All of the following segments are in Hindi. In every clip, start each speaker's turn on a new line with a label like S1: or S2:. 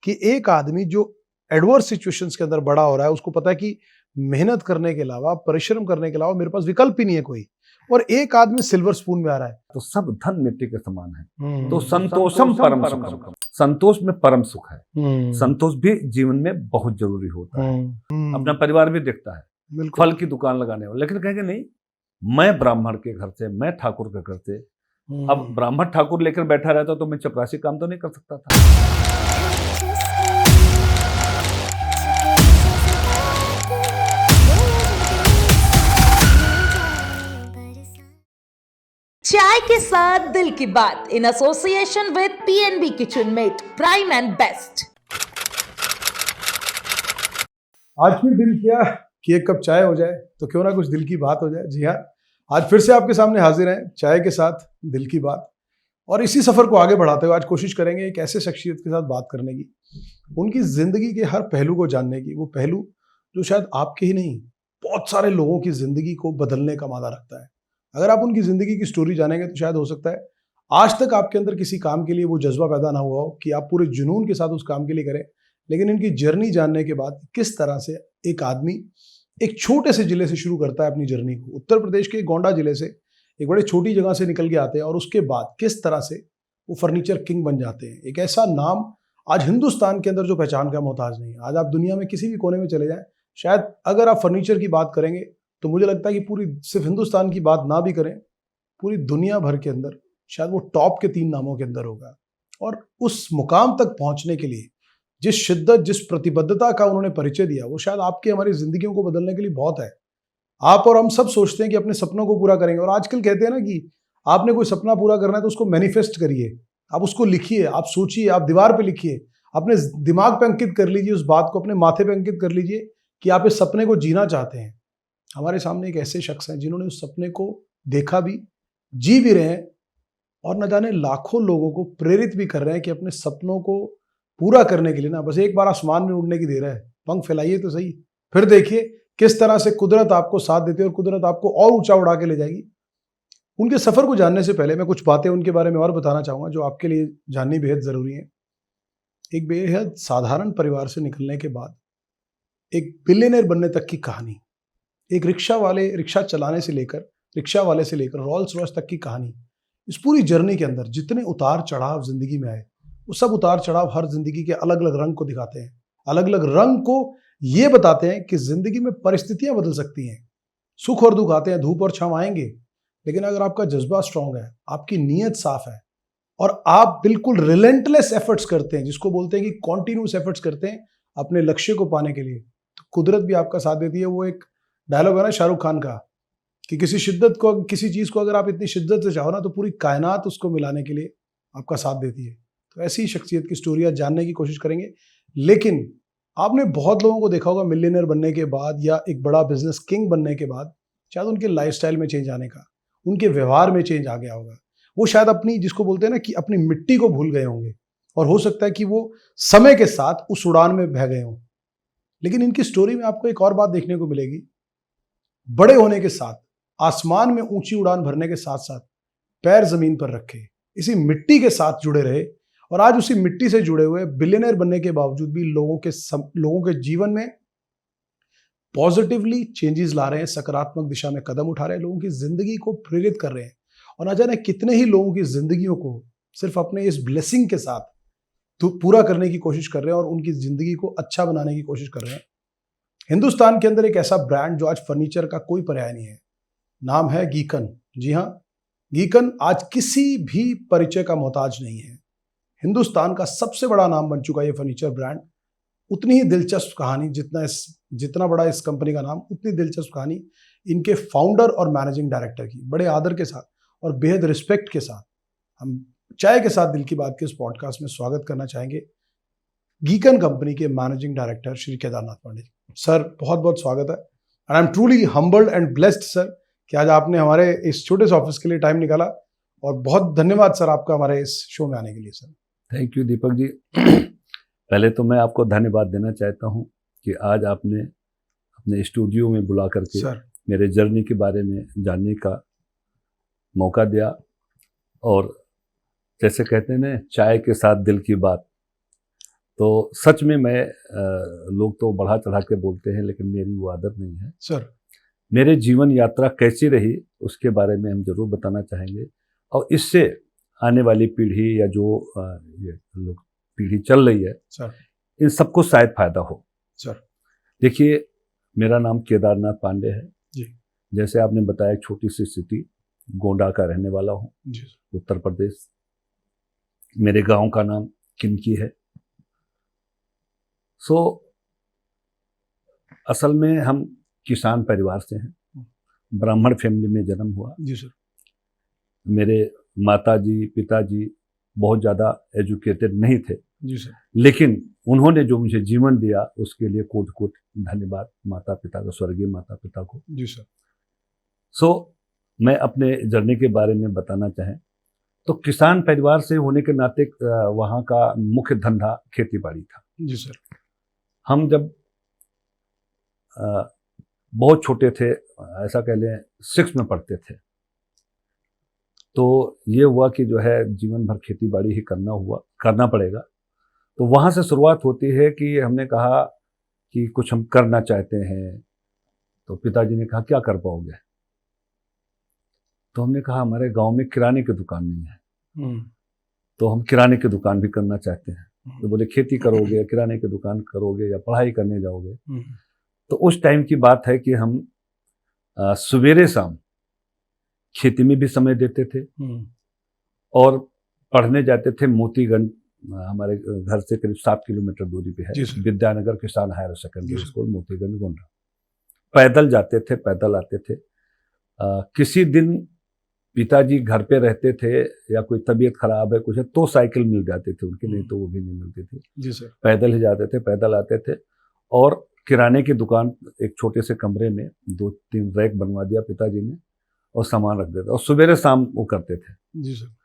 S1: कि एक आदमी जो एडवर्स सिचुएशंस के अंदर बड़ा हो रहा है, उसको पता है कि मेहनत करने के अलावा, परिश्रम करने के अलावा मेरे पास विकल्प ही नहीं है कोई, और एक आदमी सिल्वर स्पून में आ रहा है।
S2: तो सब धन मिट्टी के समान है। तो
S1: तो
S2: संतोषम परम सुखम, संतोष में परम सुख है। संतोष भी जीवन में बहुत जरूरी होता है। अपना परिवार भी देखता है, फल की दुकान लगाने वाला, लेकिन कहेंगे नहीं मैं ब्राह्मण के घर से, मैं ठाकुर के घर से। अब ब्राह्मण ठाकुर लेकर बैठा रहता तो मैं चपरासी काम तो नहीं कर सकता था।
S3: चाय के साथ दिल की बात in association with PNB Kitchen Mate Prime and best.
S1: आज भी दिल किया कि एक कप चाय हो जाए तो क्यों ना कुछ दिल की बात हो जाए। जी हाँ, आज फिर से आपके सामने हाजिर हैं चाय के साथ दिल की बात, और इसी सफर को आगे बढ़ाते हुए आज कोशिश करेंगे एक ऐसे शख्सियत के साथ बात करने की, उनकी जिंदगी के हर पहलू को जानने की, वो पहलू जो शायद आपके ही नहीं बहुत सारे लोगों की जिंदगी को बदलने का मादा रखता है। अगर आप उनकी जिंदगी की स्टोरी जानेंगे तो शायद हो सकता है आज तक आपके अंदर किसी काम के लिए वो जज्बा पैदा ना हुआ हो कि आप पूरे जुनून के साथ उस काम के लिए करें, लेकिन इनकी जर्नी जानने के बाद किस तरह से एक आदमी एक छोटे से जिले से शुरू करता है अपनी जर्नी को, उत्तर प्रदेश के गोंडा जिले से एक बड़े छोटी जगह से निकल के आते हैं, और उसके बाद किस तरह से वो फर्नीचर किंग बन जाते हैं। एक ऐसा नाम आज हिंदुस्तान के अंदर जो पहचान का मोहताज नहीं है। आज आप दुनिया में किसी भी कोने में चले जाएं, शायद अगर आप फर्नीचर की बात करेंगे तो मुझे लगता है कि पूरी सिर्फ हिंदुस्तान की बात ना भी करें, पूरी दुनिया भर के अंदर शायद वो टॉप के 3 नामों के अंदर होगा। और उस मुकाम तक पहुंचने के लिए जिस शिद्दत, जिस प्रतिबद्धता का उन्होंने परिचय दिया, वो शायद आपकी हमारी जिंदगियों को बदलने के लिए बहुत है। आप और हम सब सोचते हैं कि अपने सपनों को पूरा करेंगे, और आजकल कहते हैं ना कि आपने कोई सपना पूरा करना है तो उसको मैनिफेस्ट करिए, आप उसको लिखिए, आप सोचिए, आप दीवार पे लिखिए, अपने दिमाग पे अंकित कर लीजिए, उस बात को अपने माथे पे अंकित कर लीजिए कि आप इस सपने को जीना चाहते हैं। हमारे सामने एक ऐसे शख्स हैं जिन्होंने उस सपने को देखा भी, जी भी रहे हैं, और न जाने लाखों लोगों को प्रेरित भी कर रहे हैं कि अपने सपनों को पूरा करने के लिए ना बस एक बार आसमान में उड़ने की देर है, पंख फैलाइए तो सही, फिर देखिए किस तरह से कुदरत आपको साथ देती है और कुदरत आपको और ऊंचा उड़ा के ले जाएगी। उनके सफर को जानने से पहले मैं कुछ बातें उनके बारे में और बताना चाहूंगा जो आपके लिए जाननी बेहद जरूरी है। एक बेहद साधारण परिवार से निकलने के बाद एक बिलियनर बनने तक की कहानी, एक रिक्शा चलाने से लेकर, रिक्शा वाले से लेकर रोल्स रॉयस तक की कहानी। इस पूरी जर्नी के अंदर जितने उतार चढ़ाव जिंदगी में आए, वो सब उतार चढ़ाव हर जिंदगी के अलग अलग रंग को दिखाते हैं, अलग अलग रंग को ये बताते हैं कि जिंदगी में परिस्थितियां बदल सकती हैं, सुख और दुख आते हैं, धूप और छांव आएंगे, लेकिन अगर आपका जज्बा स्ट्रांग है, आपकी नीयत साफ है और आप बिल्कुल रिलेंटलेस एफर्ट्स करते हैं, जिसको बोलते हैं कि कॉन्टिन्यूस एफर्ट्स करते हैं अपने लक्ष्य को पाने के लिए, तो कुदरत भी आपका साथ देती है। वो एक डायलॉग है ना शाहरुख खान का कि किसी चीज को अगर आप इतनी शिद्दत से चाहो ना तो पूरी कायनात उसको मिलाने के लिए आपका साथ देती है। तो ऐसी ही शख्सियत की स्टोरी आज जानने की कोशिश करेंगे। लेकिन आपने बहुत लोगों को देखा होगा मिलियनर बनने के बाद या एक बड़ा बिजनेस किंग बनने के बाद शायद उनके लाइफस्टाइल में चेंज आने का, उनके व्यवहार में चेंज आ गया होगा। वो शायद अपनी, जिसको बोलते हैं ना कि अपनी मिट्टी को भूल गए होंगे, और हो सकता है कि वो समय के साथ उस उड़ान में बह गए हों। लेकिन इनकी स्टोरी में आपको एक और बात देखने को मिलेगी, बड़े होने के साथ, आसमान में ऊंची उड़ान भरने के साथ साथ पैर जमीन पर रखे, इसी मिट्टी के साथ जुड़े रहे, और आज उसी मिट्टी से जुड़े हुए बिलियनर बनने के बावजूद भी लोगों के जीवन में पॉजिटिवली चेंजेस ला रहे हैं, सकारात्मक दिशा में कदम उठा रहे हैं, लोगों की जिंदगी को प्रेरित कर रहे हैं। और न जाने कितने ही लोगों की जिंदगियों को सिर्फ अपने इस ब्लेसिंग के साथ पूरा करने की कोशिश कर रहे हैं और उनकी जिंदगी को अच्छा बनाने की कोशिश कर रहे हैं। हिंदुस्तान के अंदर एक ऐसा ब्रांड जो आज फर्नीचर का कोई पर्याय नहीं है, नाम है गीकन। जी हाँ, गीकन आज किसी भी परिचय का मोहताज नहीं है। हिंदुस्तान का सबसे बड़ा नाम बन चुका है ये फर्नीचर ब्रांड। उतनी ही दिलचस्प कहानी, जितना बड़ा इस कंपनी का नाम, उतनी दिलचस्प कहानी इनके फाउंडर और मैनेजिंग डायरेक्टर की। बड़े आदर के साथ और बेहद रिस्पेक्ट के साथ हम चाय के साथ दिल की बात के इस पॉडकास्ट में स्वागत करना चाहेंगे गीकन कंपनी के managing director Shri Kedarnath Pande. Sir, बहुत बहुत स्वागत है, and I am truly humbled and blessed sir कि आज आपने हमारे इस छोटे से ऑफिस के लिए टाइम निकाला, और बहुत धन्यवाद सर आपका हमारे इस शो में आने के लिए। Sir
S2: thank you Deepak ji. पहले तो मैं आपको धन्यवाद देना चाहता हूँ कि आज आपने अपने स्टूडियो में बुला करके
S1: सर
S2: मेरे जर्नी के बारे में जानने का मौका दिया। और जैसे कहते हैं ना, चाय के साथ दिल की बात, तो सच में मैं लोग तो बढ़ा चढ़ा के बोलते हैं, लेकिन मेरी वो आदत नहीं है
S1: सर।
S2: मेरे जीवन यात्रा कैसी रही उसके बारे में हम जरूर बताना चाहेंगे, और इससे आने वाली पीढ़ी या जो ये लोग पीढ़ी चल रही है
S1: सर,
S2: इन सबको शायद फायदा हो।
S1: सर,
S2: देखिए, मेरा नाम केदारनाथ पांडे है
S1: जी।
S2: जैसे आपने बताया, छोटी सी सिटी गोंडा का रहने वाला हूँ,
S1: जी सर।
S2: उत्तर प्रदेश। मेरे गांव का नाम किनकी है। सो असल में हम किसान परिवार से हैं, ब्राह्मण फैमिली में जन्म हुआ।
S1: जी सर।
S2: मेरे माताजी पिताजी बहुत ज़्यादा एजुकेटेड नहीं थे,
S1: जी सर।
S2: लेकिन उन्होंने जो मुझे जीवन दिया उसके लिए कोट कोट धन्यवाद माता पिता का, स्वर्गीय माता पिता को।
S1: जी सर।
S2: सो मैं अपने जर्नी के बारे में बताना चाहें तो किसान परिवार से होने के नाते वहाँ का मुख्य धंधा खेती बाड़ी था।
S1: जी सर।
S2: हम जब बहुत छोटे थे, ऐसा कह लें 6 में पढ़ते थे, तो ये हुआ कि जो है जीवन भर खेती बाड़ी ही करना पड़ेगा। तो वहाँ से शुरुआत होती है कि हमने कहा कि कुछ हम करना चाहते हैं। तो पिताजी ने कहा क्या कर पाओगे? तो हमने कहा हमारे गांव में किराने की दुकान नहीं है, तो हम किराने की दुकान भी करना चाहते हैं। तो बोले खेती करोगे, किराने की दुकान करोगे या पढ़ाई करने जाओगे? तो उस टाइम की बात है कि हम सवेरे शाम खेती में भी समय देते थे और पढ़ने जाते थे मोतीगंज, हमारे घर से करीब 7 किलोमीटर दूरी पे है Vidyanagar Kisan higher secondary school, Motiganj Gonda. पैदल जाते थे, पैदल आते थे। किसी दिन पिताजी घर पे रहते थे या कोई तबीयत खराब है कुछ है तो साइकिल मिल जाती थी उनकी, नहीं तो वो भी नहीं मिलती थी।
S1: जी सर।
S2: पैदल ही जाते थे, पैदल आते थे। और किराने की दुकान एक छोटे से कमरे में 2-3 रैक बनवा दिया पिताजी ने और सामान रख देते और सवेरे शाम वो करते थे।
S1: जी सर।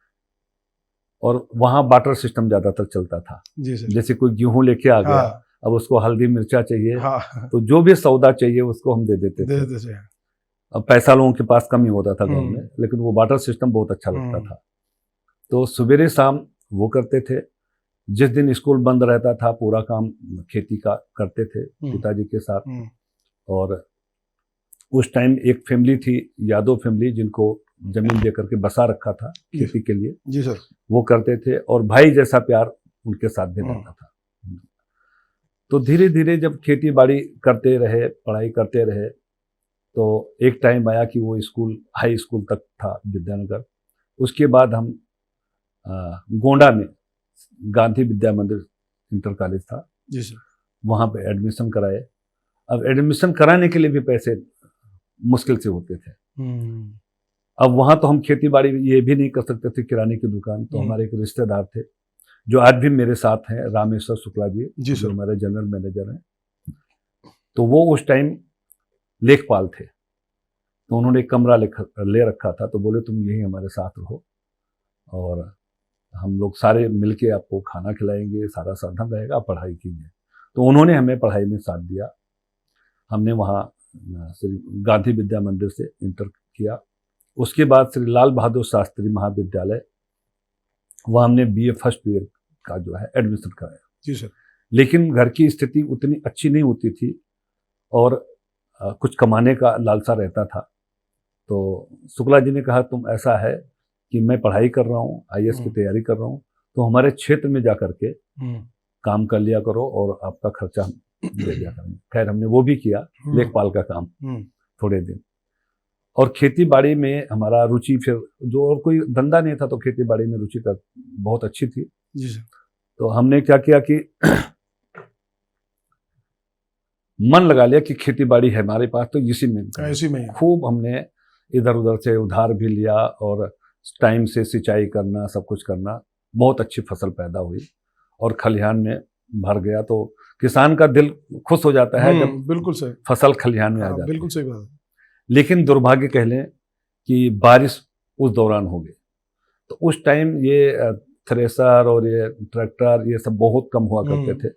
S2: और वहाँ बाटर सिस्टम ज़्यादातर चलता था।
S1: जी सर।
S2: जैसे कोई गेहूँ लेके आ गया,
S1: हाँ।
S2: अब उसको हल्दी मिर्चा चाहिए,
S1: हाँ।
S2: तो जो भी सौदा चाहिए उसको हम दे देते थे। अब पैसा लोगों के पास कम ही होता था गाँव में, लेकिन वो बाटर सिस्टम बहुत अच्छा लगता था। तो सवेरे शाम वो करते थे। जिस दिन स्कूल बंद रहता था पूरा काम खेती का करते थे पिताजी के साथ। और उस टाइम एक फैमिली थी, यादव फैमिली, जिनको जमीन देकर के बसा रखा था खेती के लिए।
S1: जी सर।
S2: वो करते थे और भाई जैसा प्यार उनके साथ भी रहता था। तो धीरे धीरे जब खेती बाड़ी करते रहे, पढ़ाई करते रहे, तो एक टाइम आया कि वो स्कूल हाई स्कूल तक था विद्यानगर। उसके बाद हम गोंडा में गांधी विद्या मंदिर इंटर कॉलेज था,
S1: जी सर,
S2: वहाँ पे एडमिशन कराए। अब एडमिशन कराने के लिए भी पैसे मुश्किल से होते थे। अब वहाँ तो हम खेती बाड़ी ये भी नहीं कर सकते थे, किराने की दुकान। तो हमारे एक रिश्तेदार थे जो आज भी मेरे साथ हैं, रामेश्वर शुक्ला जी, जो हमारे जनरल मैनेजर हैं। तो वो उस टाइम लेखपाल थे, तो उन्होंने एक कमरा ले रखा था। तो बोले तुम यही हमारे साथ रहो और हम लोग सारे मिलके आपको खाना खिलाएंगे, सारा साधन रहेगा, आप पढ़ाई कीजिए। तो उन्होंने हमें पढ़ाई में साथ दिया। हमने वहाँ श्री गांधी विद्या मंदिर से इंटर किया। उसके बाद श्री लाल बहादुर शास्त्री महाविद्यालय, वहाँ हमने BA फर्स्ट ईयर का जो है एडमिशन कराया।
S1: जी सर।
S2: लेकिन घर की स्थिति उतनी अच्छी नहीं होती थी और कुछ कमाने का लालसा रहता था। तो शुक्ला जी ने कहा तुम ऐसा है कि मैं पढ़ाई कर रहा हूँ, IAS की तैयारी कर रहा हूँ, तो हमारे क्षेत्र में जा करके काम कर लिया करो और आपका खर्चा दे दिया करेंगे। खैर हमने वो भी किया, लेखपाल का काम थोड़े दिन। और खेती बाड़ी में हमारा रुचि, फिर जो और कोई धंधा नहीं था तो खेती बाड़ी में रुचि कर बहुत अच्छी थी।
S1: जी सर।
S2: तो हमने क्या किया कि मन लगा लिया कि खेती बाड़ी है हमारे पास, तो इसी में खूब हमने इधर उधर से उधार भी लिया और टाइम से सिंचाई करना, सब कुछ करना। बहुत अच्छी फसल पैदा हुई और खलिहान में भर गया। तो किसान का दिल खुश हो जाता है जब बिल्कुल सही फसल खलिहान में आ जाती है।
S1: बिल्कुल सही बात है।
S2: लेकिन दुर्भाग्य कह लें कि बारिश उस दौरान हो गई, तो उस टाइम ये थ्रेसर और ये ट्रैक्टर ये सब बहुत कम हुआ करते थे।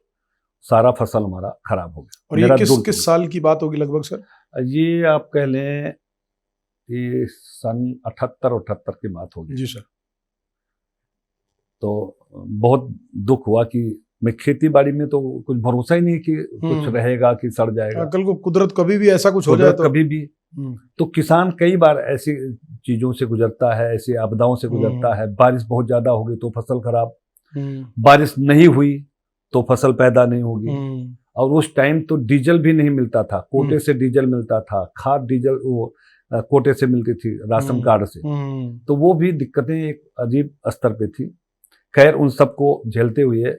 S2: सारा फसल हमारा खराब हो गया।
S1: और ये किस साल की बात होगी लगभग सर?
S2: ये आप कह लें कि सन 78 की बात होगी।
S1: जी सर।
S2: तो बहुत दुख हुआ कि मैं खेती बाड़ी में तो कुछ भरोसा ही नहीं कि कुछ रहेगा कि सड़ जाएगा।
S1: कल को कुदरत कभी भी ऐसा कुछ हो जाए तो
S2: कभी भी। तो किसान कई बार ऐसी चीजों से गुजरता है, ऐसी आपदाओं से गुजरता है। बारिश बहुत ज्यादा हो गई तो फसल खराब, बारिश नहीं हुई तो फसल पैदा नहीं होगी। और उस टाइम तो डीजल भी नहीं मिलता था, कोटे से डीजल मिलता था, खाद डीजल वो कोटे से मिलती थी राशन कार्ड से। तो वो भी दिक्कतें एक अजीब स्तर पे थी। खैर उन सबको झेलते हुए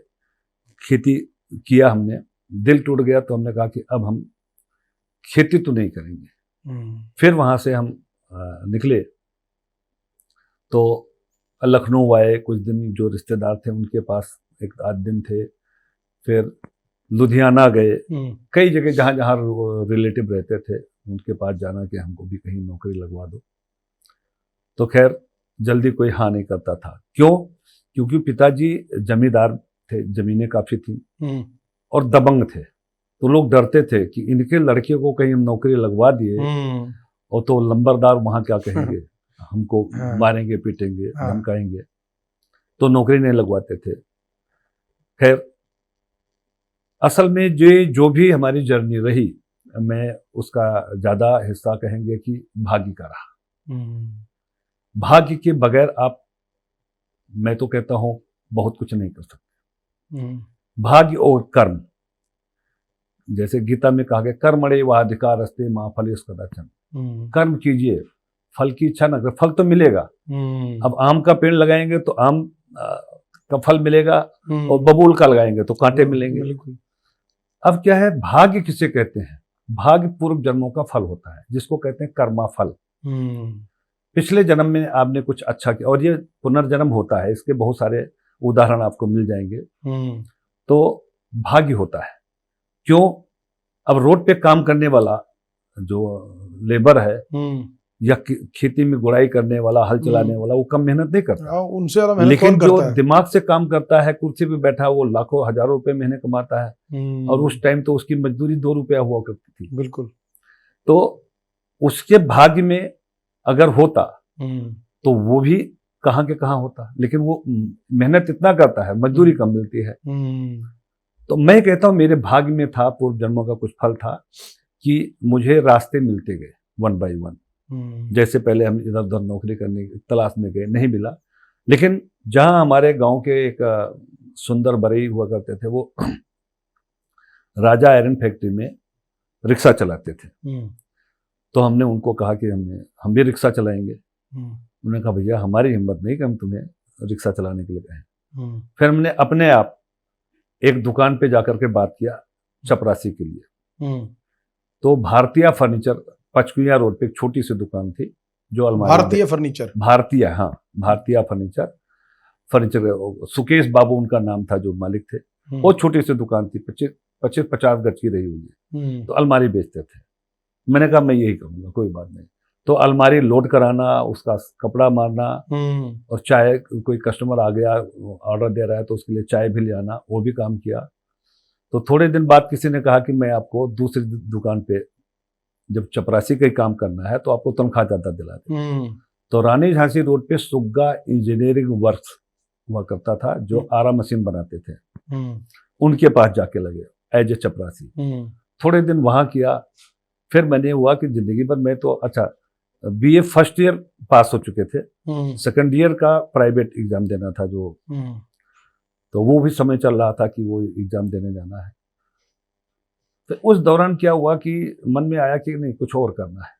S2: खेती किया हमने। दिल टूट गया तो हमने कहा कि अब हम खेती तो नहीं करेंगे। फिर वहां से हम निकले तो लखनऊ आए, कुछ दिन जो रिश्तेदार थे उनके पास एक आध दिन थे। फिर लुधियाना गए, कई जगह जहां जहां रिलेटिव रहते थे उनके पास जाना कि हमको भी कहीं नौकरी लगवा दो। तो खैर जल्दी कोई हाँ नहीं करता था। क्यों? क्योंकि पिताजी जमींदार थे, जमीनें काफी थी और दबंग थे। तो लोग डरते थे कि इनके लड़के को कहीं हम नौकरी लगवा दिए और तो लंबरदार वहां क्या कहेंगे, हमको मारेंगे, पीटेंगे, धमकाएंगे। तो नौकरी नहीं लगवाते थे। खैर असल में जो भी हमारी जर्नी रही, मैं उसका ज्यादा हिस्सा कहेंगे कि भाग्य का रहा। भाग्य के बगैर आप, मैं तो कहता हूं, बहुत कुछ नहीं कर सकते। भाग्य और कर्म, जैसे गीता में कहा गया कर्मणे वाधिकार अस्ते मां फलेषु कदाचन। कर्म कीजिए, फल की इच्छा न करें, फल तो मिलेगा। अब आम का पेड़ लगाएंगे तो आम का फल मिलेगा और बबूल का लगाएंगे तो कांटे मिलेंगे। अब क्या है, भाग्य किसे कहते हैं? भाग्य पूर्व जन्मों का फल होता है, जिसको कहते हैं कर्मा फल। पिछले जन्म में आपने कुछ अच्छा किया और ये पुनर्जन्म होता है, इसके बहुत सारे उदाहरण आपको मिल जाएंगे। तो भाग्य होता है। क्यों? अब रोड पे काम करने वाला जो लेबर है या खेती में गुड़ाई करने वाला, हल चलाने वाला, वो कम मेहनत नहीं करता,
S1: उनसे ज्यादा मेहनत
S2: लेकिन
S1: कौन
S2: जो
S1: करता है?
S2: दिमाग से काम करता है, कुर्सी पे बैठा, वो लाखों हजारों रुपए महीने कमाता है। और उस टाइम तो उसकी मजदूरी 2 रुपया हुआ करती थी।
S1: बिल्कुल।
S2: तो उसके भाग्य में अगर होता तो वो भी कहाँ के कहाँ होता, लेकिन वो मेहनत इतना करता है, मजदूरी कम मिलती है। तो मैं कहता हूं मेरे भाग्य में था, पूर्व जन्मों का कुछ फल था कि मुझे रास्ते मिलते गए 1 बाय 1। जैसे पहले हम इधर उधर नौकरी करने की तलाश में गए, नहीं मिला। लेकिन जहां हमारे गांव के एक सुंदर बरई हुआ करते थे, वो राजा आयरन फैक्ट्री में रिक्शा चलाते थे। तो हमने उनको कहा कि हम भी रिक्शा चलाएंगे। उन्होंने कहा भैया हमारी हिम्मत नहीं कि हम तुम्हें रिक्शा चलाने के लिए कहें। फिर हमने अपने आप एक दुकान पे जाकर के बात किया चपरासी के लिए। तो भारतीय फर्नीचर, पचकुया रोड पे एक छोटी सी दुकान थी जो अलमारी,
S1: भारतीय फर्नीचर,
S2: भारतीय फर्नीचर, सुकेश बाबू उनका नाम था जो मालिक थे। वो छोटी सी दुकान थी, 25-50 गज की रही होगी। तो अलमारी बेचते थे। मैंने कहा मैं यही करूंगा, कोई बात नहीं। तो अलमारी लोड कराना, उसका कपड़ा मारना, और चाय, कोई कस्टमर आ गया ऑर्डर दे रहा है तो उसके लिए चाय भी ले आना, वो भी काम किया। तो थोड़े दिन बाद किसी ने कहा कि मैं आपको दूसरी दुकान पे, जब चपरासी का काम करना है तो आपको तनख्वाह ज्यादा दिला दे। तो रानी झांसी रोड पे सुग्गा इंजीनियरिंग वर्क्स हुआ करता था, जो आरा मशीन बनाते थे। उनके पास जाके लगे एज ए चपरासी। थोड़े दिन वहां किया। फिर मैंने हुआ कि जिंदगी भर मैं तो, अच्छा, बीए फर्स्ट ईयर पास हो चुके थे, सेकंड ईयर का प्राइवेट एग्जाम देना था जो, तो वो भी समय चल रहा था कि वो एग्जाम देने जाना है। तो उस दौरान क्या हुआ कि मन में आया कि नहीं, कुछ और करना है।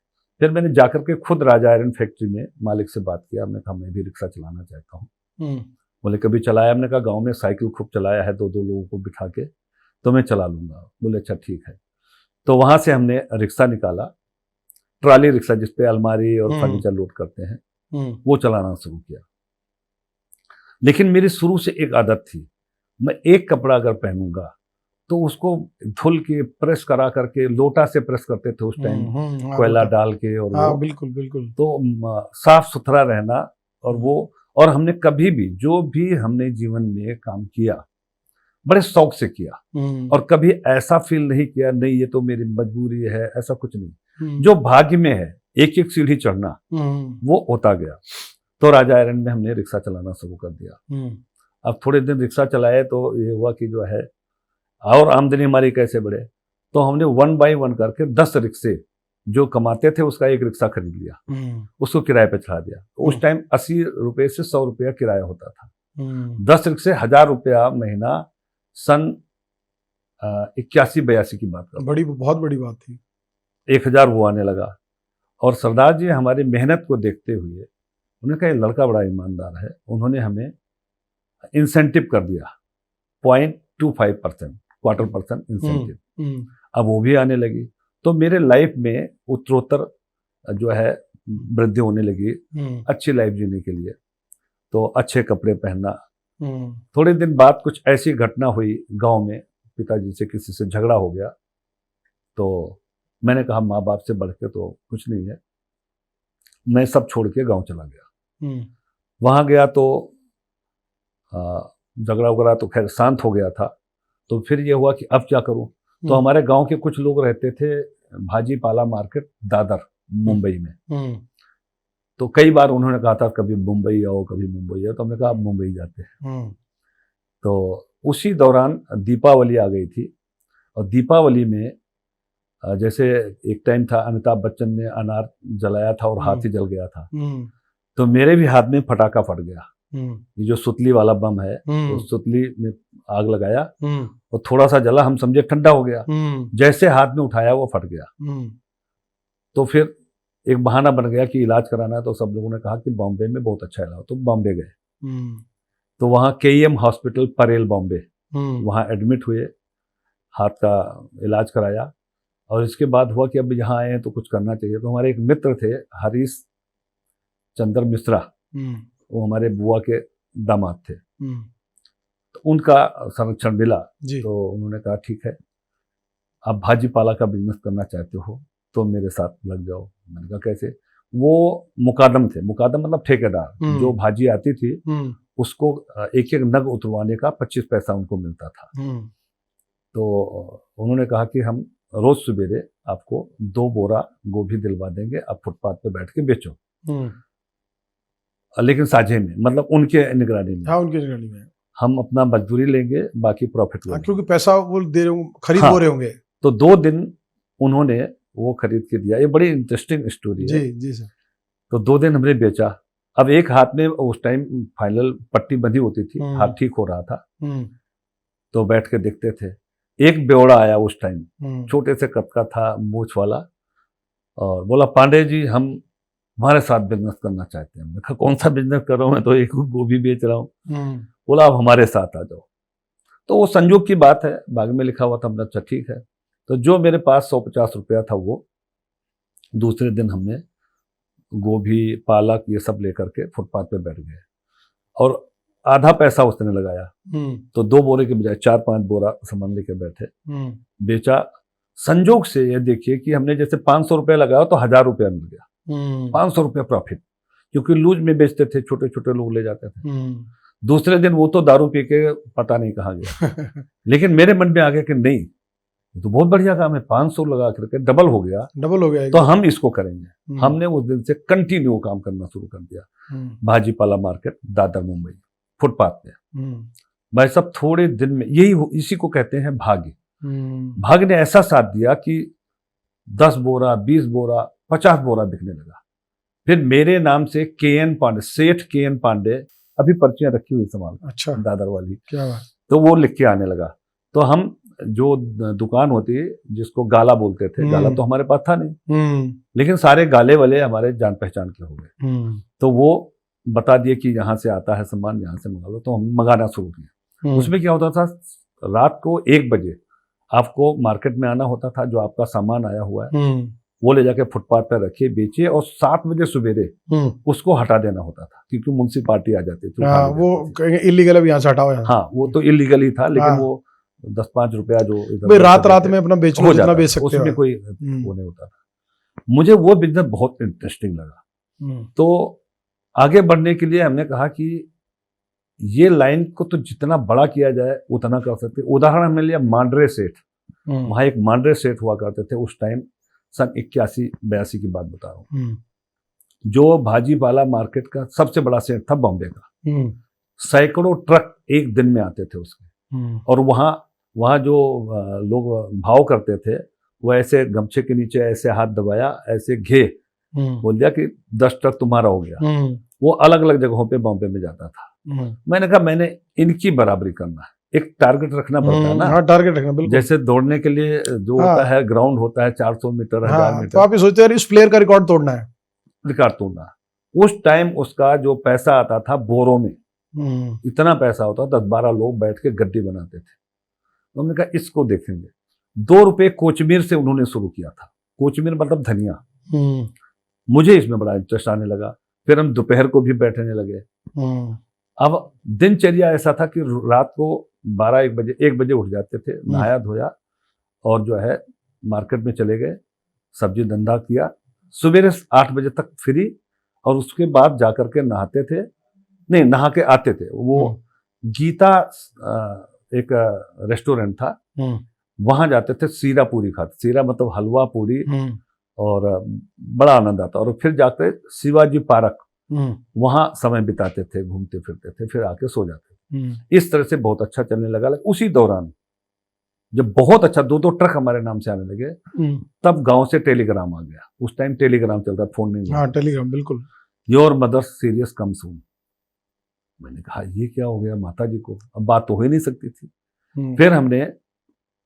S2: फिर मैंने जाकर के खुद राजा आयरन फैक्ट्री में मालिक से बात किया। हमने कहा मैं भी रिक्शा चलाना चाहता हूँ। बोले कभी चलाया? हमने कहा गांव में साइकिल खूब चलाया है, 2-2 लोगों को बिठा के, तो मैं चला लूंगा। बोले अच्छा ठीक है। तो वहां से हमने रिक्शा निकाला, ट्रॉली रिक्शा जिसपे अलमारी और फर्नीचर लोड करते हैं, वो चलाना शुरू किया। लेकिन मेरी शुरू से एक आदत थी, मैं एक कपड़ा अगर पहनूंगा तो उसको धुल के प्रेस करा करके, लोटा से प्रेस करते थे उस टाइम, कोयला डाल के, और
S1: बिल्कुल बिल्कुल,
S2: तो साफ सुथरा रहना। और हमने कभी भी, जो भी हमने जीवन में काम किया, बड़े शौक से किया, और कभी ऐसा फील नहीं किया नहीं ये तो मेरी मजबूरी है, ऐसा कुछ नहीं। जो भाग्य में है, एक एक सीढ़ी चढ़ना, वो होता गया। तो राजा आयरन में हमने रिक्शा चलाना शुरू कर दिया। अब थोड़े दिन रिक्शा चलाए तो ये हुआ कि जो है और आमदनी हमारी कैसे बढ़े, तो हमने 1 बाय 1 करके 10 रिक्शे जो कमाते थे उसका एक रिक्शा खरीद लिया, उसको किराए पे चढ़ा दिया। तो उस टाइम 80 रुपये से 100 रुपया किराया होता था। 10 रिक्शे 1000 रुपया महीना, सन 81-82 की बात कर,
S1: बहुत बड़ी बात थी।
S2: 1000 वो आने लगा। और सरदार जी हमारी मेहनत को देखते हुए उन्होंने कहा ये लड़का बड़ा ईमानदार है, उन्होंने हमें इंसेंटिव कर दिया 0.25%, क्वार्टर परसेंट इंसेंटिव। अब वो भी आने लगी, तो मेरे लाइफ में उत्तरोत्तर जो है वृद्धि होने लगी, अच्छी लाइफ जीने के लिए। तो अच्छे कपड़े पहनना। थोड़े दिन बाद कुछ ऐसी घटना हुई गांव में, पिताजी से किसी से झगड़ा हो गया, तो मैंने कहा माँ बाप से बढ़ के तो कुछ नहीं है, मैं सब छोड़ के गांव चला गया। वहां गया तो झगड़ा वगड़ा तो खैर शांत हो गया था। तो फिर ये हुआ कि अब क्या करूं, तो हमारे गांव के कुछ लोग रहते थे भाजी पाला मार्केट दादर मुंबई में। तो कई बार उन्होंने कहा था कभी मुंबई आओ, कभी मुंबई आओ, तो हमने कहा अब मुंबई जाते हैं। तो उसी दौरान दीपावली आ गई थी, और दीपावली में जैसे एक टाइम था अमिताभ बच्चन ने अनार जलाया था और हाथ ही जल गया था, तो मेरे भी हाथ में फटाका फट गया। ये जो सुतली वाला बम है, उस सुतली में आग लगाया और थोड़ा सा जला, हम समझे ठंडा हो गया, जैसे हाथ में उठाया वो फट गया। तो फिर एक बहाना बन गया कि इलाज कराना है, तो सब लोगों ने कहा कि बॉम्बे में बहुत अच्छा इलाज, तो बॉम्बे गए। तो वहाँ KEM हॉस्पिटल परेल बॉम्बे, वहाँ एडमिट हुए, हाथ का इलाज कराया। और इसके बाद हुआ कि अब यहाँ आए हैं तो कुछ करना चाहिए। तो हमारे एक मित्र थे हरीश चंद्र मिश्रा, वो हमारे बुआ के दामाद थे, तो उनका संरक्षण मिला। तो उन्होंने कहा ठीक है, आप भाजी पाला का बिजनेस करना चाहते हो तो मेरे साथ लग जाओ। मैंने कहा कैसे? वो मुकादम थे, मुकादम मतलब ठेकेदार, जो भाजी आती थी उसको एक एक नग उतरवाने का 25 पैसा उनको मिलता था। तो उन्होंने कहा कि हम रोज सवेरे आपको 2 बोरा गोभी दिलवा देंगे, आप फुटपाथ पे बैठ के बेचो, लेकिन साझे में, मतलब उनके निगरानी में।
S1: हाँ, उनकी निगरानी में
S2: हम अपना मजदूरी लेंगे, बाकी प्रॉफिट लेंगे,
S1: क्योंकि पैसा वो दे रहे होंगे, खरीद हो रहे होंगे।
S2: तो 2 दिन उन्होंने वो खरीद के दिया। ये बड़ी इंटरेस्टिंग स्टोरी है।
S1: जी सर। तो
S2: 2 दिन हमने बेचा। अब एक हाथ में उस टाइम फाइनल पट्टी बंधी होती थी, हाथ ठीक हो रहा था, तो बैठ के देखते थे। एक बेवड़ा आया उस टाइम, छोटे से कद का था, मूछ वाला, और बोला पांडे जी हम हमारे साथ बिजनेस करना चाहते हैं। मैंने कहा कौन सा बिजनेस कर रहा हूँ, मैं तो एक गोभी बेच रहा हूँ। बोला आप हमारे साथ आ जाओ। तो वो संयोग की बात है, बाग में लिखा हुआ था। हमने अच्छा ठीक है। तो जो मेरे पास 150 रुपया था, वो दूसरे दिन हमने गोभी पालक ये सब लेकर के फुटपाथ पे बैठ गए, और आधा पैसा उसने लगाया। तो 2 बोरे के बजाय 4-5 बोरा सामान लेके बैठे, बेचा। संजोग से ये देखिए कि हमने जैसे 500 रुपया लगाया तो 1000 रुपया मिल गया, 500 रुपया प्रॉफिट, क्योंकि लूज में बेचते थे, छोटे छोटे लोग ले जाते थे। दूसरे दिन वो तो दारू पी के पता नहीं कहाँ गया। लेकिन मेरे मन में आ गया कि नहीं, तो बहुत बढ़िया काम है, 500 लगा करके डबल हो गया, तो हम इसको करेंगे। हमने उस दिन से कंटिन्यू काम करना शुरू कर दिया। भाजी पाला मार्केट दादर मुंबई फुटपाथ पे। भाई साहब थोड़े दिन में इसी को कहते हैं भाग्य। भाग्य ने ऐसा साथ दिया कि 10 बोरा 20 बोरा 50 बोरा बिकने लगा। फिर मेरे नाम से KN पांडे, सेठ KN पांडे, अभी पर्चियां रखी हुई सामान,
S1: अच्छा
S2: दादर वाली,
S1: क्या बात।
S2: तो वो लिख के आने लगा। तो हम जो दुकान होती जिसको गाला बोलते थे, गाला तो हमारे पास था नहीं, लेकिन सारे गाले वाले हमारे जान पहचान के हो गए। तो वो बता दिए कि यहाँ से आता है सामान, यहाँ से मंगा लो, तो हम मंगाना शुरू किया। उसमें क्या होता था, रात को 1 बजे आपको मार्केट में आना होता था, जो आपका सामान आया हुआ है वो ले जाके फुटपाथ पर रखिए, बेचिए, और 7 बजे सवेरे उसको हटा देना होता था, क्योंकि म्युनिसिपालिटी आ जाती थी।
S1: वो इलीगल अब यहाँ से हटाओ।
S2: हाँ, वो तो इलीगल ही था, लेकिन वो 10-5 रुपया जो
S1: रात में अपना बेच लो, जितना बेच सकते हो,
S2: उसमें कोई वो नहीं होता था। मुझे वो बिजनेस बहुत इंटरेस्टिंग लगा। तो आगे बढ़ने के लिए हमने कहा कि ये लाइन को तो जितना बड़ा किया जाए उतना कर सकते। उदाहरण हमने लिया मांडरे सेठ। वहां एक मांडरे सेठ हुआ करते थे उस टाइम, सन 81-82 की बात बता रहा हूँ, जो भाजी पाला मार्केट का सबसे बड़ा सेठ था बॉम्बे का। सैकड़ों ट्रक एक दिन में आते थे उसके। और वहाँ जो लोग भाव करते थे वो ऐसे गमछे के नीचे ऐसे हाथ दबाया, ऐसे बोल दिया कि 10 ट्रक तुम्हारा हो गया। वो अलग अलग जगहों पे बॉम्बे में जाता था। मैंने कहा मैंने इनकी बराबरी करना है, एक टारगेट रखना पड़ता है ना।
S1: हाँ, टारगेट रखना बिल्कुल।
S2: जैसे दौड़ने के लिए जो होता है ग्राउंड होता है 400 मीटर 1000 मीटर,
S1: तो आप ये सोचते हैं इस प्लेयर का रिकॉर्ड तोड़ना है,
S2: रिकॉर्ड तोड़ना। उस टाइम उसका जो पैसा आता था बोरों में, इतना पैसा होता, 10-12 लोग बैठ के गड्डी बनाते थे। तो हमने कहा इसको देखेंगे। 2 रुपए कोचमीर से उन्होंने शुरू किया था। कोचमीर मतलब धनिया। मुझे इसमें बड़ा इंटरेस्ट आने लगा। फिर हम दोपहर को भी बैठने लगे। अब दिनचर्या ऐसा था कि रात को 1 बजे उठ जाते थे, नहाया धोया और जो है मार्केट में चले गए, सब्जी धंधा किया, सवेरे 8 बजे तक फ्री, और उसके बाद जाकर के नहाते थे, नहीं नहा के आते थे। वो गीता एक रेस्टोरेंट था, वहां जाते थे, सीरा पूरी खाते, सीरा मतलब हलवा पूरी, और बड़ा आनंद आता। और फिर जाकर शिवाजी पार्क वहां समय बिताते थे, घूमते फिरते थे, फिर आके सो जाते थे। इस तरह से बहुत अच्छा चलने लगा। उसी दौरान जब बहुत अच्छा 2-2 ट्रक हमारे नाम से आने लगे, तब गांव से टेलीग्राम आ गया। उस टाइम टेलीग्राम चलता, फोन नहीं।
S1: हाँ, टेलीग्राम बिल्कुल।
S2: योर मदर सीरियस कम सून। मैंने कहा ये क्या हो गया माता जी को, अब बात तो हो ही नहीं सकती थी। फिर हमने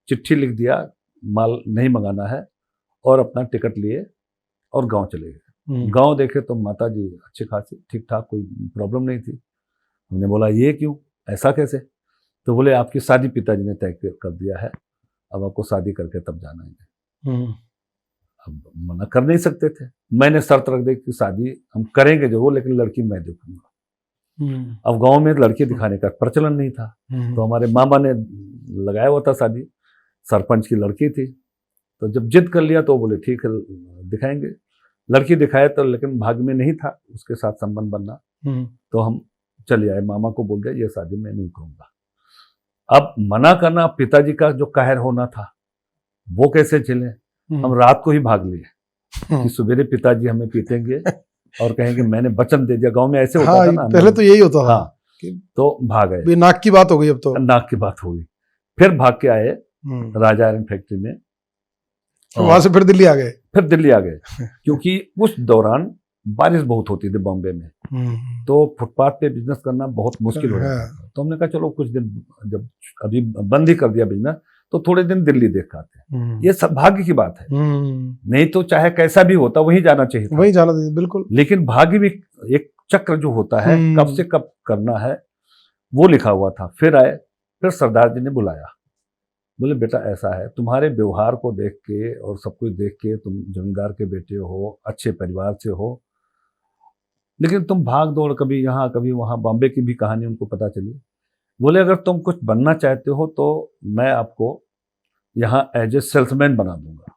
S2: चिट्ठी लिख दिया, माल नहीं मंगाना है, और अपना टिकट लिए और गांव चले गए। गांव देखे तो माता जी अच्छे खासे ठीक ठाक, कोई प्रॉब्लम नहीं थी। हमने बोला ये क्यों, ऐसा कैसे? तो बोले आपकी शादी पिताजी ने तय कर दिया है, अब आपको शादी करके तब जाना है। अब मना कर नहीं सकते थे। मैंने शर्त रख दी कि शादी हम करेंगे जरूर, लेकिन लड़की मैं देखूंगा। अब गांव में लड़की दिखाने का प्रचलन नहीं था, तो हमारे मामा ने लगाया हुआ था शादी, सरपंच की लड़की थी। तो जब जिद कर लिया तो बोले ठीक है दिखाएंगे। लड़की दिखाए तो, लेकिन भाग्य में नहीं था उसके साथ संबंध बनना। तो हम चले आए, मामा को बोल दिया ये शादी मैं नहीं करूंगा। अब मना करना, पिताजी का जो कहर होना था वो कैसे झेले। हम रात को ही भाग लिए कि सवेरे पिताजी हमें पीटेंगे और कहेंगे मैंने वचन दे दिया। गांव में ऐसे होता था ना,
S1: पहले तो यही होता था।
S2: हाँ, तो भाग गए।
S1: नाक की बात हो गई, अब तो
S2: नाक की बात हो गई। फिर भाग के आए राजा आयरन फैक्ट्री में,
S1: वहां से फिर दिल्ली आ गए। क्योंकि उस दौरान बारिश बहुत होती थी बॉम्बे में, तो फुटपाथ पे बिजनेस करना बहुत मुश्किल हो जाता था। तो हमने कहा चलो कुछ दिन, जब अभी बंद ही कर दिया बिजनेस, तो थोड़े दिन दिल्ली देख आते। ये सब भाग्य की बात है, नहीं तो चाहे कैसा भी होता वहीं जाना चाहिए था। वहीं जाना चाहिए बिल्कुल।
S2: लेकिन भाग्य भी एक चक्र जो होता है, कब से कब करना है वो लिखा हुआ था। फिर आए, फिर सरदार जी ने बुलाया, बोले बेटा ऐसा है, तुम्हारे व्यवहार को देख के और सब कुछ देख के, तुम जमींदार के बेटे हो, अच्छे परिवार से हो, लेकिन तुम भाग दौड़ कभी यहाँ कभी वहाँ, बॉम्बे की भी कहानी उनको पता चली। बोले अगर तुम कुछ बनना चाहते हो तो मैं आपको यहाँ एज ए सेल्समैन बना दूंगा,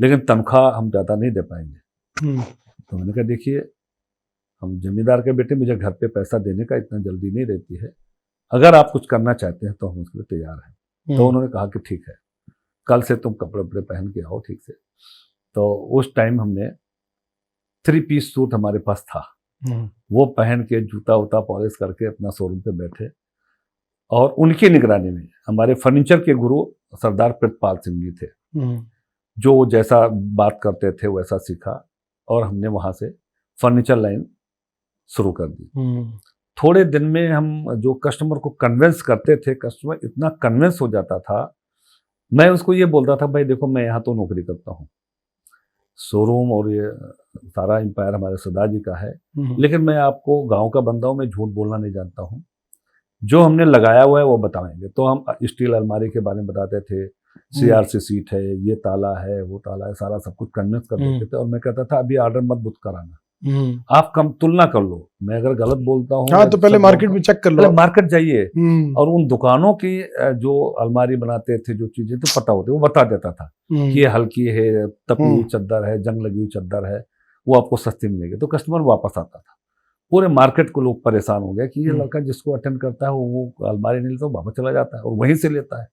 S2: लेकिन तनख्वाह हम ज़्यादा नहीं दे पाएंगे। तो मैंने कहा देखिए हम जमींदार के बेटे, मुझे घर पे पैसा देने का इतना जल्दी नहीं रहती है, अगर आप कुछ करना चाहते हैं तो हम उसके लिए तैयार हैं। तो उन्होंने कहा कि ठीक है, कल से तुम कपड़े वपड़े पहन के आओ ठीक से। तो उस टाइम हमने 3 पीस सूट हमारे पास था, वो पहन के जूता उता पॉलिश करके अपना शोरूम पे बैठे, और उनकी निगरानी में हमारे फर्नीचर के गुरु सरदार प्रितपाल सिंह जी थे, जो जैसा बात करते थे वैसा सीखा, और हमने वहां से फर्नीचर लाइन शुरू कर दी। थोड़े दिन में हम जो कस्टमर को कन्विंस करते थे, कस्टमर इतना कन्विंस हो जाता था। मैं उसको ये बोलता था भाई देखो मैं यहाँ तो नौकरी करता हूँ, शोरूम और ये सारा एम्पायर हमारे सरदार जी का है, लेकिन मैं आपको गांव का बंदा हूँ, मैं झूठ बोलना नहीं जानता हूँ, जो हमने लगाया हुआ है वो बताएंगे। तो हम स्टील अलमारी के बारे में बताते थे, CRC सीट है, ये ताला है, वो ताला है, सारा सब कुछ कन्विंस कर देते थे। और मैं कहता था अभी ऑर्डर मत बुक कराना, आप कम तुलना कर लो, मैं अगर गलत बोलता हूँ
S1: हाँ, तो पहले मार्केट में चेक कर लो,
S2: मार्केट जाइए। और उन दुकानों की जो अलमारी बनाते थे, जो चीजें तो पता होती, वो बता देता था कि ये हल्की है, तपी हुई चद्दर है, जंग लगी हुई चद्दर है, वो आपको सस्ती मिलेगी। तो कस्टमर वापस आता था। पूरे मार्केट को लोग परेशान हो गए कि ये लड़का जिसको अटेंड करता है वो अलमारी नहीं लेता, वापस चला जाता है और वहीं से लेता है।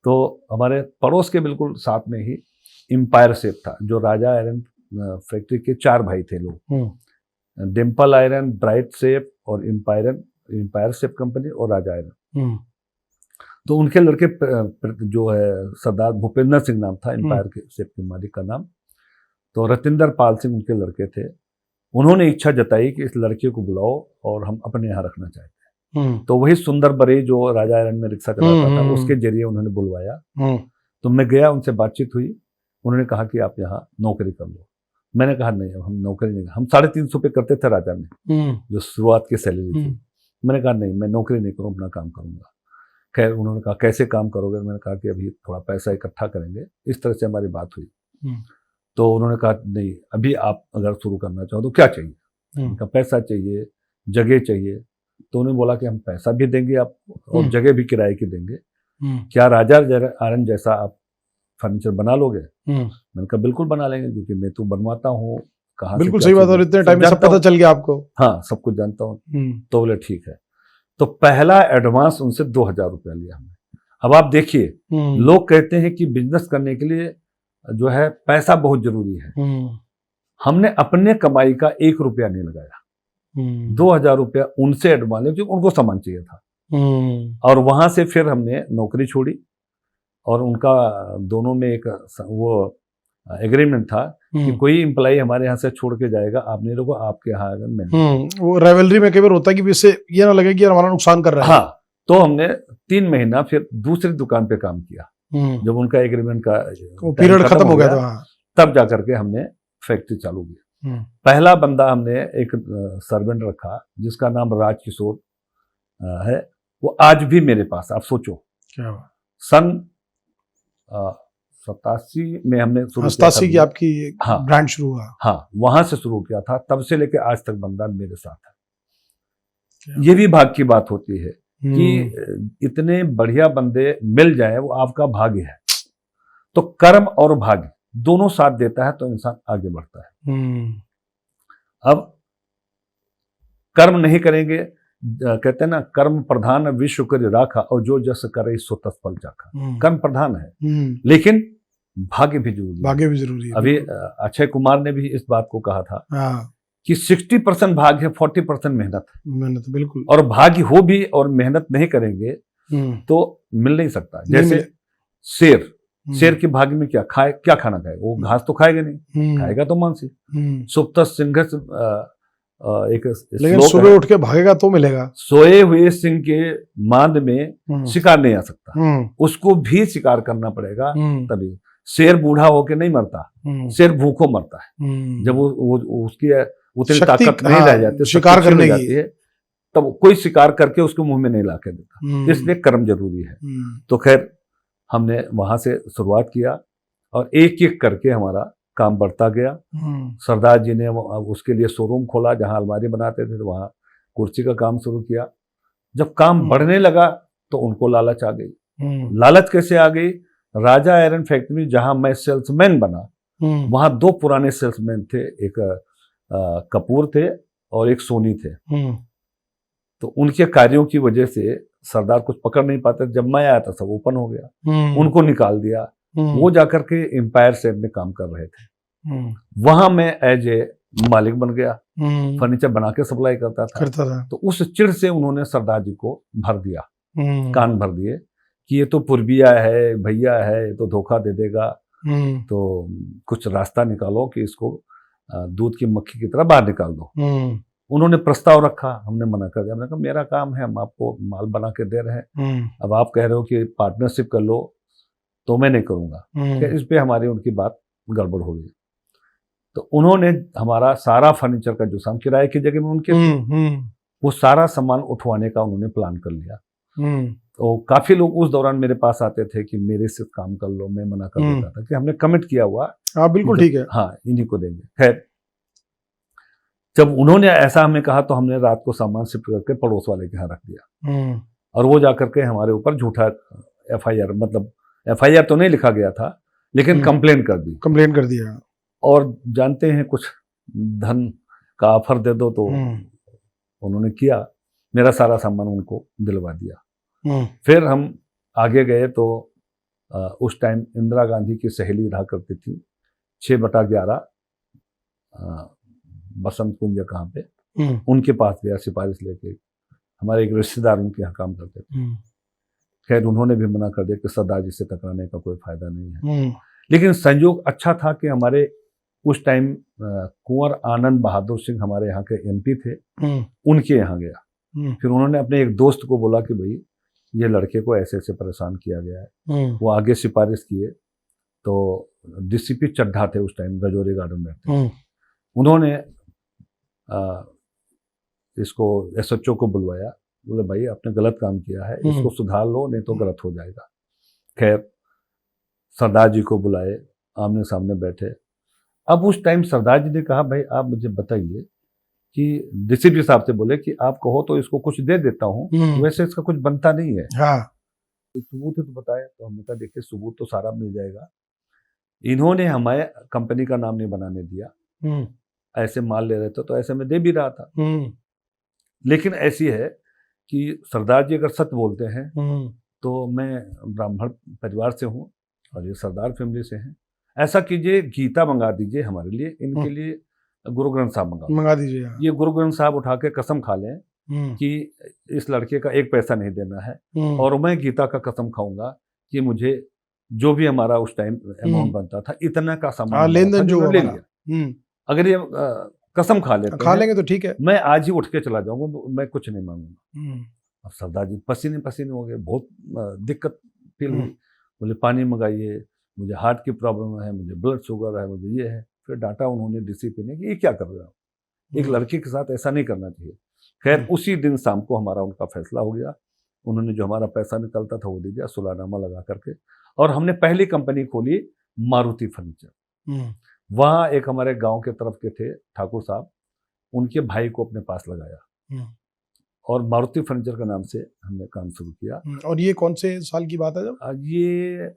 S2: तो हमारे पड़ोस के बिल्कुल साथ में ही एम्पायर शेप था, जो राजा आयरन फैक्ट्री के 4 भाई थे लोग, डिम्पल आयरन, ब्राइट शेप और एम्पायरन एम्पायर शिप कंपनी और राजा आयरन। तो उनके लड़के जो है सरदार भूपेंद्र सिंह नाम था एम्पायर के शिप के मालिक का नाम, तो रतिंदर पाल सिंह उनके लड़के थे। उन्होंने इच्छा जताई कि इस लड़के को बुलाओ और हम अपने यहाँ रखना चाहते हैं। तो वही सुंदर बरे जो राजा आयरन में रिक्शा चलाता था उसके जरिए उन्होंने बुलवाया। तो मैं गया, उनसे बातचीत हुई। उन्होंने कहा कि आप यहाँ नौकरी कर लो। मैंने कहा नहीं, हम नौकरी नहीं, हम 350 पे करते थे राजा में, जो शुरुआत की सैलरी थी। मैंने कहा नहीं, मैं नौकरी नहीं करूँ, अपना काम करूंगा। खैर उन्होंने कहा कैसे काम करोगे? मैंने कहा कि अभी थोड़ा पैसा इकट्ठा करेंगे। इस तरह से हमारी बात हुई। तो उन्होंने कहा नहीं, अभी आप अगर शुरू करना चाहो तो क्या चाहिए? उनका पैसा चाहिए, जगह चाहिए। तो उन्होंने बोला कि हम पैसा भी देंगे आपको और जगह भी किराए की देंगे, क्या राजा आयरन जैसा आप फर्नीचर बना लोगे? मैंने कहा बिल्कुल बना लेंगे, क्योंकि मैं तो बनवाता हूँ। कहाँ
S1: बिल्कुल सही बात, और इतने टाइम में सब पता चल गया आपको।
S2: हाँ, सब कुछ जानता हूँ। तो बोले ठीक है। तो पहला एडवांस उनसे 2000 रुपया लिया हमने। अब आप देखिए, लोग कहते हैं कि बिजनेस करने के लिए जो है पैसा बहुत जरूरी है। हमने अपने कमाई का 1 रुपया नहीं लगाया। 2000 रुपया उनसे एडवांस लिया, क्योंकि उनको सामान चाहिए था। और वहां से फिर हमने नौकरी छोड़ी और उनका दोनों में एक वो एग्रीमेंट था कि कोई एम्प्लॉई हमारे यहाँ से छोड़ के जाएगा, आप नहीं लोगो, आपके यहाँ आएगा मैं।
S1: वो राइवलरी में कई बार होता है कि इससे ये ना लगे कि हमारा नुकसान कर रहा है।
S2: हाँ, तो हमने 3 महीना फिर दूसरी दुकान पे काम किया। जब उनका एग्रीमेंट का
S1: पीरियड खत्म हो गया था,
S2: तब जाकर के हमने फैक्ट्री चालू की। पहला बंदा हमने एक सर्वेंट रखा जिसका नाम राजकिशोर है। वो आज भी मेरे पास, आप सोचो,
S1: क्या
S2: सन 87 में हमने शुरू
S1: 87 की आपकी ब्रांड शुरू हुआ।
S2: हाँ, वहां से शुरू किया था। तब से लेकर आज तक बंदा मेरे साथ है। ये भी भाग्य की बात होती है कि इतने बढ़िया बंदे मिल जाए, वो आपका भाग्य है। तो कर्म और भाग्य दोनों साथ देता है तो इंसान आगे बढ़ता है। अब कर्म नहीं करेंगे, कहते हैं ना, कर्म प्रधान विश्व कर राखा और जो जस करे सो तस फल चाखा। कर्म प्रधान है, लेकिन भाग्य भी जरूरी है।
S1: भाग्य भी जरूरी है।
S2: अभी अक्षय कुमार ने भी इस बात को कहा था कि 60% भाग्य है, 40% मेहनत।
S1: मेहनत, बिल्कुल।
S2: और भाग्य हो भी और मेहनत नहीं करेंगे तो मिल नहीं सकता। जैसे शेर के भाग्य में क्या खाना खाएगा? वो घास तो खाएगा नहीं, खाएगा तो मांसी। सुप्त सिंह एक
S1: लेकिन सुबह उठ के भागेगा तो मिलेगा।
S2: सोए हुए सिंह के मांद में शिकार नहीं आ सकता, उसको भी शिकार करना पड़ेगा तभी। शेर बूढ़ा होके नहीं मरता, शेर भूखों मरता है। जब वो उसकी उतनी ताकत नहीं रह जाती,
S1: शिकार करने की
S2: है, तब कोई शिकार करके उसको मुंह में नहीं ला के देता। इसलिए कर्म जरूरी है। तो खैर हमने वहां से शुरुआत किया और एक एक करके हमारा काम बढ़ता गया। सरदार जी ने उसके लिए शोरूम खोला जहां अलमारी बनाते थे, तो वहां कुर्सी का काम शुरू किया। जब काम बढ़ने लगा तो उनको लालच आ गई। लालच कैसे आ गई? राजा आयरन फैक्ट्री जहां मैं सेल्समैन बना, वहां 2 पुराने सेल्समैन थे, एक कपूर थे और एक सोनी थे। तो उनके कार्यों की वजह से सरदार कुछ पकड़ नहीं पाते। जब मैं आया था सब ओपन हो गया, उनको निकाल दिया। वो जाकर के एम्पायर सेट में काम कर रहे थे। वहां मैं एज ए मालिक बन गया, फर्नीचर बना के सप्लाई करता था। तो उस चिढ़ से उन्होंने सरदार जी को भर दिया, कान भर दिए कि ये तो पूर्विया है, भैया है, तो धोखा दे देगा, तो कुछ रास्ता निकालो कि इसको दूध की मक्खी की तरह बाहर निकाल दो। उन्होंने प्रस्ताव रखा, हमने मना कर दिया। हमने कहा मेरा काम है, हम आपको माल बना के दे रहे हैं, अब आप कह रहे हो कि पार्टनरशिप कर लो, तो मैं नहीं करूंगा। इस पे हमारी उनकी बात गड़बड़ हो गई। तो उन्होंने हमारा सारा फर्नीचर का जो सामान किराए की जगह में उनके वो सारा सामान उठवाने का उन्होंने प्लान कर लिया। तो काफी लोग उस दौरान मेरे पास आते थे कि मेरे से काम कर लो, मैं मना कर देता था कि हमने कमिट किया हुआ।
S1: हाँ बिल्कुल ठीक है,
S2: हाँ इन्हीं को देंगे। खैर जब उन्होंने ऐसा हमें कहा तो हमने रात को सामान शिफ्ट करके पड़ोस वाले के यहाँ रख दिया और वो जाकर के हमारे ऊपर झूठा FIR, मतलब FIR तो नहीं लिखा गया था लेकिन कंप्लेन कर दिया। और जानते हैं कुछ धन का ऑफर दे दो, तो उन्होंने किया, मेरा सारा सामान उनको दिलवा दिया। फिर हम आगे गए तो उस टाइम इंदिरा गांधी की सहेली रहा करती थी 6/11 बसंत कुंज कहाँ पे, उनके पास गया सिफारिश लेके हमारे एक रिश्तेदार उनके यहाँ काम करते थे। खैर उन्होंने भी मना कर दिया कि सरदार जी से टकराने का कोई फायदा नहीं है। लेकिन संयोग अच्छा था कि हमारे उस टाइम कुंवर आनंद बहादुर सिंह हमारे यहाँ के एमपी थे, उनके यहाँ गया। फिर उन्होंने अपने एक दोस्त को बोला कि भाई ये लड़के को ऐसे ऐसे परेशान किया गया है। वो आगे सिफारिश किए तो डीसीपी चड्ढा थे उस टाइम, रजौरी गार्डन में थे। उन्होंने इसको एसएचओ को बुलवाया, बोले भाई आपने गलत काम किया है, इसको सुधार लो नहीं तो गलत हो जाएगा। खैर सरदार जी को बुलाए, आमने सामने बैठे। अब उस टाइम सरदार जी ने कहा भाई आप मुझे बताइए कि डीसीपी साहब से बोले कि आप कहो तो इसको कुछ दे देता हूँ, वैसे इसका कुछ बनता नहीं है।
S1: हाँ।
S2: सबूत है तो बताया। तो हमने कहा देखिए सबूत तो सारा मिल जाएगा। इन्होंने हमारे कंपनी का नाम नहीं बनाने दिया। ऐसे माल ले रहे थे तो ऐसे में दे भी रहा था। लेकिन ऐसी है कि सरदार जी अगर सत्य बोलते हैं तो मैं ब्राह्मण परिवार से हूँ और ये सरदार फैमिली से हैं। ऐसा कीजिए गीता मंगा दीजिए हमारे लिए, इनके लिए गुरु ग्रंथ साहब मंगा
S1: दीजिए।
S2: ये गुरु ग्रंथ साहब उठा के कसम खा लें कि इस लड़के का एक पैसा नहीं देना है और मैं गीता का कसम खाऊंगा कि मुझे जो भी हमारा उस टाइम अमाउंट बनता था इतना का सामान
S1: लेन देन जो
S2: ले लिया। अगर ये कसम खा लेंगे
S1: तो ठीक है, मैं
S2: आज ही उठ के चला जाऊंगा, मैं कुछ नहीं मांगूंगा। अब सरदार जी पसीने पसीने हो गए, बहुत दिक्कत फील हुई। बोले पानी मंगाइए, मुझे हार्ट की प्रॉब्लम है, मुझे ब्लड शुगर है, मुझे ये है। फिर डांटा उन्होंने डीसीपी ने कि ये क्या कर रहे हो, एक लड़की के साथ ऐसा नहीं करना चाहिए। खैर उसी दिन शाम को हमारा उनका फैसला हो गया। उन्होंने जो हमारा पैसा निकलता था वो दे दिया, सुलानामा लगा करके। और हमने पहली कंपनी खोली मारुति फर्नीचर। वहाँ एक हमारे गांव के तरफ के थे ठाकुर साहब, उनके भाई को अपने पास लगाया और मारुति फर्नीचर के नाम से हमने काम शुरू किया।
S1: और ये कौन से साल की बात है जब?
S2: ये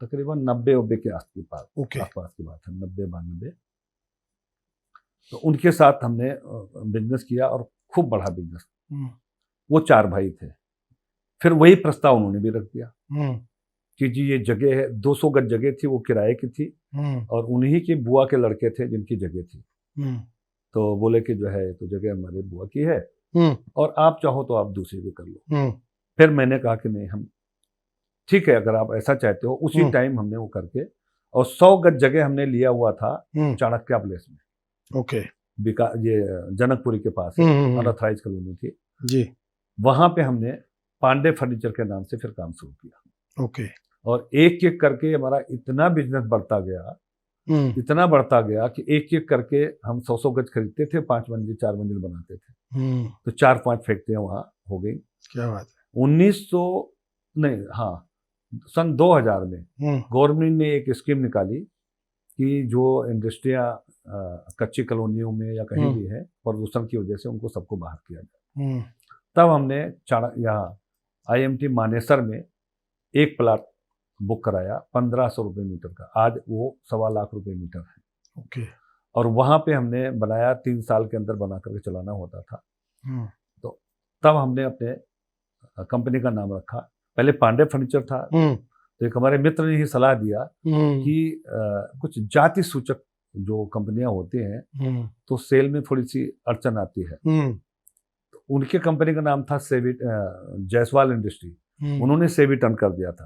S2: तकरीबन 90 के आसपास की बात है, 90-92। तो उनके साथ हमने बिजनेस किया और खूब बढ़ा बिजनेस। वो 4 भाई थे। फिर वही प्रस्ताव उन्होंने भी रख दिया कि जी ये जगह है, 200 गज जगह थी, वो किराए की थी और उन्हीं की बुआ के लड़के थे जिनकी जगह थी। तो बोले कि जो है तो जगह हमारे बुआ की है और आप चाहो तो आप दूसरी भी कर लो। फिर मैंने कहा कि नहीं, हम ठीक है अगर आप ऐसा चाहते हो। उसी टाइम हमने वो करके और 100 गज जगह हमने लिया हुआ था चाणक्य प्लेस में। ये जनकपुरी के पास अनऑथराइज कॉलोनी थी
S1: जी।
S2: वहां पे हमने पांडे फर्नीचर के नाम से फिर काम शुरू किया। और एक एक करके हमारा इतना बिजनेस बढ़ता गया, इतना बढ़ता गया कि एक एक करके हम 100 गज खरीदते थे, 5 मंजिल 4 मंजिल बनाते थे। तो 4-5 फैक्ट्रियां वहां हो गई।
S1: क्या बात है।
S2: सन 2000 में गवर्नमेंट ने एक स्कीम निकाली कि जो इंडस्ट्रियां कच्ची कॉलोनियों में या कहीं भी है, प्रदूषण की वजह से उनको सबको बाहर किया जाए। तब हमने यहाँ IMT मानेसर में एक प्लाट बुक कराया 1500 रुपये मीटर का। आज वो 1.25 लाख रुपए मीटर है। और वहाँ पे हमने बनाया, 3 साल के अंदर बना करके चलाना होता था। तो तब हमने अपने कंपनी का नाम रखा, पहले पांडे फर्नीचर था। तो एक हमारे मित्र ने ही सलाह दिया कि कुछ जाति सूचक जो कंपनियां होती हैं तो सेल में थोड़ी सी अड़चन आती है। तो उनके कंपनी का नाम था जायसवाल इंडस्ट्री। उन्होंने सेविटन कर दिया था।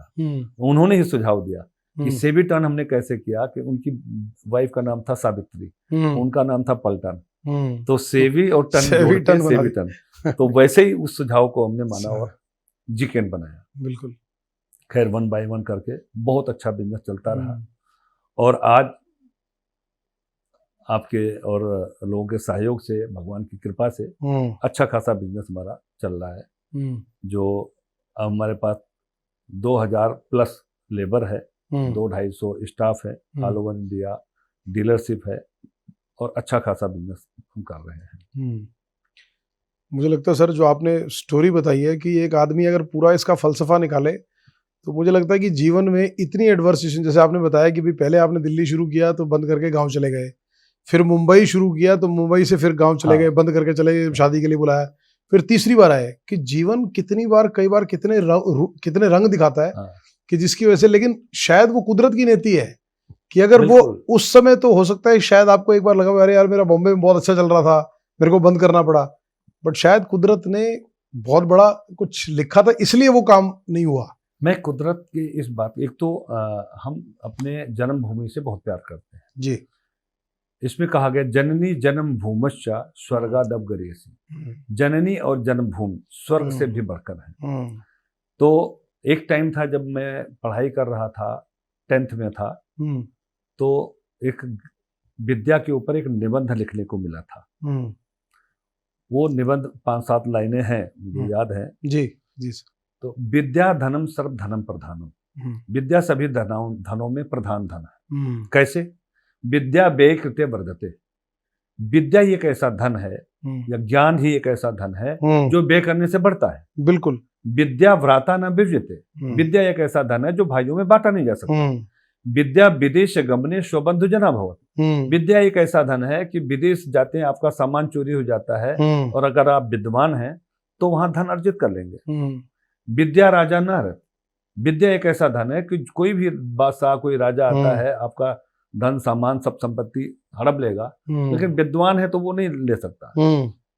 S2: उन्होंने ही सुझाव दिया कि सेविटन हमने कैसे किया कि उनकी वाइफ का नाम था सावित्री, उनका नाम था पलटन, तो सेवी और टन सेविटन। तो वैसे ही उस सुझाव को हमने माना और जिकेन बनाया।
S1: बिल्कुल।
S2: खैर 1 by 1 करके बहुत अच्छा बिजनेस चलता रहा और आज आपके और लोगों के सहयोग से, भगवान की कृपा से अच्छा खासा बिजनेस हमारा चल रहा है। जो हमारे पास 2000 प्लस लेबर है, 200-250 स्टाफ है, ऑल ओवर इंडिया डीलरशिप है और अच्छा खासा बिजनेस हम कर रहे हैं।
S1: मुझे लगता है सर जो आपने स्टोरी बताई है कि एक आदमी अगर पूरा इसका फलसफा निकाले तो मुझे लगता है कि जीवन में इतनी एडवर्स सिचुएशन, जैसे आपने बताया कि भी पहले आपने दिल्ली शुरू किया तो बंद करके गांव चले गए, फिर मुंबई शुरू किया तो मुंबई से फिर गांव चले गए, बंद करके चले गए, शादी के लिए बुलाया, फिर तीसरी बार आए। कि जीवन कई बार कितने रंग दिखाता है कि जिसकी वजह से, लेकिन शायद वो कुदरत की नीति है कि अगर वो उस समय तो हो सकता है शायद आपको एक बार लगा अरे यार मेरा बॉम्बे में बहुत अच्छा चल रहा था, मेरे को बंद करना पड़ा, बट शायद कुदरत ने बहुत बड़ा कुछ लिखा था, इसलिए वो काम नहीं हुआ।
S2: मैं कुदरत की इस बात, एक तो हम अपने जन्मभूमि से बहुत प्यार करते हैं
S1: जी।
S2: इसमें कहा गया जननी जन्म भूमश्च स्वर्गादप गरेसी, जननी और जन्मभूमि स्वर्ग से भी बढ़कर है। तो एक टाइम था जब मैं पढ़ाई कर रहा था, 10th में था, तो एक विद्या के ऊपर एक निबंध लिखने को मिला था। वो निबंध 5-7 लाइनें हैं, मुझे याद है।
S1: जी जी।
S2: तो विद्या धनम सर्व धनम प्रधानम, विद्या सभी धनों में प्रधान धन है। कैसे? विद्या व्यय कृत्य वर्धते, विद्या ही एक ऐसा धन है या ज्ञान ही एक ऐसा धन है जो व्यय करने से बढ़ता है।
S1: बिल्कुल।
S2: विद्या भ्राता न विव्यते, विद्या एक ऐसा धन है जो भाइयों में बांटा नहीं जा सकता। विद्या विदेश गमने स्वबंधु जना भवत, विद्या एक ऐसा धन है कि विदेश जाते हैं आपका सामान चोरी हो जाता है और अगर आप विद्वान हैं तो वहां धन अर्जित कर लेंगे। विद्या राजा न हरत, विद्या एक ऐसा धन है कि कोई भी बादशाह, कोई राजा आता है आपका धन सामान सब संपत्ति हड़प लेगा, लेकिन विद्वान है तो वो नहीं ले सकता।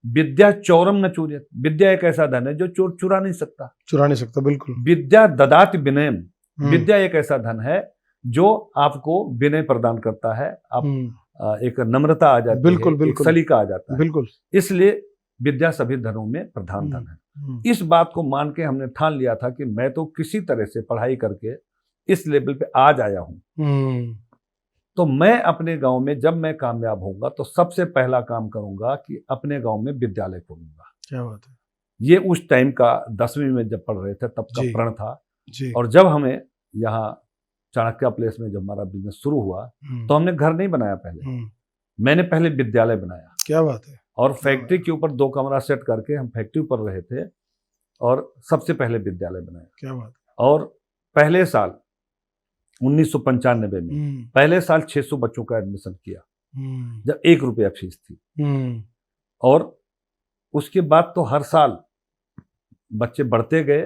S2: विद्या चौरम न चूर्यत, विद्या एक ऐसा धन है जो चोर चुरा नहीं सकता। बिल्कुल। विद्या ददाति विनयम, विद्या एक ऐसा धन है जो आपको विनय प्रदान करता है, आप एक नम्रता आ जाती है, एक सलीका आ जाता है। बिल्कुल। इसलिए विद्या सभी धनों में प्रधान धन है। इस बात को मान के हमने ठान लिया था कि मैं तो किसी तरह से पढ़ाई करके इस लेवल पे आज आया हूं, तो मैं अपने गांव में जब मैं कामयाब होऊंगा तो सबसे पहला काम करूंगा कि अपने गांव में विद्यालय खोलूंगा।
S1: क्या बात है।
S2: ये उस टाइम का 10वीं में जब पढ़ रहे थे तब का प्रण था जी। और जब हमें यहाँ चाणक्य प्लेस में जब हमारा बिजनेस शुरू हुआ तो हमने घर नहीं बनाया, पहले मैंने पहले विद्यालय बनाया।
S1: क्या बात है। और
S2: फैक्ट्री के ऊपर 2 कमरा सेट करके हम फैक्ट्री पर रहे थे और सबसे पहले विद्यालय बनाया।
S1: क्या बात है।
S2: और पहले साल 1995 में पहले साल 600 बच्चों का एडमिशन किया जब 1 रुपया फीस थी। और उसके बाद तो हर साल बच्चे बढ़ते गए,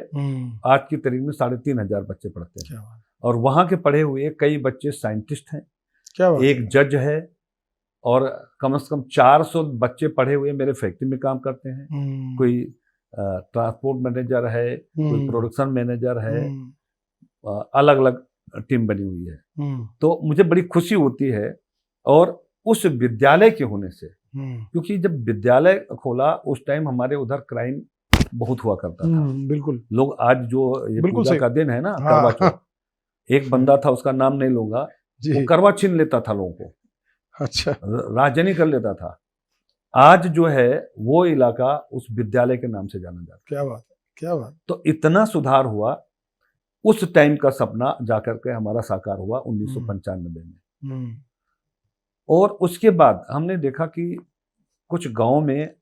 S2: आज की तारीख में 3500 बच्चे पढ़ते हैं और वहां के पढ़े हुए कई बच्चे साइंटिस्ट हैं, एक जज है और कम से कम 400 बच्चे पढ़े हुए मेरे फैक्ट्री में काम करते हैं। कोई ट्रांसपोर्ट मैनेजर है, कोई प्रोडक्शन मैनेजर है, अलग अलग टीम बनी हुई है। तो मुझे बड़ी खुशी होती है। और उस विद्यालय के होने से, क्योंकि जब विद्यालय खोला उस टाइम हमारे उधर क्राइम बहुत हुआ करता था। बिल्कुल। लोग आज जो ये पूजा का दिन है ना, करवा चौथ, एक बंदा था उसका नाम नहीं लूंगा, वो करवा छीन लेता था लोगों को, अच्छा, राजनी कर लेता था। आज जो है वो इलाका उस विद्यालय के नाम से जाना जाता है।
S1: क्या बात है, क्या बात।
S2: तो इतना सुधार हुआ, उस टाइम का सपना जाकर के हमारा साकार हुआ 1995 में। और उसके बाद हमने देखा कि कुछ गांव में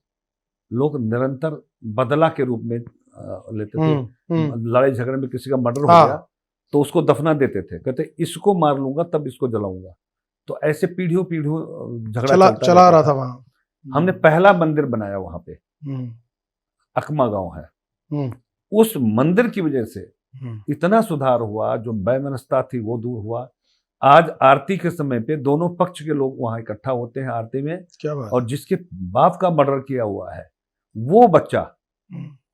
S2: लोग निरंतर बदला के रूप में लेते थे। लड़ाई झगड़े में किसी का मर्डर हो गया तो उसको दफना देते थे, कहते इसको मार लूंगा तब इसको जलाऊंगा। तो ऐसे पीढ़ियों झगड़ा चला रहा था वहां। हमने पहला मंदिर बनाया वहां पे, अकमा गांव है। उस मंदिर की वजह से इतना सुधार हुआ, जो वैमनस्यता थी वो दूर हुआ। आज आरती के समय पे दोनों पक्ष के लोग वहां इकट्ठा होते हैं आरती में। क्या बात। और जिसके बाप का मर्डर किया हुआ है वो बच्चा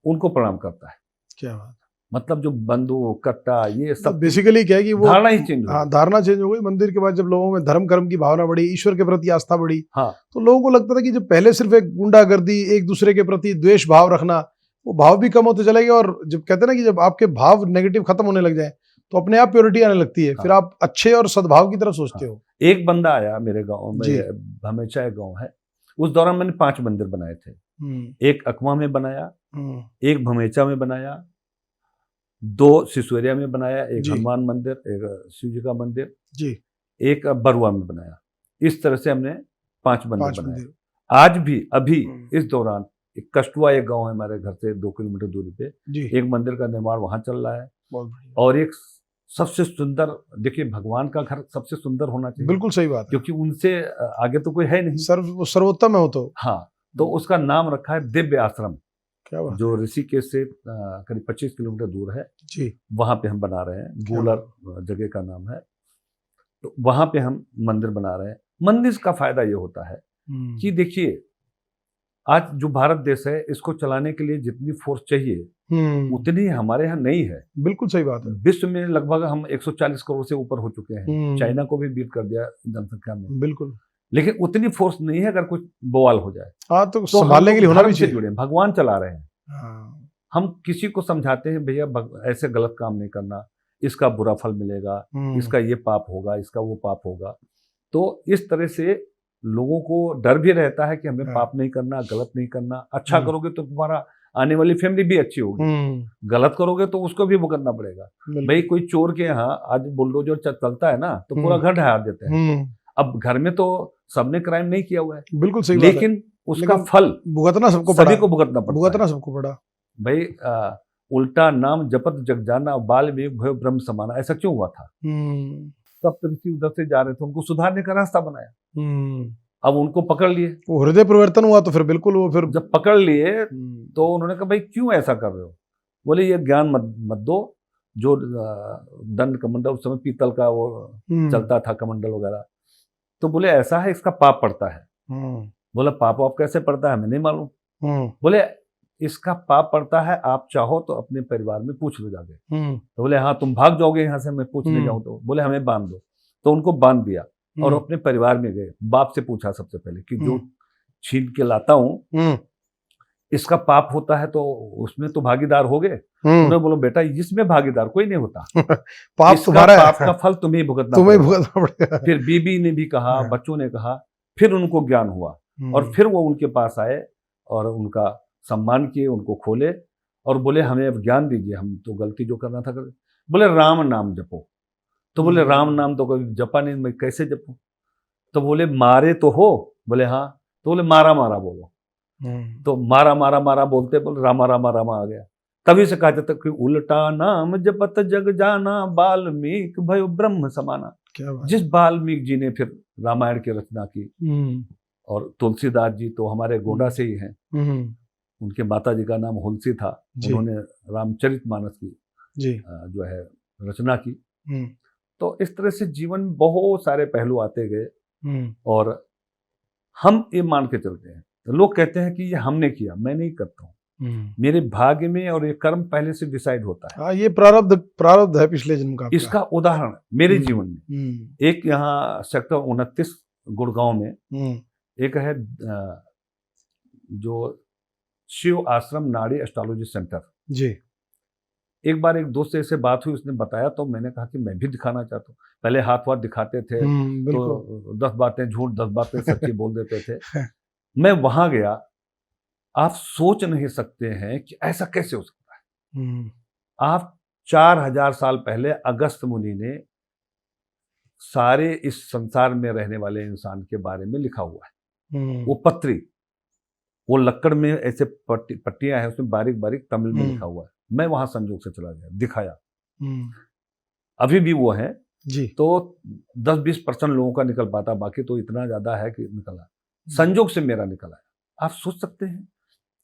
S2: उनको प्रणाम करता है। क्या बात। मतलब जो बंदूक कट्टा ये सब
S1: बेसिकली क्या है कि वो
S2: धारणा ही चेंज,
S1: हाँ, धारणा चेंज हो गई। मंदिर के बाद जब लोगों में धर्म कर्म की भावना बढ़ी, ईश्वर के प्रति आस्था बढ़ी, हाँ, तो लोगों को लगता था कि जब पहले सिर्फ एक गुंडागर्दी, एक दूसरे के प्रति द्वेष भाव रखना, वो भाव भी कम होते चलेंगे। और जब कहते हैं ना कि जब आपके भाव नेगेटिव खत्म होने लग जाए तो अपने आप प्योरिटी आने लगती है। हाँ। फिर आप अच्छे और सद्भाव की तरफ सोचते हो।
S2: एक बंदा आया मेरे गांव में, भमेचा एक गांव है, उस दौरान मैंने 5 मंदिर बनाए थे। एक अकमा में बनाया, एक भमेचा में बनाया, 2 सिसोरिया में बनाया, एक हनुमान मंदिर, एक शिव जी का मंदिर जी, एक बरुआ में बनाया। इस तरह से हमने 5 मंदिर बनाए। आज भी अभी इस दौरान एक कष्टुआ एक गांव है हमारे घर से 2 किलोमीटर दूरी पे, एक मंदिर का निर्माण वहां चल रहा है। और एक सबसे सुंदर, देखिए भगवान का घर सबसे सुंदर होना चाहिए। बिल्कुल सही बात है, क्योंकि उनसे आगे तो कोई है नहीं, सर्वोत्तम है वो तो। हाँ, तो उसका नाम रखा है दिव्य आश्रम। क्या बात। जो ऋषिकेश से करीब 25 किलोमीटर दूर है जी, वहां पे हम बना रहे हैं। गोलर जगह का नाम है, तो वहां पे हम मंदिर बना रहे हैं। मंदिर का फायदा ये होता है कि देखिए आज जो भारत देश है, इसको चलाने के लिए जितनी फोर्स चाहिए उतनी हमारे यहाँ नहीं है।
S1: बिल्कुल सही बात है।
S2: विश्व में लगभग हम 140 करोड़ से ऊपर हो चुके हैं, चाइना को भी बीट कर दिया जनसंख्या में।
S1: बिल्कुल,
S2: लेकिन उतनी फोर्स नहीं है अगर कुछ बवाल हो जाए।
S1: हाँ, तो संभालने के लिए होना भी चाहिए।
S2: जुड़े, भगवान चला रहे हैं।
S1: हाँ।
S2: हम किसी को समझाते हैं भैया ऐसे गलत काम नहीं करना, इसका बुरा फल मिलेगा, इसका ये पाप होगा, इसका वो पाप होगा। तो इस तरह से लोगों को डर भी रहता है कि हमें पाप नहीं करना, गलत नहीं करना। अच्छा करोगे तो तुम्हारा आने वाली फैमिली भी अच्छी होगी, गलत करोगे तो उसको भी भुगतना पड़ेगा। भाई कोई चोर के यहाँ आज बुलडोजर चलता है ना, तो पूरा घर ढहा देते हैं। अब घर में तो सबने क्राइम नहीं किया हुआ है,
S1: बिल्कुल सही,
S2: लेकिन उसका फल
S1: भुगतना सबको
S2: सभी को भुगतना पड़ता है।
S1: भुगतना सबको पड़ा।
S2: भाई उल्टा नाम जपत जग जाना, बाल में भयो ब्रह्म समाना, ऐसा क्यों हुआ था? सब ऋषि उधर से जा रहे थे, उनको सुधारने का रास्ता बनाया। अब उनको पकड़ लिए,
S1: वो हृदय परिवर्तन हुआ तो फिर बिल्कुल वो फिर
S2: जब पकड़ लिए तो उन्होंने कहा भाई क्यों ऐसा कर रहे हो? बोले ये ज्ञान मत दो। जो दंड कमंडल उस समय पीतल का वो चलता था, कमंडल वगैरह, तो बोले ऐसा है, इसका पाप पड़ता है। बोला पाप वाप कैसे पड़ता है, हमें नहीं मालूम। बोले इसका पाप पड़ता है, आप चाहो तो अपने परिवार में पूछ लो जाके। तो बोले हाँ, तुम भाग जाओगे यहाँ से, मैं पूछने जाऊँ तो? बोले हमें बांध दो। तो उनको बांध दिया और अपने परिवार में गए। बाप से पूछा सबसे पहले कि जो छीन के लाता हूँ इसका पाप होता है तो उसमें तो भागीदार हो गए। उन्होंने बोला बेटा इसमें भागीदार कोई नहीं होता,
S1: पाप तुम्हारा है,
S2: पाप का फल तुम्हें भुगतना
S1: पड़ेगा।
S2: फिर बीबी ने भी कहा, बच्चों ने कहा, फिर उनको ज्ञान हुआ और फिर वो उनके पास आए और उनका सम्मान किए, उनको खोले और बोले हमें अब ज्ञान दीजिए, हम तो गलती जो करना था कर। बोले राम नाम जपो। तो बोले राम नाम तो कभी जपा नहीं, मैं कैसे जपूं? तो बोले मारे तो हो? बोले हाँ। तो बोले मारा मारा बोलो। तो मारा मारा मारा बोलते बोले रामा रामा रामा आ गया। तभी से कहा जाता कि उल्टा नाम जपत जग जाना, बाल्मीक भयो ब्रह्म समाना। जिस बाल्मीक जी ने फिर रामायण की रचना की, और तुलसीदास जी तो हमारे गोंडा से ही हैं, उनके माता जी का नाम हुलसी था, उन्होंने रामचरितमानस की जो है रचना की। तो इस तरह से जीवन में बहुत सारे पहलू आते गए और हम ये मान के चलते हैं। लोग कहते हैं कि ये हमने किया, मैं नहीं करता हूँ, मेरे भाग्य में और ये कर्म पहले से डिसाइड होता है।
S1: ये प्रारब्ध है पिछले जन्म का।
S2: इसका उदाहरण मेरे जीवन में एक यहाँ सेक्टर 29 गुड़गांव में एक है जो शिव आश्रम नाड़ी एस्ट्रोलॉजी सेंटर
S1: जी।
S2: एक बार एक दोस्त से ऐसे बात हुई, उसने बताया तो मैंने कहा कि मैं भी दिखाना चाहता हूँ। पहले हाथ वाथ दिखाते थे तो 10 बातें झूठ 10 बातें सच्ची बोल देते थे। मैं वहां गया, आप सोच नहीं सकते हैं कि ऐसा कैसे हो सकता है। आप 4000 साल पहले अगस्त मुनि ने सारे इस संसार में रहने वाले इंसान के बारे में लिखा हुआ है। वो पत्री, वो लक्कड़ में ऐसे पट्टियां हैं, उसमें बारीक बारीक तमिल में लिखा हुआ है। मैं वहां संजोग से चला गया, दिखाया, अभी भी वो है
S1: जी।
S2: तो 10-20% लोगों का निकल पाता, बाकी तो इतना ज्यादा है कि निकला, संजोग से मेरा निकला है। आप सोच सकते हैं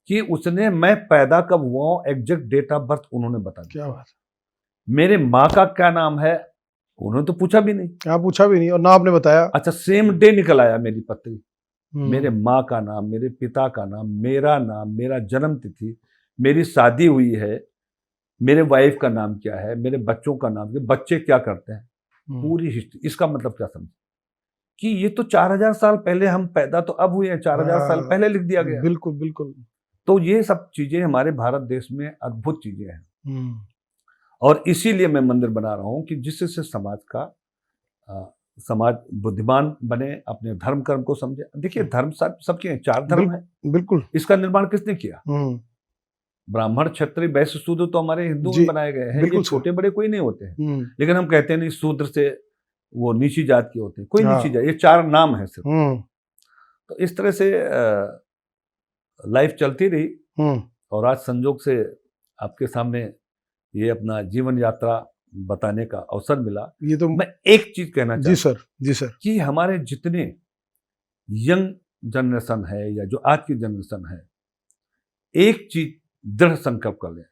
S2: कि उसने, मैं पैदा कब हुआ, एग्जैक्ट डेट ऑफ बर्थ उन्होंने बता दिया।
S1: क्या बात।
S2: मेरे माँ का क्या नाम है उन्होंने तो पूछा भी नहीं।
S1: क्या पूछा भी नहीं और ना आपने बताया।
S2: अच्छा, सेम डे निकल आया मेरी पत्री, मेरे माँ का नाम, मेरे पिता का नाम, मेरा नाम, मेरा जन्म तिथि, मेरी शादी हुई है, मेरे वाइफ का नाम क्या है, मेरे बच्चों का नाम क्या, बच्चे क्या करते हैं, पूरी हिस्ट्री। इसका मतलब क्या समझे कि ये तो 4000 साल पहले हम पैदा तो अब हुए हैं, 4000 साल पहले लिख दिया गया।
S1: बिल्कुल बिल्कुल।
S2: तो ये सब चीजें हमारे भारत देश में अद्भुत चीजें हैं और इसीलिए मैं मंदिर बना रहा हूं कि जिससे समाज का समाज बुद्धिमान बने, अपने धर्म कर्म को समझे। देखिए धर्म सबके हैं, 4 धर्म है।
S1: बिल्कुल।
S2: इसका निर्माण किसने किया? ब्राह्मण क्षत्रिय वैश्य शूद्र तो हमारे हिंदू में बनाए गए हैं। ये छोटे बड़े कोई नहीं होते हैं, लेकिन हम कहते हैं नहीं शूद्र से वो नीची जात के होते हैं, कोई नीची जात, ये 4 नाम है सिर्फ। तो इस तरह से लाइफ चलती रही और आज संजोग से आपके सामने ये अपना जीवन यात्रा बताने का अवसर मिला।
S1: ये तो
S2: मैं एक चीज कहना चाहता हूं
S1: जी सर कि
S2: हमारे जितने यंग जनरेशन है या जो आज की जनरेशन है, एक चीज दृढ़ संकल्प कर लें,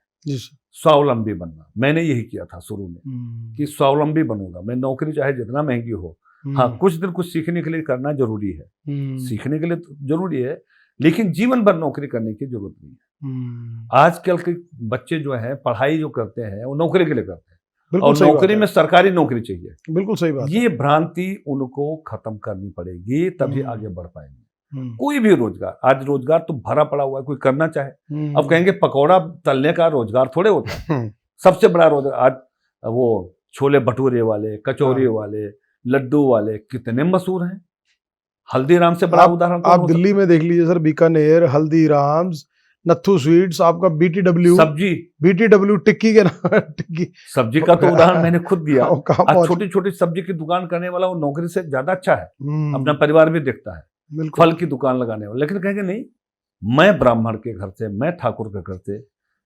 S2: स्वावलंबी बनना। मैंने यही किया था शुरू में कि स्वावलंबी बनूंगा मैं, नौकरी चाहे जितना महंगी हो, हाँ कुछ दिन कुछ सीखने के लिए करना जरूरी है, सीखने के लिए तो जरूरी है, लेकिन जीवन भर नौकरी करने की जरूरत नहीं है। आजकल के बच्चे जो है पढ़ाई जो करते हैं वो नौकरी के लिए करते हैं, और नौकरी में सरकारी नौकरी चाहिए।
S1: बिल्कुल सही बात।
S2: ये भ्रांति उनको खत्म करनी पड़ेगी, तभी आगे बढ़ पाएंगे। कोई भी रोजगार, आज रोजगार तो भरा पड़ा हुआ है, कोई करना चाहे। अब कहेंगे पकौड़ा तलने का रोजगार थोड़े होता है। सबसे बड़ा रोजगार आज वो छोले भटूरे वाले, कचौरी वाले, लड्डू वाले कितने मशहूर हैं। हल्दीराम से बड़ा उदाहरण
S1: आप दिल्ली में देख लीजिए सर, बीकानेर, हल्दीराम्स, नत्थू स्वीट्स, आपका BTW
S2: सब्जी,
S1: BTW टिक्की के नाम टिक्की
S2: सब्जी का तो उदाहरण मैंने खुद दिया। आज छोटी छोटी सब्जी की दुकान करने वाला वो नौकरी से ज्यादा अच्छा है, अपना परिवार भी देखता है। फल की दुकान लगाने वाला, लेकिन कहेंगे नहीं मैं ब्राह्मण के घर से, मैं ठाकुर के घर से।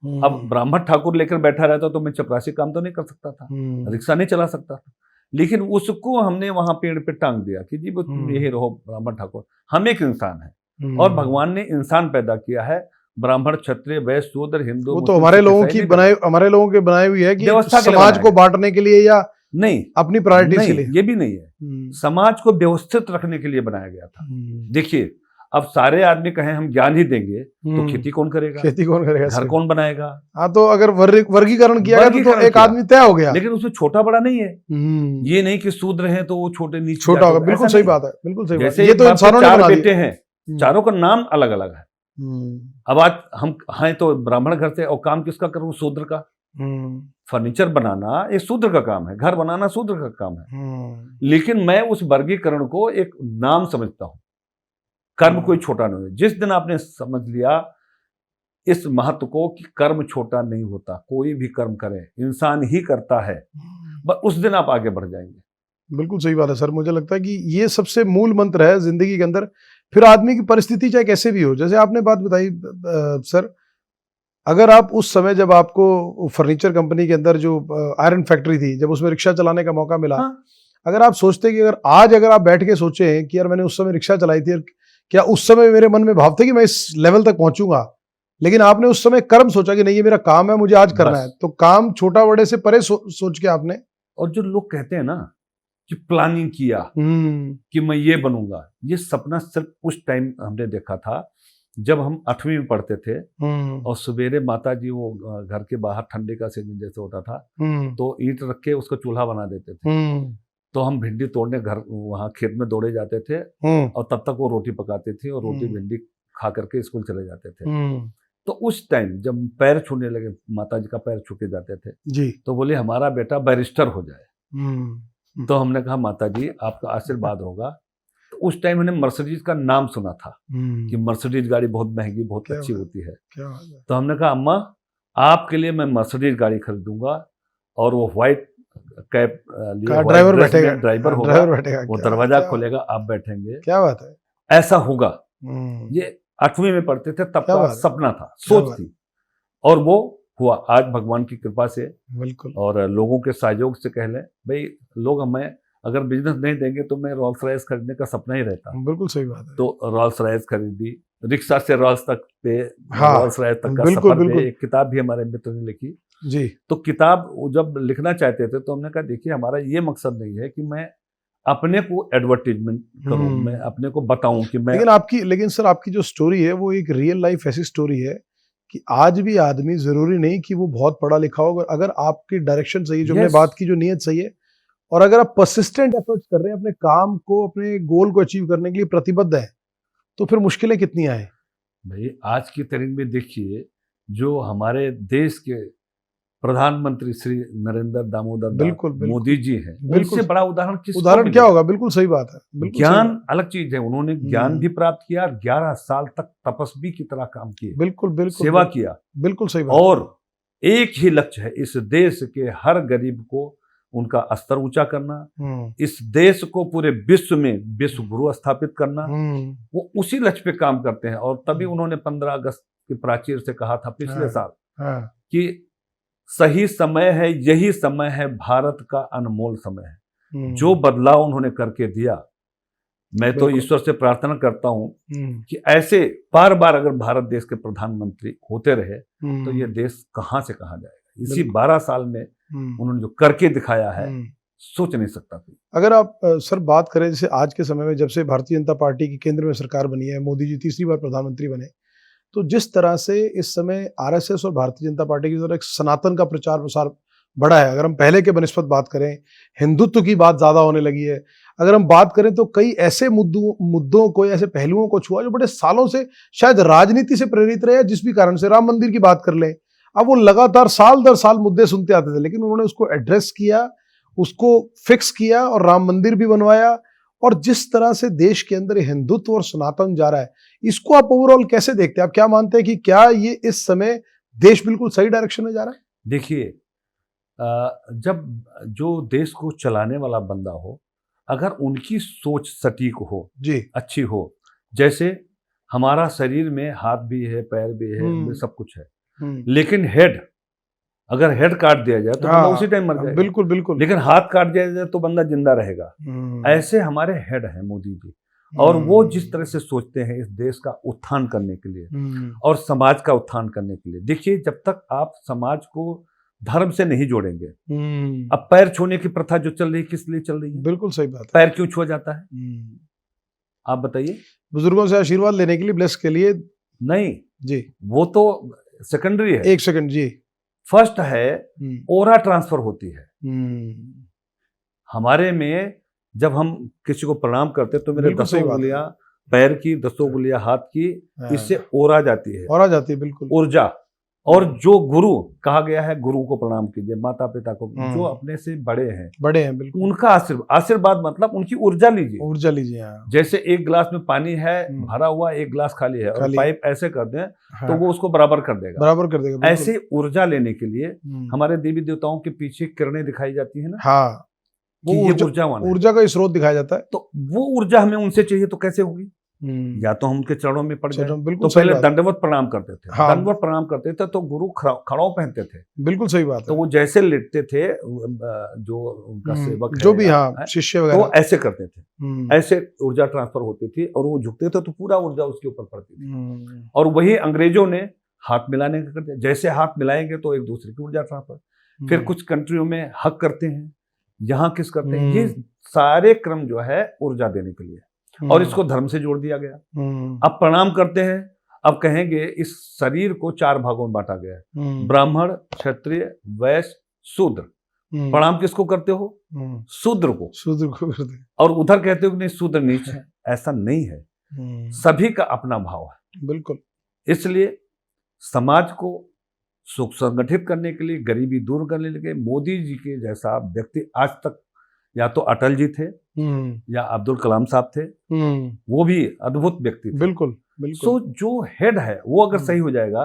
S2: अब ब्राह्मण ठाकुर लेकर बैठा रहता तो मैं चपरासी काम तो नहीं कर सकता था, रिक्शा नहीं चला सकता था, लेकिन उसको हमने वहां पेड़ पे टांग दिया कि जी तुम यही रहो ब्राह्मण ठाकुर। हम एक इंसान है और भगवान ने इंसान पैदा किया है, ब्राह्मण, क्षत्रिय, वैश्य, शूद्र, हिंदू।
S1: वो तो हमारे लोगों की बनाई, हमारे लोगों के बनाई हुई है कि समाज को बांटने के लिए या
S2: नहीं,
S1: अपनी प्रायोरिटी के लिए।
S2: ये भी नहीं है, समाज को व्यवस्थित रखने के लिए बनाया गया था। देखिए अब सारे आदमी कहें हम ज्ञान ही देंगे तो खेती कौन करेगा, घर कौन बनाएगा।
S1: हाँ, तो अगर वर्गीकरण किया गया तो एक आदमी तय हो गया,
S2: लेकिन उसमें छोटा बड़ा नहीं है। ये नहीं कि शूद्र हैं तो वो छोटे नीचे
S1: छोटा होगा। बिल्कुल सही बात है, बिल्कुल सही बात।
S2: ये तो इंसानों ने बना बेटे हैं, चारों का नाम अलग अलग है। अब आज हम हैं तो ब्राह्मण घर से, और काम किसका करूं, शूद्र का। फर्नीचर बनाना एक शूद्र का काम है, घर बनाना शूद्र का काम है। लेकिन मैं उस वर्गीकरण को एक नाम समझता हूं। कर्म कोई छोटा नहीं है। जिस दिन आपने समझ लिया इस महत्व को कि कर्म छोटा नहीं होता, कोई भी कर्म करे इंसान ही करता है, बस उस दिन आप आगे बढ़ जाएंगे।
S1: बिल्कुल सही बात है सर। मुझे लगता है कि ये सबसे मूल मंत्र है जिंदगी के अंदर। फिर आदमी की परिस्थिति चाहे कैसे भी हो, जैसे आपने बात बताई सर, अगर आप उस समय जब आपको फर्नीचर कंपनी के अंदर जो आयरन फैक्ट्री थी, जब उसमें रिक्शा चलाने का मौका मिला, अगर आप सोचते कि अगर आप बैठ के सोचे कि यार मैंने उस समय रिक्शा चलाई थी, क्या उस समय मेरे मन में भाव थे कि मैं इस लेवल तक पहुंचूंगा, लेकिन आपने उस समय कर्म सोचा कि नहीं ये मेरा काम है, मुझे आज करना है, तो काम छोटा बड़े से परे सोच के आपने।
S2: और जो लोग कहते हैं ना कि प्लानिंग किया कि मैं ये बनूंगा, ये सपना सिर्फ उस टाइम हमने देखा था जब हम 8वीं में पढ़ते थे, और सवेरे माता जी वो घर के बाहर ठंडे का सीजन जैसे होता था तो ईंट रख के उसका चूल्हा बना देते थे, तो हम भिंडी तोड़ने घर वहां खेत में दौड़े जाते थे, और तब तक वो रोटी पकाती थी और रोटी भिंडी खा करके स्कूल चले जाते थे। तो उस टाइम जब पैर छूने लगे, माता जी का पैर छू के जाते थे जी, तो बोले हमारा बेटा बैरिस्टर हो जाए। तो हमने कहा माता जी आपका आशीर्वाद होगा। तो उस टाइम मैंने मर्सिडीज का नाम सुना था कि मर्सिडीज गाड़ी बहुत महंगी, बहुत अच्छी होती है। तो हमने कहा अम्मा आपके लिए मैं मर्सिडीज गाड़ी खरीदूंगा, और वो व्हाइट कैब
S1: ड्राइवर बैठेगा,
S2: ड्राइवर होगा, वो दरवाजा खोलेगा, आप बैठेंगे।
S1: क्या बात है,
S2: ऐसा होगा। ये 8वीं में पढ़ते थे तब का सपना था, सोच थी, और वो हुआ आज भगवान की कृपा से।
S1: बिल्कुल।
S2: और लोगों के सहयोग से कह लें भाई, लोग हमें अगर बिजनेस नहीं देंगे तो मैं रोल्स रॉयस खरीदने का सपना ही रहता।
S1: बिल्कुल सही बात है।
S2: तो रोल्स रॉयस खरीदी, रिक्शा से रोल्स तक पे, रोल्स रॉयस तक का सफर पे। एक किताब भी हमारे मित्र ने लिखी
S1: जी। तो
S2: किताब जब लिखना चाहते थे तो हमने कहा देखिए हमारा ये मकसद नहीं है कि मैं अपने को एडवर्टीजमेंट करूं, मैं अपने को बताऊं कि मैं।
S1: लेकिन सर आपकी जो स्टोरी है वो एक रियल लाइफ ऐसी स्टोरी है कि आज भी आदमी जरूरी नहीं कि वो बहुत पढ़ा लिखा हो, अगर आपकी डायरेक्शन सही है, जो हमने बात की, जो नीयत सही है, और अगर आप परसिस्टेंट एफर्ट्स कर रहे हैं अपने काम को, अपने गोल को अचीव करने के लिए प्रतिबद्ध है, तो फिर मुश्किलें कितनी आए
S2: भाई। आज की तारीख में देखिए जो हमारे देश के प्रधानमंत्री श्री नरेंद्र दामोदर मोदी जी हैं, उनसे बड़ा उदाहरण
S1: क्या होगा। बिल्कुल सही बात है।
S2: ज्ञान अलग चीज है, उन्होंने ज्ञान भी प्राप्त किया, 11 साल तक तपस्वी की तरह काम किए,
S1: बिल्कुल
S2: सेवा किया।
S1: बिल्कुल सही बात।
S2: और एक ही लक्ष्य है, इस देश के हर गरीब को उनका स्तर ऊंचा करना, इस देश को पूरे विश्व में विश्व गुरु स्थापित करना। वो उसी लक्ष्य पे काम करते हैं। और तभी उन्होंने 15 अगस्त की प्राचीर से कहा था पिछले साल कि सही समय है, यही समय है, भारत का अनमोल समय है। जो बदलाव उन्होंने करके दिया, मैं तो ईश्वर से प्रार्थना करता हूं कि ऐसे बार बार अगर भारत देश के प्रधानमंत्री होते रहे तो ये देश कहां से कहां जाएगा। इसी 12 साल में उन्होंने जो करके दिखाया है, सोच नहीं सकता कोई।
S1: अगर आप सर बात करें जैसे आज के समय में, जब से भारतीय जनता पार्टी की केंद्र में सरकार बनी है, मोदी जी तीसरी बार प्रधानमंत्री बने, तो जिस तरह से इस समय आरएसएस और भारतीय जनता पार्टी की तरफ एक सनातन का प्रचार प्रसार बढ़ा है, अगर हम पहले के बनिस्पत बात करें, हिंदुत्व की बात ज्यादा होने लगी है। अगर हम बात करें तो कई ऐसे मुद्दों को, ऐसे पहलुओं को छुआ जो बड़े सालों से शायद राजनीति से प्रेरित रहे, जिस भी कारण से। राम मंदिर की बात कर लें, अब वो लगातार साल दर साल मुद्दे सुनते आते थे, लेकिन उन्होंने उसको एड्रेस किया, उसको फिक्स किया और राम मंदिर भी बनवाया। और जिस तरह से देश के अंदर हिंदुत्व और सनातन जा रहा है, इसको आप ओवरऑल कैसे देखते हैं? आप क्या मानते हैं कि क्या ये इस समय देश बिल्कुल सही डायरेक्शन में जा रहा है?
S2: देखिए, जब जो देश को चलाने वाला बंदा हो, अगर उनकी सोच सटीक हो
S1: जी,
S2: अच्छी हो, जैसे हमारा शरीर में हाथ भी है, पैर भी है, सब कुछ है, लेकिन अगर हेड काट दिया जाए तो बंदा उसी टाइम मर जाएगा।
S1: बिल्कुल बिल्कुल।
S2: लेकिन हाथ काट दिया जाए तो बंदा जिंदा रहेगा। ऐसे हमारे हेड हैं मोदी जी, और वो जिस तरह से सोचते हैं इस देश का उत्थान करने के लिए और समाज का उत्थान करने के लिए। देखिए, जब तक आप समाज को धर्म से नहीं जोड़ेंगे, अब पैर छूने की प्रथा जो चल रही है, किस लिए चल रही है?
S1: बिल्कुल सही बात है।
S2: पैर क्यों छुआ जाता है, आप बताइए?
S1: बुजुर्गों से आशीर्वाद लेने के लिए, ब्लेस के लिए
S2: नहीं
S1: जी,
S2: वो तो सेकेंडरी है।
S1: एक सेकंड जी।
S2: फर्स्ट है ओरा ट्रांसफर होती है। हमारे में जब हम किसी को प्रणाम करते तो मेरे 10 उंगलियां पैर की, 10 उंगलियां हाथ की, इससे ओरा जाती है,
S1: ओरा जाती है, बिल्कुल
S2: ऊर्जा। और जो गुरु कहा गया है, गुरु को प्रणाम कीजिए, माता पिता को, जो अपने से बड़े हैं
S1: बिल्कुल,
S2: उनका आशीर्वाद मतलब उनकी ऊर्जा लीजिए।
S1: हाँ।
S2: जैसे एक गिलास में पानी है भरा हुआ, एक गिलास खाली है, और पाइप ऐसे कर दें तो वो उसको बराबर कर देगा। ऐसे ऊर्जा लेने के लिए हमारे देवी देवताओं के पीछे किरणें दिखाई जाती है ना,
S1: हाँ, वो ऊर्जा का स्रोत दिखाया जाता है।
S2: तो वो ऊर्जा हमें उनसे चाहिए तो कैसे होगी? या तो हम उनके चरणों में पड़ जाए। तो पहले दंडवत प्रणाम करते थे,
S1: हाँ।
S2: दंडवत प्रणाम करते थे तो गुरु खड़ाऊ पहनते थे।
S1: बिल्कुल सही बात है।
S2: तो वो जैसे लेटते थे, जो उनका सेवक
S1: जो भी, हाँ, शिष्य वगैरह,
S2: तो ऐसे करते थे, ऐसे ऊर्जा ट्रांसफर होती थी, और वो झुकते थे तो पूरा ऊर्जा उसके ऊपर पड़ती थी। और वही अंग्रेजों ने हाथ मिलाने का कर दिया, जैसे हाथ मिलाएंगे तो एक दूसरे की ऊर्जा ट्रांसफर। फिर कुछ कंट्रियों में हक करते हैं, यहाँ किस करते हैं, ये सारे क्रम जो है ऊर्जा देने के लिए, और इसको धर्म से जोड़ दिया गया। अब प्रणाम करते हैं, अब कहेंगे इस शरीर को 4 भागों में बांटा गया है, ब्राह्मण, क्षत्रिय, वैश्य, शूद्र। प्रणाम किसको करते हो? शूद्र को करते। और उधर कहते हो कि नहीं शूद्र नीच है, ऐसा नहीं है, सभी का अपना भाव है।
S1: बिल्कुल।
S2: इसलिए समाज को सुसंगठित करने के लिए, गरीबी दूर करने के लिए, मोदी जी के जैसा व्यक्ति आज तक या तो अटल जी थे या अब्दुल कलाम साहब थे, वो भी अद्भुत व्यक्ति थे।
S1: बिल्कुल बिल्कुल।
S2: सो जो हेड है वो अगर सही हो जाएगा,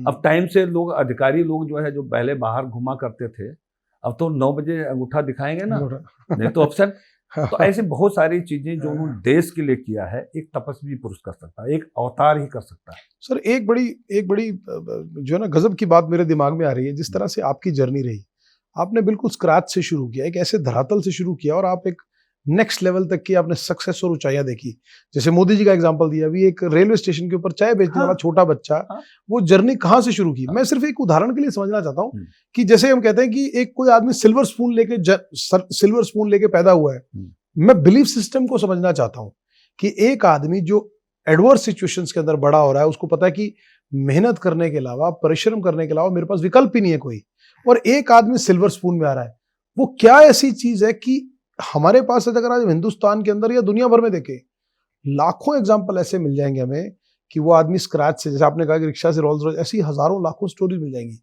S2: अब टाइम से लोग, अधिकारी लोग जो है, जो पहले बाहर घुमा करते थे, अब तो 9 बजे अंगूठा दिखाएंगे ना, नहीं तो अपसेंट। तो ऐसे बहुत सारी चीजें जो उन्होंने देश के लिए किया है, एक तपस्वी पुरुष कर सकता है, एक अवतार ही कर सकता है।
S1: सर, एक बड़ी जो है ना गजब की बात मेरे दिमाग में आ रही है, जिस तरह से आपकी जर्नी रही, आपने बिल्कुल स्क्रैच से शुरू किया, एक ऐसे धरातल से शुरू किया, और आप एक नेक्स्ट लेवल तक की आपने सक्सेस और ऊंचाइयां देखी। जैसे मोदी जी का एग्जांपल दिया, अभी एक रेलवे स्टेशन के ऊपर चाय बेचने वाला छोटा बच्चा, वो जर्नी कहां से शुरू की। मैं सिर्फ एक उदाहरण के लिए समझना चाहता हूं कि जैसे हम कहते हैं कि एक कोई आदमी सिल्वर स्पून लेके पैदा हुआ है, मैं बिलीफ सिस्टम को समझना चाहता हूं कि एक आदमी जो एडवर्स सिचुएशंस के अंदर बड़ा हो रहा है, उसको पता है कि मेहनत करने के अलावा, परिश्रम करने के अलावा मेरे पास विकल्प ही नहीं है कोई, और एक आदमी सिल्वर स्पून में आ रहा है। वो क्या ऐसी चीज है कि हमारे पास, अगर आज हिंदुस्तान के अंदर या दुनिया भर में देखें, लाखों एग्जाम्पल ऐसे मिल जाएंगे हमें कि वो आदमी स्क्रैच से, जैसे आपने कहा कि रिक्शा से रोल्स रॉयस, ऐसी हजारों लाखों स्टोरी मिल जाएंगी।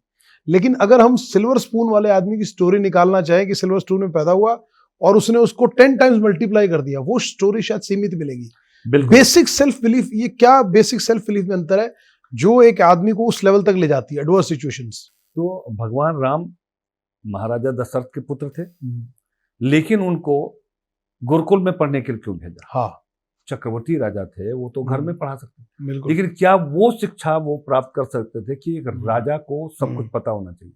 S1: लेकिन अगर हम सिल्वर स्पून वाले आदमी की स्टोरी निकालना चाहें कि सिल्वर स्पून में पैदा हुआ और उसने उसको 10 टाइम्स मल्टीप्लाई कर दिया, वो स्टोरी शायद सीमित मिलेगी। बेसिक सेल्फ बिलीफ, ये क्या बेसिक सेल्फ बिलीफ में अंतर है जो एक आदमी को उस लेवल तक ले जाती है, एडवर्स सिचुएशंस?
S2: तो भगवान राम महाराजा दशरथ के पुत्र थे, लेकिन उनको गुरुकुल में पढ़ने के लिए क्यों भेजा?
S1: हाँ,
S2: चक्रवर्ती राजा थे, वो तो घर में पढ़ा सकते थे, लेकिन क्या वो शिक्षा वो प्राप्त कर सकते थे कि एक राजा को सब कुछ पता होना चाहिए?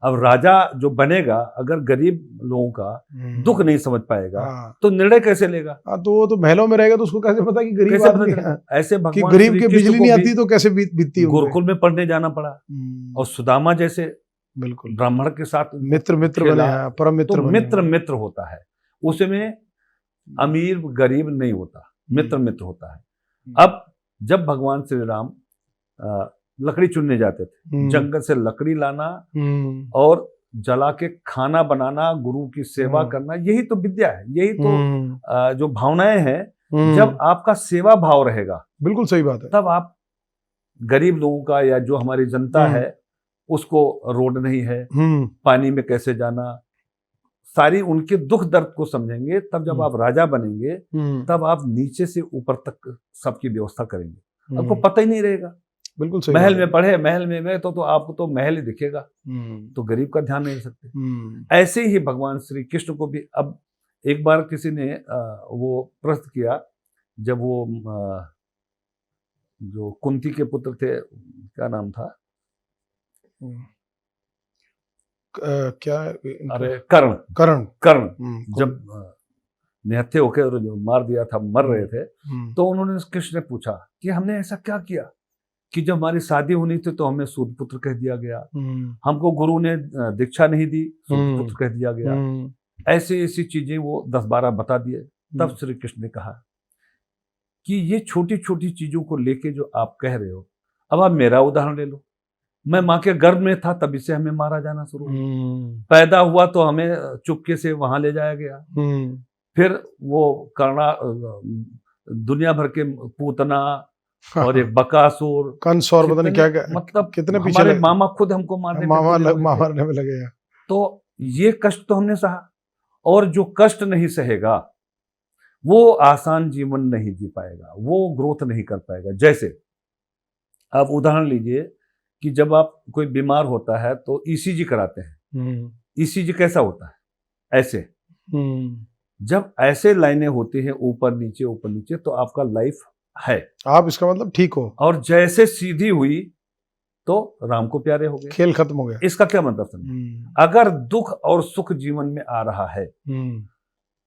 S2: अब राजा जो बनेगा, अगर गरीब लोगों का दुख नहीं समझ पाएगा तो निर्णय कैसे लेगा?
S1: तो वो तो महलों में रहेगा, तो उसको कैसे पता कि गरीब आदमी है?
S2: ऐसे भगवान
S1: गरीब के बिजली नहीं आती तो कैसे बीतती है?
S2: गुरुकुल में पढ़ने जाना पड़ा। और सुदामा जैसे
S1: बिल्कुल।
S2: ब्राह्मण के साथ
S1: मित्र मित्र बने, हाँ, परम मित्र
S2: तो
S1: बने।
S2: मित्र मित्र होता है, उसमें अमीर गरीब नहीं होता, मित्र मित्र होता है। अब जब भगवान श्री राम लकड़ी चुनने जाते थे, जंगल से लकड़ी लाना और जला के खाना बनाना, गुरु की सेवा करना, यही तो विद्या है, यही तो जो भावनाएं हैं। जब आपका सेवा भाव रहेगा,
S1: बिल्कुल सही बात है,
S2: तब आप गरीब लोगों का या जो हमारी जनता है उसको रोड नहीं है, पानी में कैसे जाना, सारी उनके दुख दर्द को समझेंगे। तब जब आप राजा बनेंगे, तब आप नीचे से ऊपर तक सबकी व्यवस्था करेंगे, आपको पता ही नहीं रहेगा।
S1: बिल्कुल सही।
S2: महल में पढ़े, महल में गए तो आपको तो महल ही दिखेगा, तो गरीब का ध्यान नहीं रख सकते। ऐसे ही भगवान श्री कृष्ण को भी, अब एक बार किसी ने वो प्रश्न किया, जब वो जो कुंती के पुत्र थे, क्या नाम था,
S1: क्या,
S2: अरे कर्ण,
S1: कर्ण,
S2: कर्ण जब निहत्थे होकर और जो मार दिया था, मर रहे थे, तो उन्होंने कृष्ण ने पूछा कि हमने ऐसा क्या किया कि जब हमारी शादी होनी थी तो हमें सूत पुत्र कह दिया गया, हमको गुरु ने दीक्षा नहीं दी, सूत पुत्र कह दिया गया। ऐसी ऐसी चीजें वो 10-12 बता दिए। तब श्री कृष्ण ने कहा कि ये छोटी छोटी चीजों को लेके जो आप कह रहे हो, अब आप मेरा उदाहरण ले लो। मैं माँ के गर्भ में था, तभी से हमें मारा जाना शुरू हुआ। पैदा हुआ तो हमें चुपके से वहां ले जाया गया। फिर वो कर्णा, दुनिया भर के पूतना और एक बकासुर,
S1: कंस और पता नहीं क्या क्या,
S2: मतलब
S1: कितने पीछे
S2: हमारे मामा खुद हमको मारने
S1: में लगे।
S2: तो ये कष्ट तो हमने सहा, और जो कष्ट नहीं सहेगा वो आसान जीवन नहीं जी पाएगा, वो ग्रोथ नहीं कर पाएगा। जैसे आप उदाहरण लीजिए कि जब आप कोई बीमार होता है तो ईसीजी कराते हैं। ईसीजी कैसा होता है? ऐसे, जब ऐसे लाइनें होती हैं ऊपर नीचे ऊपर नीचे, तो आपका लाइफ है,
S1: आप इसका मतलब ठीक हो। और
S2: जैसे सीधी हुई तो राम को प्यारे हो गए,
S1: खेल खत्म हो गया।
S2: इसका क्या मतलब समझे? अगर दुख और सुख जीवन में आ रहा है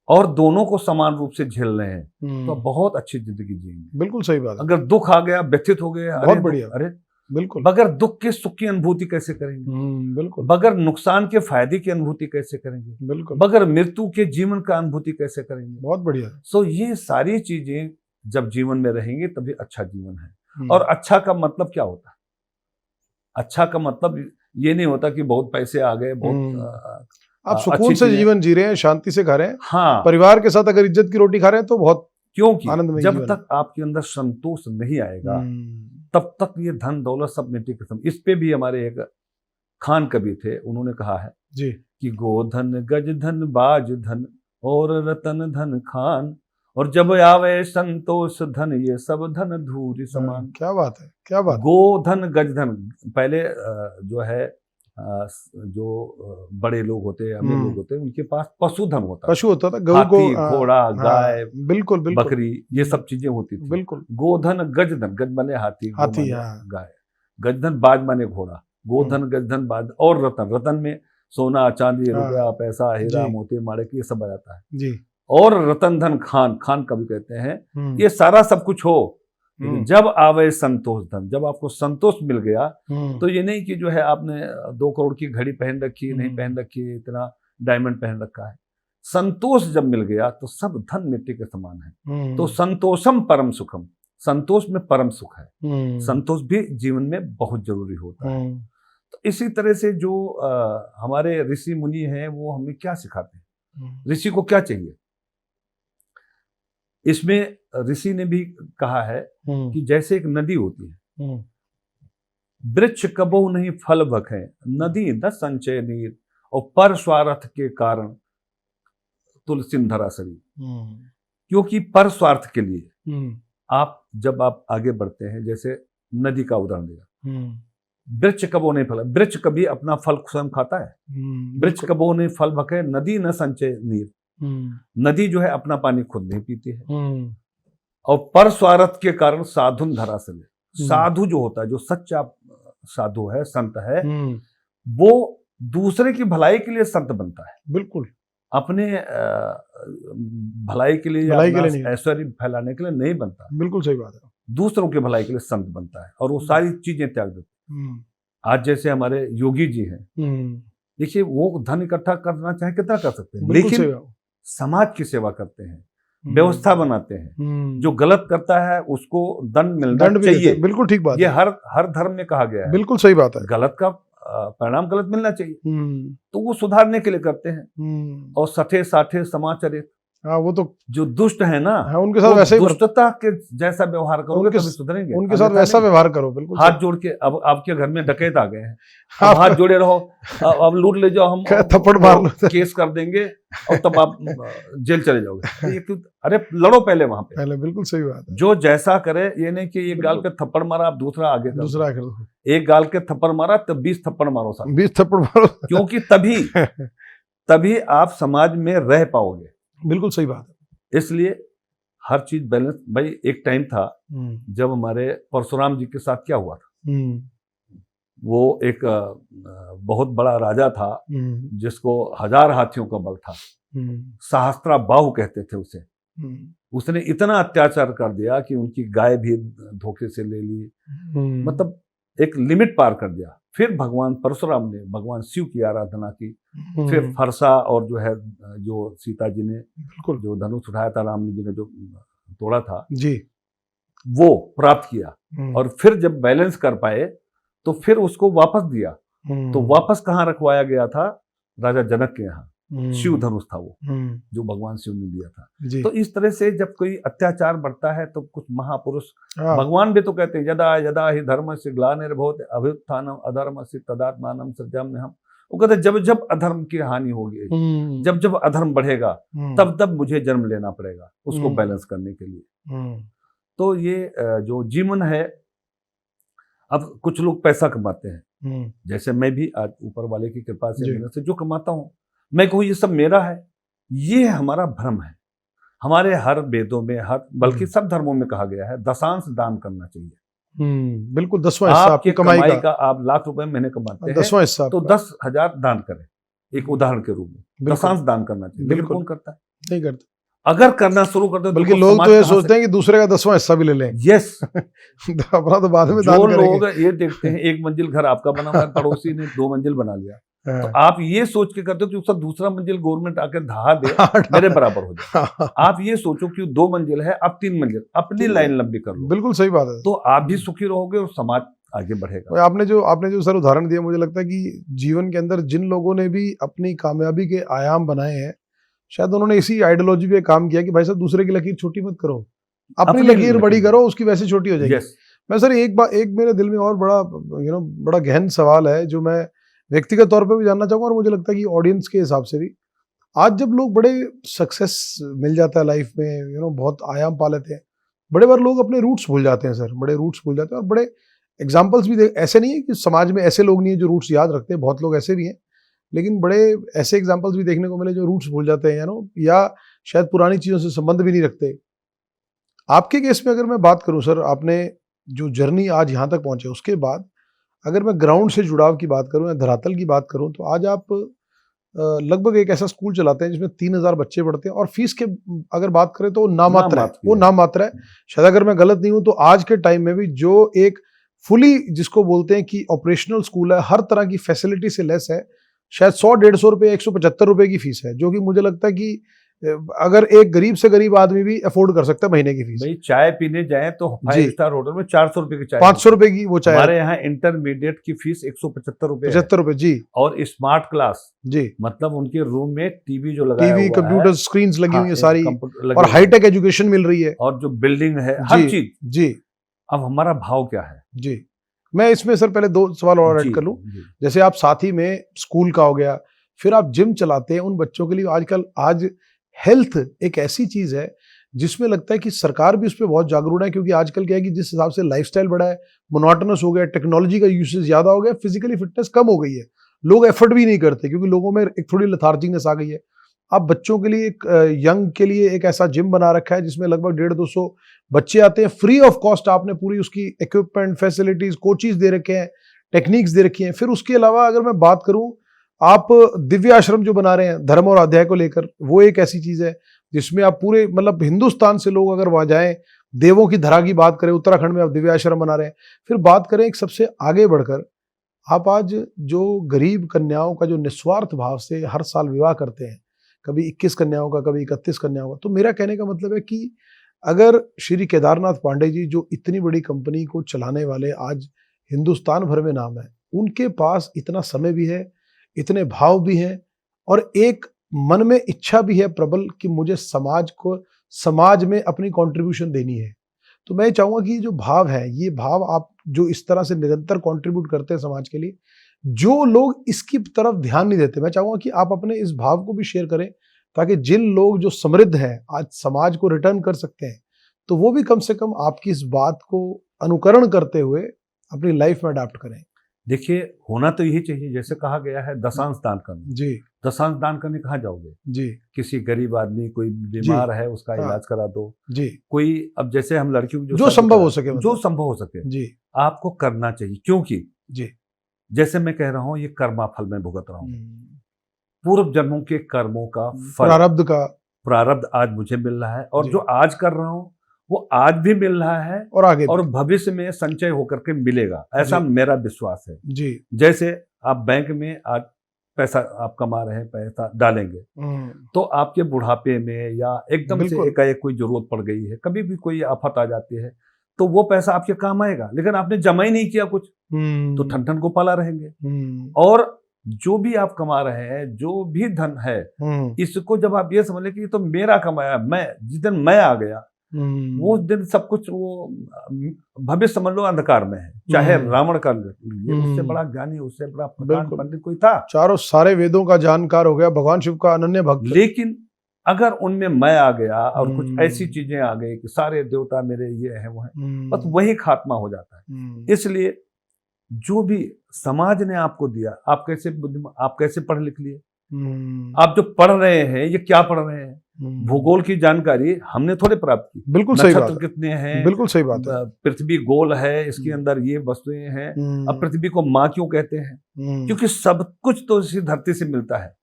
S2: और दोनों को समान रूप से झेल रहे हैं, तो बहुत अच्छी जिंदगी जिएंगे।
S1: बिल्कुल सही बात है।
S2: अगर दुख आ गया, व्यथित हो गए,
S1: बहुत बढ़िया,
S2: अरे
S1: बिल्कुल,
S2: बगैर दुख के सुख की अनुभूति कैसे करेंगे?
S1: बिल्कुल।
S2: बगैर नुकसान के फायदे की अनुभूति कैसे करेंगे?
S1: बिल्कुल।
S2: बगैर मृत्यु के जीवन का अनुभूति कैसे करेंगे?
S1: बहुत बढ़िया।
S2: सो ये सारी चीजें जब जीवन में रहेंगे तभी अच्छा जीवन है। और अच्छा का मतलब क्या होता है? अच्छा का मतलब ये नहीं होता कि बहुत पैसे आ गए, बहुत
S1: आप सुकून से जीवन जी रहे हैं, शांति से खा रहे हैं,
S2: हाँ,
S1: परिवार के साथ अगर इज्जत की रोटी खा रहे हैं तो बहुत,
S2: क्योंकि
S1: आनंदमय
S2: जब
S1: जीवन
S2: तक आपके अंदर संतोष नहीं आएगा तब तक ये धन दौलत सब मिट्टी के सम। इस पे भी हमारे एक खान कवि थे, उन्होंने कहा है
S1: जी
S2: कि गोधन गज धन बाज धन और रतन धन खान, और जब आवे संतोष धन ये सब धन धूरी समान।
S1: क्या बात है, क्या बात।
S2: गोधन गज धन, पहले जो है जो बड़े लोग होते हैं, अमीर लोग होते हैं, उनके पास पशुधन होता,
S1: पशु होता था, गऊ को,
S2: घोड़ा, गाय,
S1: बिल्कुल बिल्कुल,
S2: बकरी, ये सब चीजें होती थी।
S1: बिल्कुल।
S2: गोधन गजधन, गज माने हाथी,
S1: हाथी,
S2: गाय, गजधन बाज माने घोड़ा, गोधन गजधन बाज, और रतन, रतन में सोना चांदी रुपया पैसा हीरा मोती माणिक ये सब आ जाता है
S1: जी।
S2: और रतन धन खान, खान कभी कहते हैं। ये सारा सब कुछ हो, जब आवे संतोष धन, जब आपको संतोष मिल गया, तो ये नहीं कि जो है आपने 2 करोड़ की घड़ी पहन रखी, नहीं पहन रखी, इतना डायमंड पहन रखा है। संतोष जब मिल गया तो सब धन मिट्टी के समान है। तो संतोषम परम सुखम, संतोष में परम सुख है। संतोष भी जीवन में बहुत जरूरी होता है। तो इसी तरह से जो हमारे ऋषि मुनि हैं वो हमें क्या सिखाते हैं, ऋषि को क्या चाहिए? इसमें ऋषि ने भी कहा है कि जैसे एक नदी होती है, वृक्ष कबहु नहीं फल भखे, नदी न संचय नीर, और पर स्वार्थ के कारण तुलसिंधरा शरीर। क्योंकि पर स्वार्थ के लिए आप जब आप आगे बढ़ते हैं, जैसे नदी का उदाहरण दिया, वृक्ष कबो नहीं फल, वृक्ष कभी अपना फल स्वयं खाता है? वृक्ष कबो नहीं फल भखे, नदी न संचय नीर, नदी जो है अपना पानी खुद नहीं पीती है। और पर स्वार्थ के कारण साधुन धरा से, साधु जो होता है, जो सच्चा साधु है, संत है, वो दूसरे की भलाई के लिए संत बनता है।
S1: बिल्कुल,
S2: अपने भलाई के लिए या ऐश्वर्य फैलाने के लिए नहीं बनता।
S1: बिल्कुल सही बात है।
S2: दूसरों की भलाई के लिए संत बनता है और वो सारी चीजें त्याग देता है। आज जैसे हमारे योगी जी हैं, देखिए वो धन इकट्ठा करना चाहे कितना कर सकते हैं,
S1: बिल्कुल
S2: लेकिन समाज की सेवा करते हैं, व्यवस्था बनाते हैं, जो गलत करता है उसको दंड मिलना चाहिए।
S1: बिल्कुल ठीक बात
S2: ये हर धर्म में कहा गया है,
S1: बिल्कुल सही बात है।
S2: गलत का परिणाम गलत मिलना चाहिए, तो वो सुधारने के लिए करते हैं। और सठे साठे समाचरित,
S1: हाँ वो तो
S2: जो दुष्ट है ना,
S1: हाँ, उनके साथ वैसे ही
S2: दुष्टता के जैसा व्यवहार करोगे तभी सुधरेंगे।
S1: उनके साथ वैसा व्यवहार करो, बिल्कुल
S2: हाथ जोड़ के। अब आपके घर में डकैत आ गए हैं, अब हाथ जोड़े रहो, अब लूट ले जाओ, हम
S1: थप्पड़ मार लो,
S2: केस कर देंगे और तब आप जेल चले जाओगे। अरे लड़ो पहले वहां पे,
S1: पहले, बिल्कुल सही बात है।
S2: जो जैसा करे, ये नहीं कि एक गाल के थप्पड़ मारा आप दूसरा आगे कर दो, एक गाल के थप्पड़ मारा तब 20 थप्पड़ मारो साहब,
S1: 20 थप्पड़ मारो,
S2: क्योंकि तभी आप समाज में रह पाओगे।
S1: बिल्कुल सही बात है।
S2: इसलिए हर चीज बैलेंस। भाई एक टाइम था जब हमारे परशुराम जी के साथ क्या हुआ था, वो एक बहुत बड़ा राजा था जिसको 1000 हाथियों का बल था, सहस्त्रा बाहु कहते थे उसे। उसने इतना अत्याचार कर दिया कि उनकी गाय भी धोखे से ले ली, मतलब एक लिमिट पार कर दिया। फिर भगवान परशुराम ने भगवान शिव की आराधना की, फिर फरसा और जो सीता जी ने जो धनुष उठाया था, राम जी ने जो तोड़ा था जी, वो प्राप्त किया। और फिर जब बैलेंस कर पाए तो फिर उसको वापस दिया। तो वापस कहाँ रखवाया गया था? राजा जनक के यहाँ। शिव धनुष था वो, जो भगवान शिव ने दिया था। तो इस तरह से जब कोई अत्याचार बढ़ता है तो कुछ महापुरुष, भगवान भी तो कहते हैं यदा यदा ही धर्म से ग्लानिर्भवति अभ्युत्थानम अधर्मस्य तदात्मानं सृजाम्यहम्। वो कहते जब जब अधर्म की हानि होगी, जब जब अधर्म बढ़ेगा, तब तब मुझे जन्म लेना पड़ेगा उसको बैलेंस करने के लिए। तो ये जो जीवन है, अब कुछ लोग पैसा कमाते हैं, जैसे मैं भी आज ऊपर वाले की कृपा से मेहनत से जो कमाता हूँ, मैं कहूँ ये सब मेरा है, ये हमारा भ्रम है। हमारे हर वेदों में, हर बल्कि सब धर्मों में कहा गया है दशांश दान करना चाहिए।
S1: बिल्कुल, 10वां हिस्सा आपकी कमाई का।
S2: आप लाख रुपए महीने कमाते हैं,
S1: 10वां हिस्सा
S2: तो 10,000 दान करें, एक उदाहरण के रूप में। दशांश दान करना चाहिए, लेकिन कौन करता है?
S1: नहीं करता।
S2: अगर करना शुरू कर दो,
S1: बल्कि लोग तो ये सोचते हैं कि दूसरे का 10वां हिस्सा भी ले लें।
S2: यस
S1: अपना तो बाद में दान
S2: जो
S1: करेंगे।
S2: लोग ये देखते हैं एक मंजिल घर आपका बना हुआ है, पड़ोसी ने 2 मंजिल बना लिया, तो आप ये सोच के करते हो कि उसका दूसरा मंजिल गवर्नमेंट आकर ढहा दे, मेरे बराबर हो जाए। आप ये सोचो कि 2 मंजिल है, अब 3 मंजिल, अपनी लाइन लंबी कर लो।
S1: बिल्कुल सही बात है।
S2: तो आप भी सुखी रहोगे और समाज आगे बढ़ेगा।
S1: आपने जो सर उदाहरण दिया, मुझे लगता है कि जीवन के अंदर जिन लोगों ने भी अपनी कामयाबी के आयाम बनाए हैं, शायद उन्होंने इसी आइडियोलॉजी पे काम किया कि भाई साहब दूसरे की लकीर छोटी मत करो, अपनी लकीर बड़ी करो, उसकी वैसे छोटी हो जाएगी। मैं सर एक मेरे दिल में और बड़ा गहन सवाल है जो मैं व्यक्तिगत तौर पे भी जानना चाहूंगा, और मुझे लगता है कि ऑडियंस के हिसाब से भी, आज जब लोग बड़े सक्सेस मिल जाता है लाइफ में, बहुत आयाम पा लेते हैं, बड़े बार लोग अपने रूट्स भूल जाते हैं सर, बड़े रूट्स भूल जाते हैं। और बड़े एग्जाम्पल्स भी ऐसे नहीं है कि समाज में ऐसे लोग नहीं है जो रूट्स याद रखते हैं, बहुत लोग ऐसे भी हैं, लेकिन बड़े ऐसे एग्जाम्पल्स भी देखने को मिले जो रूट्स भूल जाते हैं, या शायद पुरानी चीज़ों से संबंध भी नहीं रखते। आपके केस में अगर मैं बात करूं सर, आपने जो जर्नी आज यहाँ तक पहुंचे, उसके बाद अगर मैं ग्राउंड से जुड़ाव की बात करूं या धरातल की बात करूं, तो आज आप लगभग एक ऐसा स्कूल चलाते हैं जिसमें 3000 बच्चे पढ़ते हैं, और फीस के अगर बात करें तो नामात्र है। शायद अगर मैं गलत नहीं हूं तो आज के टाइम में भी जो एक फुली जिसको बोलते हैं कि ऑपरेशनल स्कूल है, हर तरह की फैसिलिटी से लेस है, शायद 100-150 रुपये 175 रुपये की फीस है, जो कि मुझे लगता है कि अगर एक गरीब से गरीब आदमी भी अफोर्ड कर सकता है महीने की फीस।
S2: भाई चाय पीने जाए तो 5 स्टार होटल में 400 रुपए की चाय,
S1: 500 रुपए की वो चाय।
S2: हमारे यहाँ इंटरमीडिएट की फीस 175 रुपए,
S1: 75 रुपए जी।
S2: और स्मार्ट क्लास जी, मतलब उनके रूम में टीवी जो लगाया हुआ है,
S1: कंप्यूटर स्क्रीन लगी हुई है सारी, और हाईटेक एजुकेशन मिल रही है,
S2: और जो बिल्डिंग है हर चीज
S1: जी।
S2: अब हमारा भाव क्या है जी?
S1: मैं इसमें सर पहले 2 सवाल और ऐड कर लूं। जैसे आप साथ ही में स्कूल का हो गया, फिर आप जिम चलाते हैं उन बच्चों के लिए। आज हेल्थ एक ऐसी चीज है जिसमें लगता है कि सरकार भी उस पर बहुत जागरूक है, क्योंकि आजकल क्या है कि जिस हिसाब से लाइफस्टाइल बढ़ा है, मोनोटोनस हो गया, टेक्नोलॉजी का यूसेज ज्यादा हो गया, फिजिकली फिटनेस कम हो गई है, लोग एफर्ट भी नहीं करते क्योंकि लोगों में एक थोड़ी लेथार्जिकनेस आ गई है। आप बच्चों के लिए यंग के लिए एक ऐसा जिम बना रखा है जिसमें लगभग 150-200 बच्चे आते हैं, फ्री ऑफ कॉस्ट। आपने पूरी उसकी इक्विपमेंट, फैसिलिटीज, कोचेस दे रखे हैं, टेक्निक्स दे रखी हैं। फिर उसके अलावा अगर मैं बात करूं, आप दिव्य आश्रम जो बना रहे हैं धर्म और अध्याय को लेकर, वो एक ऐसी चीज है जिसमें आप पूरे मतलब हिंदुस्तान से लोग अगर वहां जाएं, देवों की धरा की बात करें, उत्तराखंड में आप दिव्य आश्रम बना रहे हैं। फिर बात करें एक सबसे आगे बढ़कर, आप आज जो गरीब कन्याओं का जो निस्वार्थ भाव से हर साल विवाह करते हैं, कभी 21 कन्याओं का, कभी 31 कन्याओं का, तो मेरा कहने का मतलब है कि अगर श्री केदारनाथ पांडे जी जो इतनी बड़ी कंपनी को चलाने वाले आज हिंदुस्तान भर में नाम है, उनके पास इतना समय भी है, इतने भाव भी हैं और एक मन में इच्छा भी है प्रबल कि मुझे समाज में अपनी कंट्रीब्यूशन देनी है, तो मैं चाहूंगा कि ये जो भाव है, ये भाव आप जो इस तरह से निरंतर कंट्रीब्यूट करते हैं समाज के लिए, जो लोग इसकी तरफ ध्यान नहीं देते, मैं चाहूंगा कि आप अपने इस भाव को भी शेयर करें, ताकि जिन लोग जो समृद्ध हैं आज समाज को रिटर्न कर सकते हैं, तो वो भी कम से कम आपकी इस बात को अनुकरण करते हुए अपनी लाइफ में अडॉप्ट करें।
S2: देखिए, होना तो यही चाहिए, जैसे कहा गया है दशांश दान करना।
S1: जी।
S2: दशांश दान करने कहाँ जाओगे
S1: जी।
S2: किसी गरीब आदमी, कोई बीमार है, उसका इलाज करा दो।
S1: जी।
S2: कोई, अब जैसे हम लड़कियों को
S1: जो संभव हो सके,
S2: जो संभव हो सके
S1: जी
S2: आपको करना चाहिए, क्योंकि
S1: जी
S2: जैसे मैं कह रहा हूँ, ये कर्मा फल में भुगत रहा हूँ, पूर्व जन्मों के कर्मों का फल, प्रारब्ध आज मुझे मिल रहा है, और जो आज कर रहा हूँ वो आज भी मिल रहा है
S1: और आगे
S2: और भविष्य में संचय होकर के मिलेगा, ऐसा मेरा विश्वास है।
S1: जी।
S2: जैसे आप बैंक में आज पैसा आप कमा रहे हैं, पैसा डालेंगे, तो आपके बुढ़ापे में या एकदम से एकाएक कोई जरूरत पड़ गई है, कभी भी कोई आफत आ जाती है, तो वो पैसा आपके काम आएगा, लेकिन आपने जमा ही नहीं किया कुछ, तो ठन ठन को पाला रहेंगे। और जो भी आप कमा रहे हैं, जो भी धन है, इसको जब आप ये समझ लें कि ये तो मेरा कमाया, मैं जिस दिन मैं आ गया वो दिन सब कुछ, वो भविष्य समझ लो अंधकार में है। चाहे रावण का लीजिए, उससे बड़ा ज्ञानी, उससे बड़ा प्रधान पंडित कोई था,
S1: चारों सारे वेदों का जानकार हो गया, भगवान शिव का अनन्य भक्त।
S2: लेकिन अगर उनमें मैं आ गया और कुछ ऐसी चीजें आ गई कि सारे देवता मेरे ये हैं वो हैं, बस वही खात्मा हो जाता है। इसलिए जो भी समाज ने आपको दिया, आप कैसे पढ़ लिख लिए, आप जो पढ़ रहे हैं ये क्या पढ़ रहे हैं, भूगोल की जानकारी हमने थोड़े प्राप्त की,
S1: बिल्कुल सही बात,
S2: कितने हैं,
S1: बिल्कुल सही बात है,
S2: पृथ्वी गोल है, इसके अंदर ये वस्तुएं हैं। अब पृथ्वी को माँ क्यों कहते हैं, क्योंकि सब कुछ तो इसी धरती से मिलता है,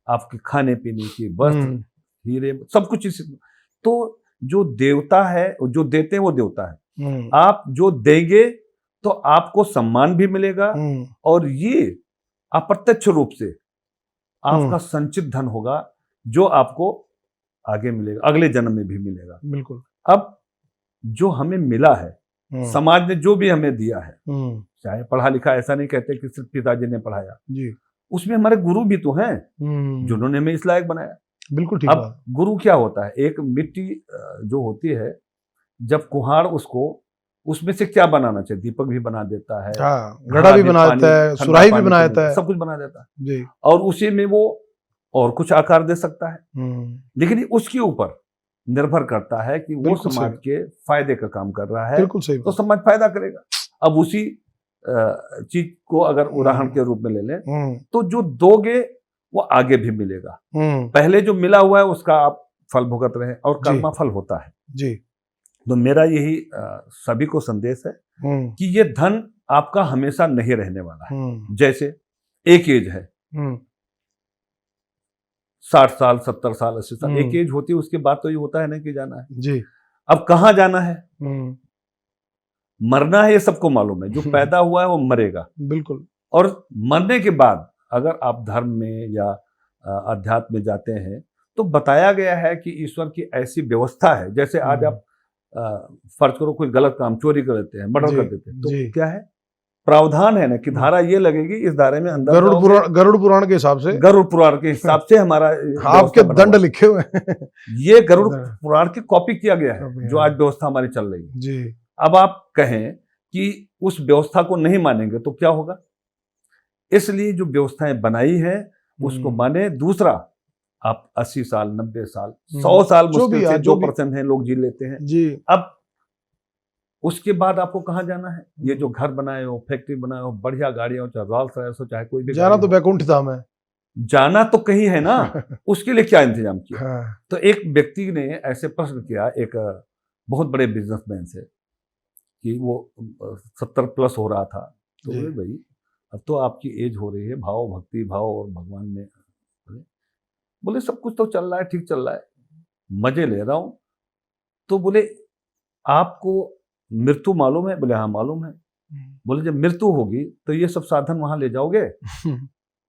S2: आपके खाने पीने की, वस्त्र, हीरे, सब कुछ इसी। तो जो देवता है, जो देते हैं वो देवता है, आप जो देंगे तो आपको सम्मान भी मिलेगा, और ये अप्रत्यक्ष रूप से आपका संचित धन होगा, जो आपको आगे मिलेगा, अगले जन्म में भी मिलेगा।
S1: बिल्कुल।
S2: अब जो हमें मिला है, समाज ने जो भी हमें दिया है, चाहे पढ़ा लिखा, ऐसा नहीं कहते कि सिर्फ पिताजी ने पढ़ाया जी, उसमें हमारे गुरु भी तो हैं जिन्होंने हमें इस लायक बनाया।
S1: बिल्कुल ठीक।
S2: अब गुरु क्या होता है, एक मिट्टी जो होती है, जब कुम्हार उसमें से क्या बनाना चाहिए, दीपक भी बना देता है,
S1: घड़ा भी बना देता है, सुराही भी बना देता है,
S2: सब कुछ बना देता है
S1: जी,
S2: और उसी में वो और कुछ आकार दे सकता है, लेकिन उसके ऊपर निर्भर करता है कि वो समाज के फायदे का काम कर रहा है,
S1: बिल्कुल सही,
S2: तो समाज फायदा करेगा। अब उसी चीज को अगर उदाहरण के रूप में ले लें, तो जो दोगे वो आगे भी मिलेगा, पहले जो मिला हुआ है उसका आप फल भुगत रहे हैं, और कर्मा फल होता है जी। तो मेरा यही सभी को संदेश है कि ये धन आपका हमेशा नहीं रहने वाला है। जैसे एक एज है, 60 साल, 70 साल, 80 साल, एक एज होती है, उसके बाद तो ये होता है ना कि जाना है जी। अब कहाँ जाना है, मरना है, ये सबको मालूम है, जो पैदा हुआ है वो मरेगा, बिल्कुल। और मरने के बाद अगर आप धर्म में या अध्यात्म में जाते हैं, तो बताया गया है कि ईश्वर की ऐसी व्यवस्था है, जैसे आज आप फर्ज करो कोई गलत काम, चोरी कर देते हैं, मर्डर कर देते हैं, तो क्या है, प्रावधान है ना कि धारा ये लगेगी, इस धारे में अंदर
S1: गरुड़ पुराण के हिसाब से,
S2: हमारा
S1: आपके दंड लिखे हुए
S2: ये गरुड़ पुराण की कॉपी किया गया है, जो आज व्यवस्था हमारी चल रही है जी। अब आप कहें कि उस व्यवस्था को नहीं मानेंगे तो क्या होगा, इसलिए जो व्यवस्थाएं बनाई है उसको माने। दूसरा, आप 80 साल, 90 साल, 100 साल मुश्किल से 2% है लोग जी लेते हैं जी। अब उसके बाद आपको कहाँ जाना है, ये जो घर बनाए हो, फैक्ट्री बनाए हो, बढ़िया गाड़ियां, चाहे रॉल्स रॉयस हो, चाहे कोई भी,
S1: जाना तो वैकुंठ धाम है,
S2: जाना तो कहीं है ना उसके लिए क्या इंतजाम किया। हाँ। तो एक व्यक्ति ने ऐसे प्रश्न किया एक बहुत बड़े बिजनेसमैन से कि वो 70 प्लस हो रहा था, तो भाई अब तो आपकी एज हो रही है, भाव, भक्ति भाव और भगवान में, बोले सब कुछ तो चल रहा है, ठीक चल रहा है, मजे ले रहा हूं। तो बोले आपको मृत्यु मालूम है, बोले हाँ मालूम है। बोले जब मृत्यु होगी तो ये सब साधन वहां ले जाओगे?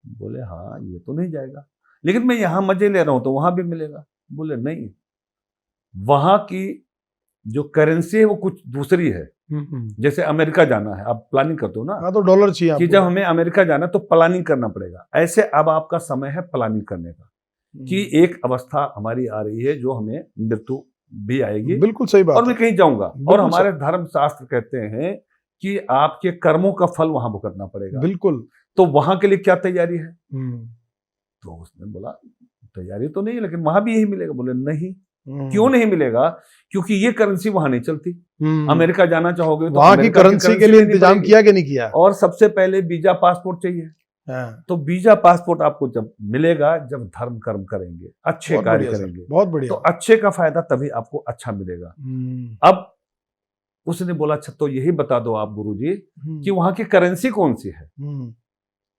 S2: बोले हाँ, ये तो नहीं जाएगा, लेकिन मैं यहाँ मजे ले रहा हूं तो वहां भी मिलेगा। बोले नहीं, वहां की जो करेंसी है वो कुछ दूसरी है। जैसे अमेरिका जाना है, आप प्लानिंग करते हो ना,
S1: हाँ तो डॉलर चाहिए
S2: कि जब हमें अमेरिका जाना तो प्लानिंग करना पड़ेगा। ऐसे अब आपका समय है प्लानिंग करने का, कि एक अवस्था हमारी आ रही है जो हमें मृत्यु भी आएगी।
S1: बिल्कुल सही बात।
S2: और मैं कहीं जाऊंगा, और हमारे धर्म शास्त्र कहते हैं कि आपके कर्मों का फल वहां भुगतना पड़ेगा।
S1: बिल्कुल।
S2: तो वहां के लिए क्या तैयारी है? तो उसने बोला तैयारी तो नहीं, लेकिन वहां भी यही मिलेगा। बोले नहीं, क्यों नहीं मिलेगा? क्योंकि ये करेंसी वहां नहीं चलती। अमेरिका जाना चाहोगे तो
S1: वहां की करेंसी के लिए इंतजाम किया कि नहीं किया?
S2: और सबसे पहले वीजा पासपोर्ट चाहिए। तो वीजा पासपोर्ट आपको जब मिलेगा जब धर्म कर्म करेंगे, अच्छे कार्य करेंगे,
S1: बहुत बढ़िया।
S2: तो अच्छे का फायदा तभी आपको अच्छा मिलेगा। अब उसने बोला अच्छा तो यही बता दो आप गुरुजी कि वहां की करेंसी कौन सी है,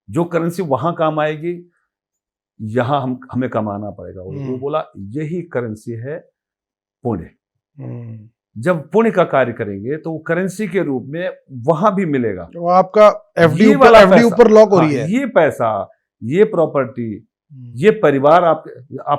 S2: जो करेंसी वहां काम आएगी, यहां हमें कमाना पड़ेगा। वो बोला यही करेंसी है पुण्य। जब पुण्य का कार्य करेंगे तो वो करेंसी के रूप में वहां भी मिलेगा।
S1: तो आपका एफडी ऊपर लॉक हो रही है।
S2: ये पैसा, ये प्रॉपर्टी, ये परिवार, आप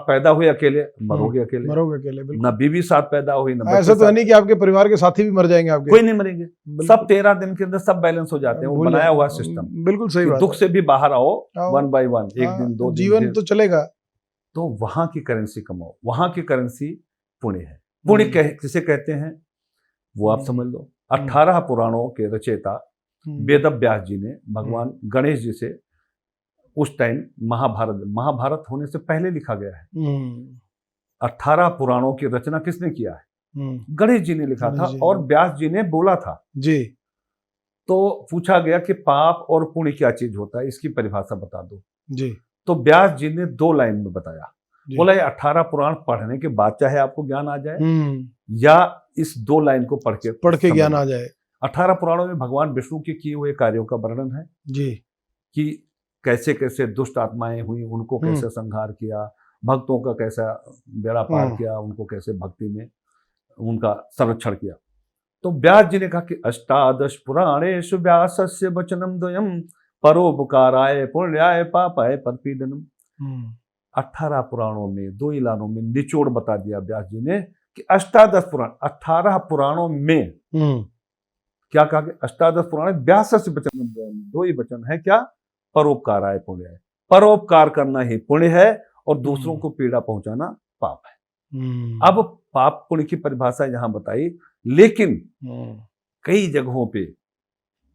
S2: पैदा हुए अकेले, मरोगे अकेले। ना बीवी साथ पैदा हुई, ना
S1: ऐसा तो नहीं कि आपके परिवार के साथी भी मर जाएंगे आपके?
S2: कोई नहीं मरेंगे, सब 13 दिन के अंदर सब बैलेंस हो जाते हैं। वो बनाया हुआ सिस्टम। बिल्कुल सही बात। दुख से भी बाहर आओ, 1 by 1, एक दिन 2 दिन,
S1: जीवन तो चलेगा।
S2: तो वहां की करेंसी कमाओ। वहां की करेंसी पुण्य है। पुण्य किसे कहते हैं वो आप समझ लो। 18 पुराणों के रचयिता वेद व्यास जी ने भगवान गणेश जी से उस टाइम महाभारत होने से पहले लिखा गया है। 18 पुराणों की रचना किसने किया है? गणेश जी ने लिखा था, और व्यास जी ने बोला था जी। तो पूछा गया कि पाप और पुण्य क्या चीज होता है, इसकी परिभाषा बता दो जी। तो व्यास जी ने 2 लाइन में बताया। बोला ये 18 पुराण पढ़ने के बाद चाहे आपको ज्ञान आ जाए, या इस 2 लाइन को पढ़ के
S1: ज्ञान आ जाए।
S2: 18 पुराणों में भगवान विष्णु के किए हुए कार्यों का वर्णन है जी, कि कैसे कैसे दुष्ट आत्माएं हुई, उनको कैसे संहार किया, भक्तों का कैसा बेड़ा पार किया, उनको कैसे भक्ति में उनका संरक्षण किया। तो व्यास जी ने कहा कि 18 पुराणेषु व्यासस्य वचनम द्वयम् परोपकाराय पुण्याय पापाय परपीडनम। 18 पुराणों में 2 लाइनों में निचोड़ बता दिया व्यास जी ने कि 18 पुराणों में क्या कहा कि 18 पुराण व्यासस्य वचनम द्वयम्, 2 ही वचन है क्या? परोपकाराय पुण्याय। परोपकार करना ही पुण्य है, और दूसरों को पीड़ा पहुंचाना पाप है। अब पाप पुण्य की परिभाषा यहां बताई, लेकिन कई जगहों पे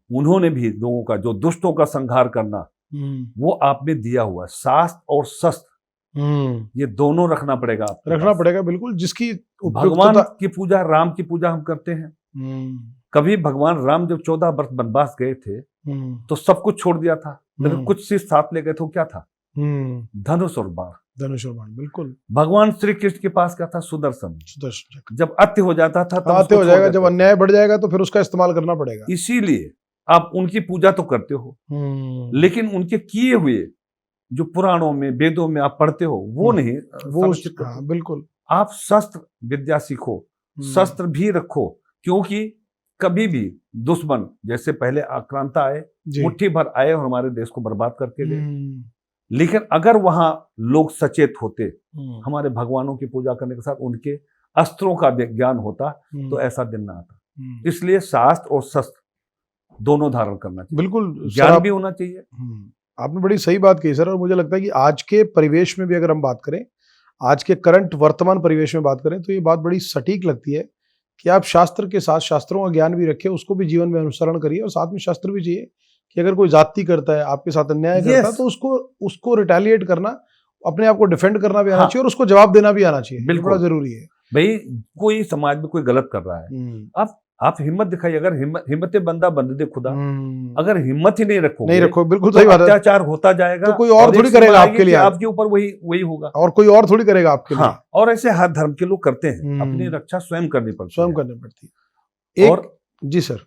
S2: उन्होंने भी लोगों का, जो दुष्टों का संहार करना, वो आप में दिया हुआ। शास्त्र और शस्त्र ये दोनों रखना पड़ेगा,
S1: बिल्कुल। जिसकी
S2: भगवान की पूजा, राम की पूजा हम करते हैं। कभी भगवान राम जब 14 वर्ष वनवास गए थे तो सब कुछ छोड़ दिया था, लेकिन कुछ चीज साथ ले गए थे। क्या था? धनुष और बाण। बिल्कुल। भगवान श्री कृष्ण के पास क्या था? सुदर्शन। जब अत्य हो जाता था तब
S1: अत्य हो जाएगा, जब अन्याय बढ़ जाएगा तो फिर उसका इस्तेमाल करना पड़ेगा।
S2: इसीलिए आप उनकी पूजा तो करते हो, लेकिन उनके किए हुए जो पुराणों में, वेदों में आप पढ़ते हो, वो नहीं, वो
S1: बिल्कुल।
S2: आप शस्त्र विद्या सीखो, शस्त्र भी रखो, क्योंकि कभी भी दुश्मन जैसे पहले आक्रांता आए, मुट्ठी भर आए और हमारे देश को बर्बाद करके गए, लेकिन अगर वहां लोग सचेत होते, हमारे भगवानों की पूजा करने के साथ उनके अस्त्रों का ज्ञान होता, तो ऐसा दिन ना आता। इसलिए शास्त्र और शस्त्र दोनों धारण करना चाहिए।
S1: बिल्कुल,
S2: ज्ञान भी होना चाहिए।
S1: आपने बड़ी सही बात कही सर, और मुझे लगता है कि आज के परिवेश में भी अगर हम बात करें, आज के करंट वर्तमान परिवेश में बात करें, तो ये बात बड़ी सटीक लगती है कि आप शास्त्र के साथ शास्त्रों का ज्ञान भी रखें, उसको भी जीवन में अनुसरण करिए, और साथ में शास्त्र भी चाहिए कि अगर कोई जाति करता है, आपके साथ अन्याय करता है, तो उसको रिटेलिएट करना, अपने आप को डिफेंड करना भी आना चाहिए, और उसको जवाब देना भी आना चाहिए। बिल्कुल, बड़ा जरूरी है
S2: भाई। कोई समाज में कोई गलत कर रहा है, आप हिम्मत दिखाइए। अगर हिम्मत बंदा बंद दे खुदा, अगर हिम्मत ही नहीं रखो,
S1: बिल्कुल सही बात है,
S2: अत्याचार होता जाएगा,
S1: तो कोई और थोड़ी करेगा आपके लिए,
S2: आपके ऊपर वही होगा,
S1: और कोई और थोड़ी करेगा आपके लिए।
S2: और ऐसे हर धर्म के लोग करते हैं, अपनी रक्षा स्वयं करनी पड़ती
S1: है। और जी सर,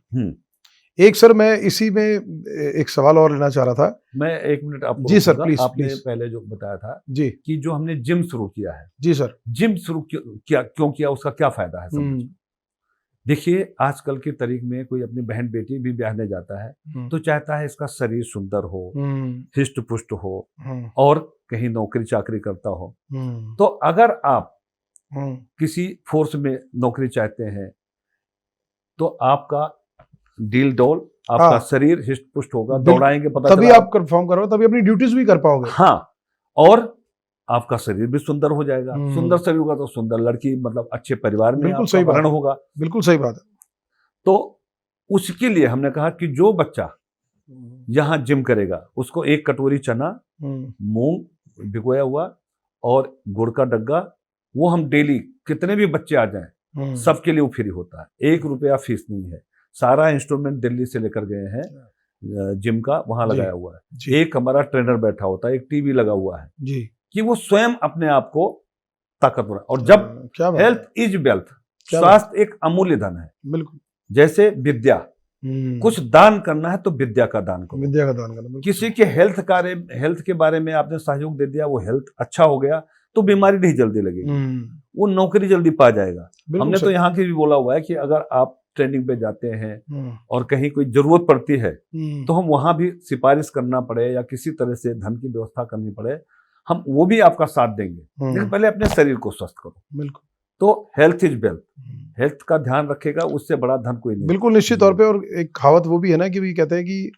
S1: एक सर मैं इसी में एक सवाल और लेना चाह रहा था।
S2: मैं 1 मिनट आपको।
S1: जी सर, प्लीज।
S2: आपने पहले जो बताया था जी, कि जो हमने जिम शुरू किया है।
S1: जी सर।
S2: जिम शुरू क्यों किया, उसका क्या फायदा है? देखिए आजकल की तारीख में कोई अपनी बहन बेटी भी ब्याहने जाता है तो चाहता है इसका शरीर सुंदर हो, हिष्ट पुष्ट हो और कहीं नौकरी चाकरी करता हो। तो अगर आप किसी फोर्स में नौकरी चाहते हैं तो आपका डील डोल, आपका शरीर हिष्ट पुष्ट होगा, दौड़ाएंगे पता
S1: तभी आप परफॉर्म करोगे, तभी अपनी ड्यूटीज भी कर पाओगे।
S2: हाँ, और आपका शरीर भी सुंदर हो जाएगा। सुंदर शरीर होगा तो सुंदर लड़की, मतलब अच्छे परिवार में
S1: बिल्कुल सही बात
S2: होगा।
S1: बिल्कुल सही बात है।
S2: तो उसके लिए हमने कहा कि जो बच्चा यहाँ जिम करेगा उसको 1 कटोरी चना, मूंग भिगोया हुआ और गुड़ का डग्गा, वो हम डेली कितने भी बच्चे आ जाएं सबके लिए वो फ्री होता है। 1 रुपया फीस नहीं है। सारा इंस्ट्रूमेंट दिल्ली से लेकर गए हैं जिम का, वहां लगाया हुआ है। एक हमारा ट्रेनर बैठा होता है, एक टीवी लगा हुआ है जी, कि वो स्वयं अपने आप को ताकतवर। और जब हेल्थ इज वेल्थ, स्वास्थ्य एक अमूल्य धन है। बिल्कुल, जैसे विद्या, कुछ दान करना है तो विद्या का दान करो,
S1: विद्या का दान करना।
S2: किसी के हेल्थ के बारे में आपने सहयोग दे दिया, वो हेल्थ अच्छा हो गया तो बीमारी नहीं जल्दी लगेगी, वो नौकरी जल्दी पा जाएगा। हमने तो यहाँ की भी बोला हुआ है कि अगर आप ट्रेनिंग पे जाते हैं और कहीं कोई जरूरत पड़ती है तो हम वहां भी सिफारिश करना पड़े या किसी तरह से धन की व्यवस्था करनी पड़े, हम वो भी आपका साथ देंगे, लेकिन पहले अपने शरीर को स्वस्थ करो। बिल्कुल, तो हेल्थ इज वेल्थ, हेल्थ का ध्यान रखेगा उससे बड़ा धन कोई नहीं।
S1: बिल्कुल, निश्चित तौर पे। और एक कहावत वो भी है ना कि कहते हैं कि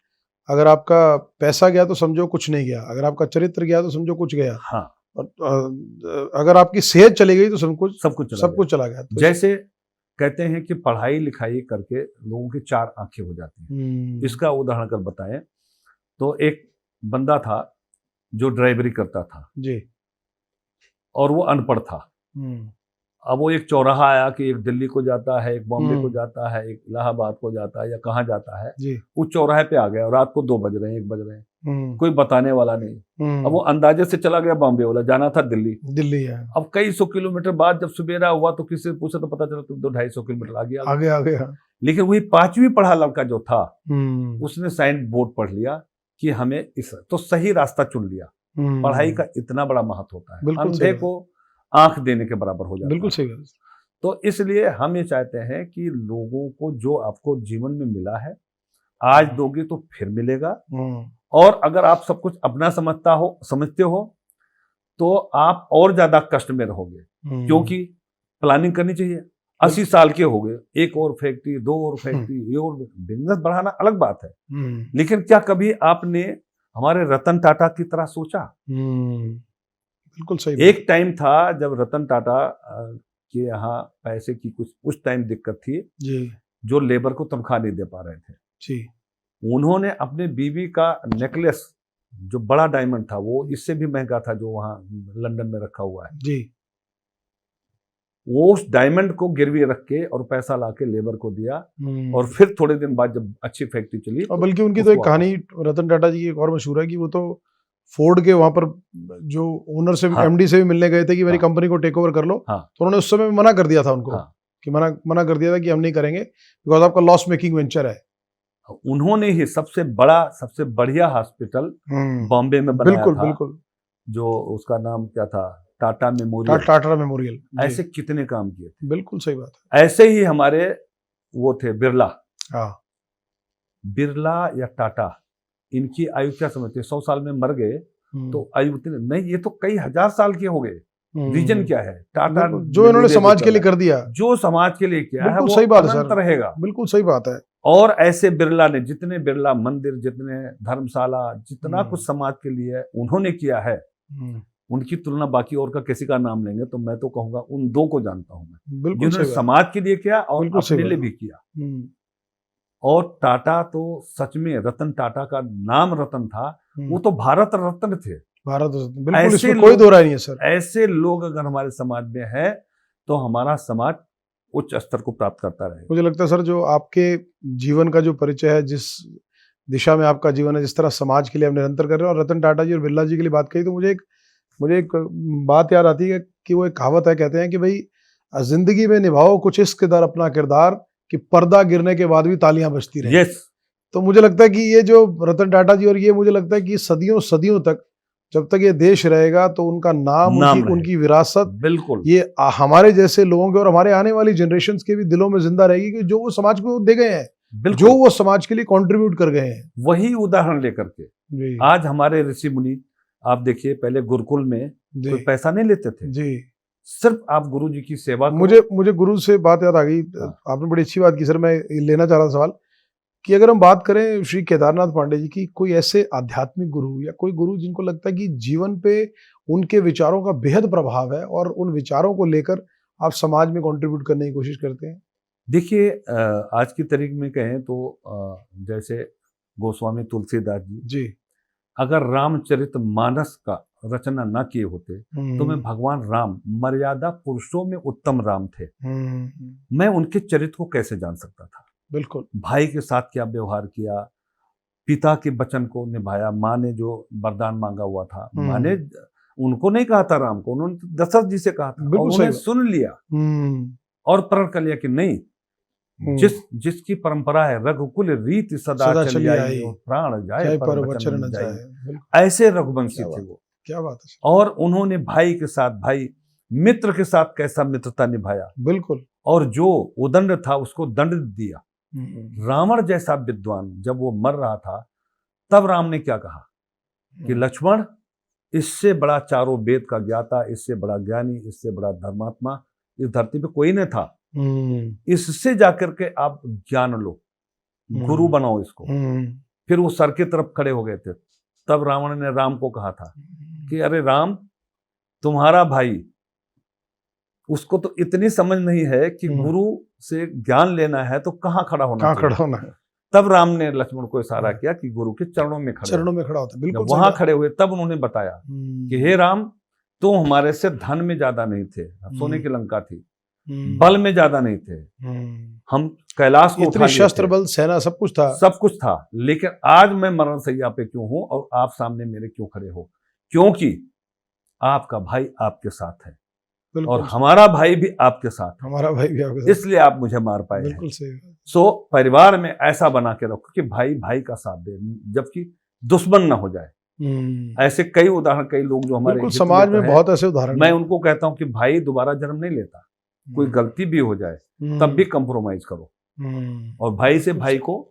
S1: अगर आपका पैसा गया तो समझो कुछ नहीं गया, अगर आपका चरित्र गया तो समझो कुछ गया। हाँ, और अगर आपकी सेहत चली गई तो सब कुछ चला गया। तो
S2: जैसे कहते हैं कि पढ़ाई लिखाई करके लोगों की 4 आंखें हो जाती हैं। इसका उदाहरण कर बताएं तो एक बंदा था जो ड्राइवरी करता था जी, और वो अनपढ़ था। अब वो एक चौराहा आया कि एक दिल्ली को जाता है, एक बॉम्बे को जाता है, एक इलाहाबाद को जाता है या कहाँ जाता है जी, उस चौराहे पे आ गया और रात को 2 बज रहे हैं, 1 बज रहे हैं, कोई बताने वाला नहीं। अब वो अंदाजे से चला गया बॉम्बे वाला, जाना था दिल्ली है। अब कई 100 किलोमीटर बाद जब सवेरा हुआ तो किसी से पूछा तो पता चला तुम 200-250 किलोमीटर आ गया। लेकिन वही 5वीं पढ़ा लड़का जो था उसने साइन बोर्ड पढ़ लिया कि हमें इस तो सही रास्ता चुन लिया। पढ़ाई का इतना बड़ा महत्व होता है, अंधे को आंख देने के बराबर हो जाता है।
S1: बिल्कुल सही बात।
S2: तो इसलिए हम ये चाहते हैं कि लोगों को जो आपको जीवन में मिला है आज दोगे तो फिर मिलेगा, और अगर आप सब कुछ अपना समझते हो तो आप और ज्यादा कष्ट में रहोगे, क्योंकि प्लानिंग करनी चाहिए। 80 साल के हो गए, 1 और फैक्ट्री, 2 और फैक्ट्री, ये और बिजनेस बढ़ाना अलग बात है, लेकिन क्या कभी आपने हमारे रतन टाटा की तरह सोचा?
S1: बिल्कुल सही।
S2: एक टाइम था जब रतन टाटा के यहाँ पैसे की कुछ उस टाइम दिक्कत थी जी, जो लेबर को तनख्वाह नहीं दे पा रहे थे जी, उन्होंने अपने बीवी का नेकलेस जो बड़ा डायमंड था, वो इससे भी महंगा था जो वहां लंदन में रखा हुआ है जी, वो उस डायमंड को गिरवी रख के और पैसा लाके लेबर को दिया, और फिर थोड़े दिन बाद जब अच्छी फैक्ट्री चली, और
S1: बल्कि उनकी तो एक कहानी रतन टाटा जी की एक और मशहूर है कि वो तो फोर्ड के वहां पर जो ओनर से एमडी से भी मिलने गए थे कि मेरी कंपनी को टेक ओवर कर लो, तो उन्होंने उस समय मना कर दिया था उनको कि मना कर दिया था कि हम नहीं करेंगे बिकॉज आपका लॉस मेकिंग वेंचर है।
S2: उन्होंने ही सबसे बढ़िया हॉस्पिटल बॉम्बे में बनाया था, बिल्कुल, जो उसका नाम क्या था, टाटा मेमोरियल। ऐसे कितने काम किए थे।
S1: बिल्कुल सही बात है।
S2: ऐसे ही हमारे वो थे बिरला, बिरला या टाटा, इनकी आयु क्या समझते, 100 साल में मर गए तो आयु उतनी नहीं, ये तो कई हजार साल के हो गए। रीजन क्या है? टाटा
S1: जो इन्होंने समाज के लिए कर दिया,
S2: जो समाज के लिए किया है वो
S1: सही बात है
S2: अनंत रहेगा।
S1: बिल्कुल सही बात है।
S2: और ऐसे बिरला ने जितने बिरला मंदिर, जितने धर्मशाला, जितना कुछ समाज के लिए उन्होंने किया है, उनकी तुलना बाकी और का किसी का नाम लेंगे तो मैं तो कहूंगा उन 2 को जानता हूं मैं, जिन्होंने समाज के लिए किया और अपने लिए भी किया। और टाटा तो सच में, रतन टाटा का नाम रतन था, वो तो भारत रत्न थे।
S1: भारत रत्न, बिल्कुल, इसमें कोई दो राय नहीं है सर।
S2: ऐसे लोग अगर हमारे समाज में है तो हमारा समाज उच्च स्तर को प्राप्त करता रहेगा।
S1: मुझे लगता है सर, जो आपके जीवन का जो परिचय है, जिस दिशा में आपका जीवन है, जिस तरह समाज के लिए आप निरंतर कर रहे हो, और रतन टाटा जी और बिरला जी के लिए बात कही तो मुझे एक बात याद आती है कि वो एक कहावत है, कहते हैं कि भाई जिंदगी में निभाओ कुछ इस किरदार अपना किरदार कि पर्दा गिरने के बाद भी तालियां बजती रहे।
S2: yes.
S1: तो मुझे लगता है कि ये जो रतन टाटा जी और ये, मुझे लगता है कि सदियों तक जब तक ये देश रहेगा तो उनका नाम उनकी विरासत
S2: बिल्कुल
S1: ये हमारे जैसे लोगों के और हमारे आने वाली जनरेशन के भी दिलों में जिंदा रहेगी कि जो वो समाज को दे गए हैं, जो वो समाज के लिए कंट्रीब्यूट कर गए हैं।
S2: वही उदाहरण लेकर के आज हमारे ऋषि मुनि, आप देखिए पहले गुरुकुल में कोई पैसा नहीं लेते थे जी, सिर्फ आप गुरु जी की सेवा।
S1: मुझे गुरु से बात याद आ गई। आपने बड़ी अच्छी बात की सर, मैं लेना चाह रहा था सवाल कि अगर हम बात करें श्री केदारनाथ पांडे जी की, कोई ऐसे आध्यात्मिक गुरु या कोई गुरु जिनको लगता है कि जीवन पे उनके विचारों का बेहद प्रभाव है और उन विचारों को लेकर आप समाज में कंट्रीब्यूट करने की कोशिश करते हैं?
S2: देखिए आज की तारीख में कहें तो जैसे गोस्वामी तुलसीदास जी, अगर रामचरितमानस का रचना ना किए होते तो मैं भगवान राम मर्यादा पुरुषों में उत्तम राम थे, मैं उनके चरित्र को कैसे जान सकता था?
S1: बिल्कुल।
S2: भाई के साथ क्या व्यवहार किया, पिता के वचन को निभाया, माँ ने जो वरदान मांगा हुआ था, माँ ने उनको नहीं कहा था राम को, उन्होंने दशरथ जी से कहा था, उन्होंने सुन लिया और प्रण कर लिया कि नहीं, जिसकी परंपरा है रघुकुल रीति सदा चली आई, प्राण जाए पर वचन न जाए, ऐसे रघुवंशी थे वो।
S1: क्या बात है।
S2: और उन्होंने भाई के साथ, भाई मित्र के साथ कैसा मित्रता निभाया,
S1: बिल्कुल,
S2: और जो उदंड था उसको दंड दिया। रावण जैसा विद्वान जब वो मर रहा था तब राम ने क्या कहा कि लक्ष्मण, इससे बड़ा चारों वेद का ज्ञाता, इससे बड़ा ज्ञानी, इससे बड़ा धर्मात्मा इस धरती पे कोई नहीं था, इससे जाकर के आप ज्ञान लो, गुरु बनाओ इसको। फिर वो सर की तरफ खड़े हो गए थे, तब रावण ने राम को कहा था कि अरे राम, तुम्हारा भाई, उसको तो इतनी समझ नहीं है कि गुरु से ज्ञान लेना है तो कहाँ खड़ा होना है। तब राम ने लक्ष्मण को इशारा किया कि गुरु के चरणों में खड़ा होता। बिल्कुल, वहां खड़े हुए तब उन्होंने बताया कि हे राम, तुम हमारे से धन में ज्यादा नहीं थे, सोने की लंका थी, बल में ज्यादा नहीं थे, हम कैलाश को उठा लिए थे,
S1: शस्त्र बल सेना सब कुछ था,
S2: लेकिन आज मैं मरण सैया पे क्यों हूं और आप सामने मेरे क्यों खड़े हो? क्योंकि आपका भाई आपके साथ है और हमारा भाई भी आपके साथ, इसलिए आप मुझे मार पाए।
S1: बिल्कुल सही।
S2: सो परिवार में ऐसा बना के रखो कि भाई भाई का साथ दे, जबकि दुश्मन ना हो जाए। ऐसे कई उदाहरण, कई लोग जो हमारे
S1: समाज में बहुत ऐसे उदाहरण,
S2: मैं उनको कहता हूं कि भाई दोबारा जन्म नहीं लेता, कोई गलती भी हो जाए तब भी कंप्रोमाइज करो और भाई से भाई को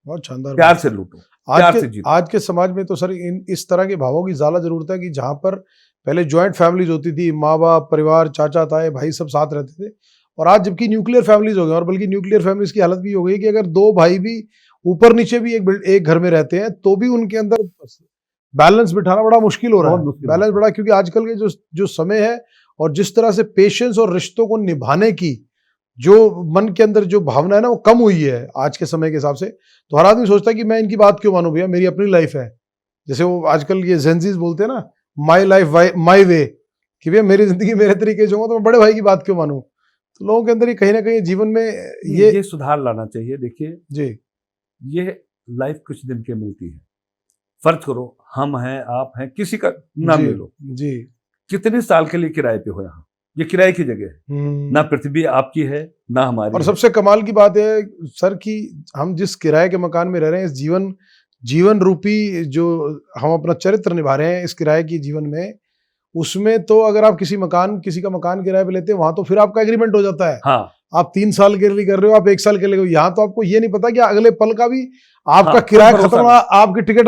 S1: बहुत शानदार
S2: प्यार से लूटो, प्यार से जीतो।
S1: आज के समाज में तो सर इस तरह के भावों की ज्यादा जरूरत है कि जहां पर पहले जॉइंट फैमिलीज होती थी, माँ बाप, परिवार, चाचा ताए, भाई सब साथ रहते थे, और आज जबकि न्यूक्लियर फैमिलीज हो गए, और बल्कि न्यूक्लियर फैमिलीज की हालत भी हो गई कि अगर दो भाई भी ऊपर नीचे भी एक घर में रहते हैं तो भी उनके अंदर बैलेंस बिठाना बड़ा मुश्किल हो रहा है। बैलेंस बड़ा, क्योंकि आजकल के जो समय है और जिस तरह से पेशेंस और रिश्तों को निभाने की जो मन के अंदर जो भावना है ना, वो कम हुई है आज के समय के हिसाब से। तो हर आदमी सोचता है कि मैं इनकी बात क्यों मानूं भैया, मेरी अपनी लाइफ है। जैसे वो आजकल ये जेनजीज बोलते हैं ना, माई लाइफ माई वे, कि भैया मेरी जिंदगी मेरे तरीके से होगा तो मैं बड़े भाई की बात क्यों मानूं। तो लोगों के अंदर कहीं ना कहीं जीवन में ये
S2: सुधार लाना चाहिए। देखिए
S1: जी,
S2: ये लाइफ कुछ दिन के मिलती है, फर्ज करो हम हैं, आप हैं, किसी का नाम ले लो
S1: जी,
S2: कितने साल के लिए किराए पे हो, यहाँ ये किराए की जगह है, ना पृथ्वी आपकी है ना हमारी।
S1: और सबसे कमाल की बात है सर कि हम जिस किराए के मकान में रह रहे हैं, इस जीवन रूपी जो हम अपना चरित्र निभा रहे हैं इस किराए की जीवन में, उसमें तो अगर आप किसी का मकान किराए पे लेते हैं, वहां तो फिर आपका एग्रीमेंट हो जाता है।
S2: हाँ,
S1: आप 3 साल के लिए कर रहे हो, आप 1 साल के लिए, यहाँ तो आपको ये नहीं पता कि अगले पल का भी आपका किराया खत्म हुआ, आपकी टिकट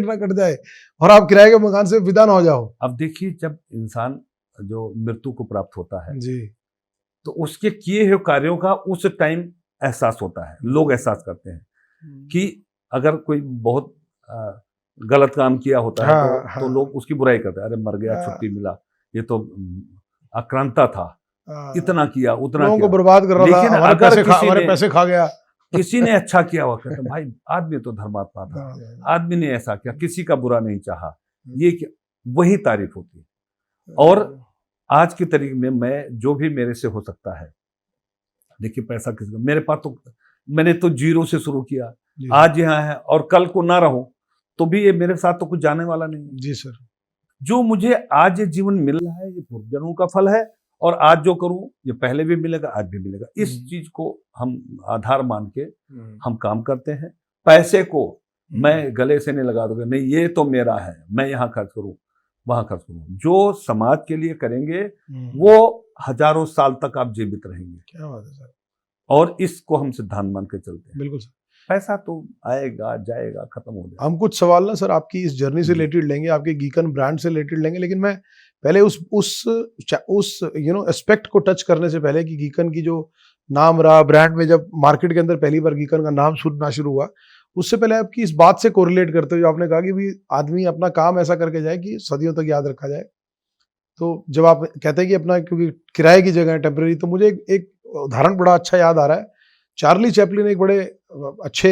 S1: ना कट जाए और आप किराए के मकान से विदा ना हो जाओ।
S2: अब देखिए, जब इंसान जो मृत्यु को प्राप्त होता है
S1: जी,
S2: तो उसके किए हुए कार्यों का उस टाइम एहसास होता है, लोग एहसास करते हैं कि अगर कोई बहुत गलत काम किया होता है तो लोग उसकी बुराई करते हैं, अरे मर गया, छुट्टी मिला, ये तो आक्रांता था, इतना किया उतना
S1: लोगों को बर्बाद कर रहा था, हमारे पैसे खा गया।
S2: किसी ने अच्छा किया हुआ कहता भाई आदमी तो धर्मात्मा था, आदमी ने ऐसा किया, किसी का बुरा नहीं चाहा, ये क्या, वही तारीफ होती है। और आज की तारीख में मैं जो भी मेरे से हो सकता है, देखिए पैसा किसी, मेरे पास तो मैंने तो 0 से शुरू किया, आज यहाँ है और कल को ना रहूं तो भी ये मेरे साथ तो कुछ जाने वाला नहीं।
S1: जी सर,
S2: जो मुझे आज ये जीवन मिल रहा है ये पूर्वजन्मों का फल है, और आज जो करूं ये पहले भी मिलेगा, आज भी मिलेगा। इस चीज को हम आधार मान के हम काम करते हैं। पैसे को मैं गले से नहीं लगा दूंगा, नहीं ये तो मेरा है, मैं यहाँ खर्च करूँ वहां खर्च करूँ। जो समाज के लिए करेंगे वो हजारों साल तक आप जीवित रहेंगे।
S1: क्या बात है सर।
S2: और इसको हम सिद्धांत मान के चलते हैं।
S1: बिल्कुल सर।
S2: पैसा तो आएगा जाएगा, खत्म हो जाएगा।
S1: हम कुछ सवाल ना सर आपकी इस जर्नी से रिलेटेड लेंगे, आपके गीकन ब्रांड से रिलेटेड लेंगे, लेकिन मैं पहले उस एस्पेक्ट को टच करने से पहले कि गीकन की जो नाम रहा ब्रांड में, जब मार्केट के अंदर पहली बार गीकन का नाम सुनना शुरू हुआ, उससे पहले आपकी इस बात से कोरिलेट करते हुए आपने कहा कि भी आदमी अपना काम ऐसा करके जाए कि सदियों तक याद रखा जाए। तो जब आप कहते हैं कि अपना, क्योंकि किराए की जगह है टेम्परेरी, तो मुझे एक उदाहरण बड़ा अच्छा याद आ रहा है। चार्ली चैपलिन एक बड़े अच्छे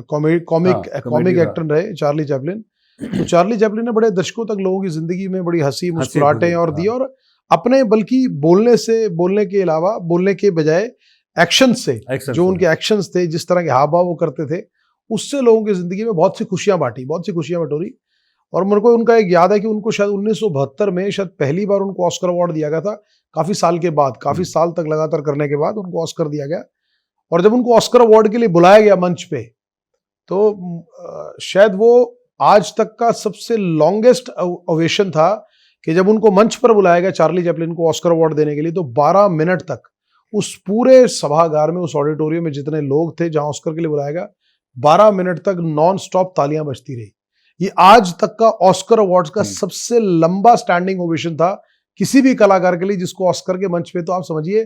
S1: कॉमिक एक्टर रहे चार्ली चैपलिन। तो चार्ली चैपलिन ने बड़े दशकों तक लोगों की जिंदगी में बड़ी हंसी मुस्कुराहटें और दी, और अपने बल्कि बोलने के अलावा, बोलने के बजाय एक्शन से, जो उनके एक्शंस थे, जिस तरह के हाव भाव वो करते थे, उससे लोगों की जिंदगी में बहुत सी खुशियां बांटी, बहुत सी खुशियां बटोरी। और मेरे को उनका एक याद है कि उनको शायद 1972 में शायद पहली बार उनको ऑस्कर अवार्ड दिया गया था, काफी साल के बाद, काफी साल तक लगातार करने के बाद उनको ऑस्कर दिया गया। और जब उनको ऑस्कर अवार्ड के लिए बुलाया गया मंच पे, तो शायद वो आज तक का सबसे लॉन्गेस्ट ओवेशन था कि जब उनको मंच पर बुलाया गया चार्ली चैपलिन को ऑस्कर अवार्ड देने के लिए, तो 12 मिनट तक उस पूरे सभागार में, उस ऑडिटोरियम में जितने लोग थे जहां ऑस्कर के लिए बुलाया गया, 12 मिनट तक नॉन स्टॉप तालियां बजती रही। ये आज तक का ऑस्कर अवार्ड्स का सबसे लंबा स्टैंडिंग ओवेशन था किसी भी कलाकार के लिए जिसको ऑस्कर के मंच पे। तो आप समझिए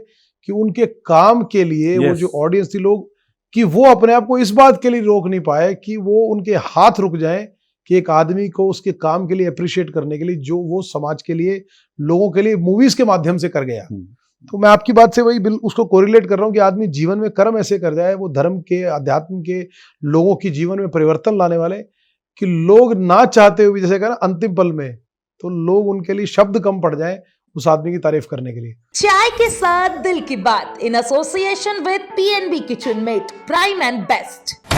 S1: कि उनके काम के लिए वो जो ऑडियंस थी, लोग, कि वो अपने आप को इस बात के लिए रोक नहीं पाए कि वो उनके हाथ रुक जाएं कि एक आदमी को उसके काम के लिए अप्रिशिएट करने के लिए जो वो समाज के लिए, लोगों के लिए मूवीज के माध्यम से कर गया। तो मैं आपकी बात से वही उसको कोरिलेट कर रहा हूं कि आदमी जीवन में कर्म ऐसे कर जाए, वो धर्म के, अध्यात्म के, लोगों की जीवन में परिवर्तन लाने वाले, कि लोग ना चाहते हुए, जैसे कहा ना अंतिम पल में, तो लोग उनके लिए शब्द कम पड़ जाए उस आदमी की तारीफ करने के लिए।
S3: चाय के साथ दिल की बात in association with PNB Kitchen Mate Prime and best.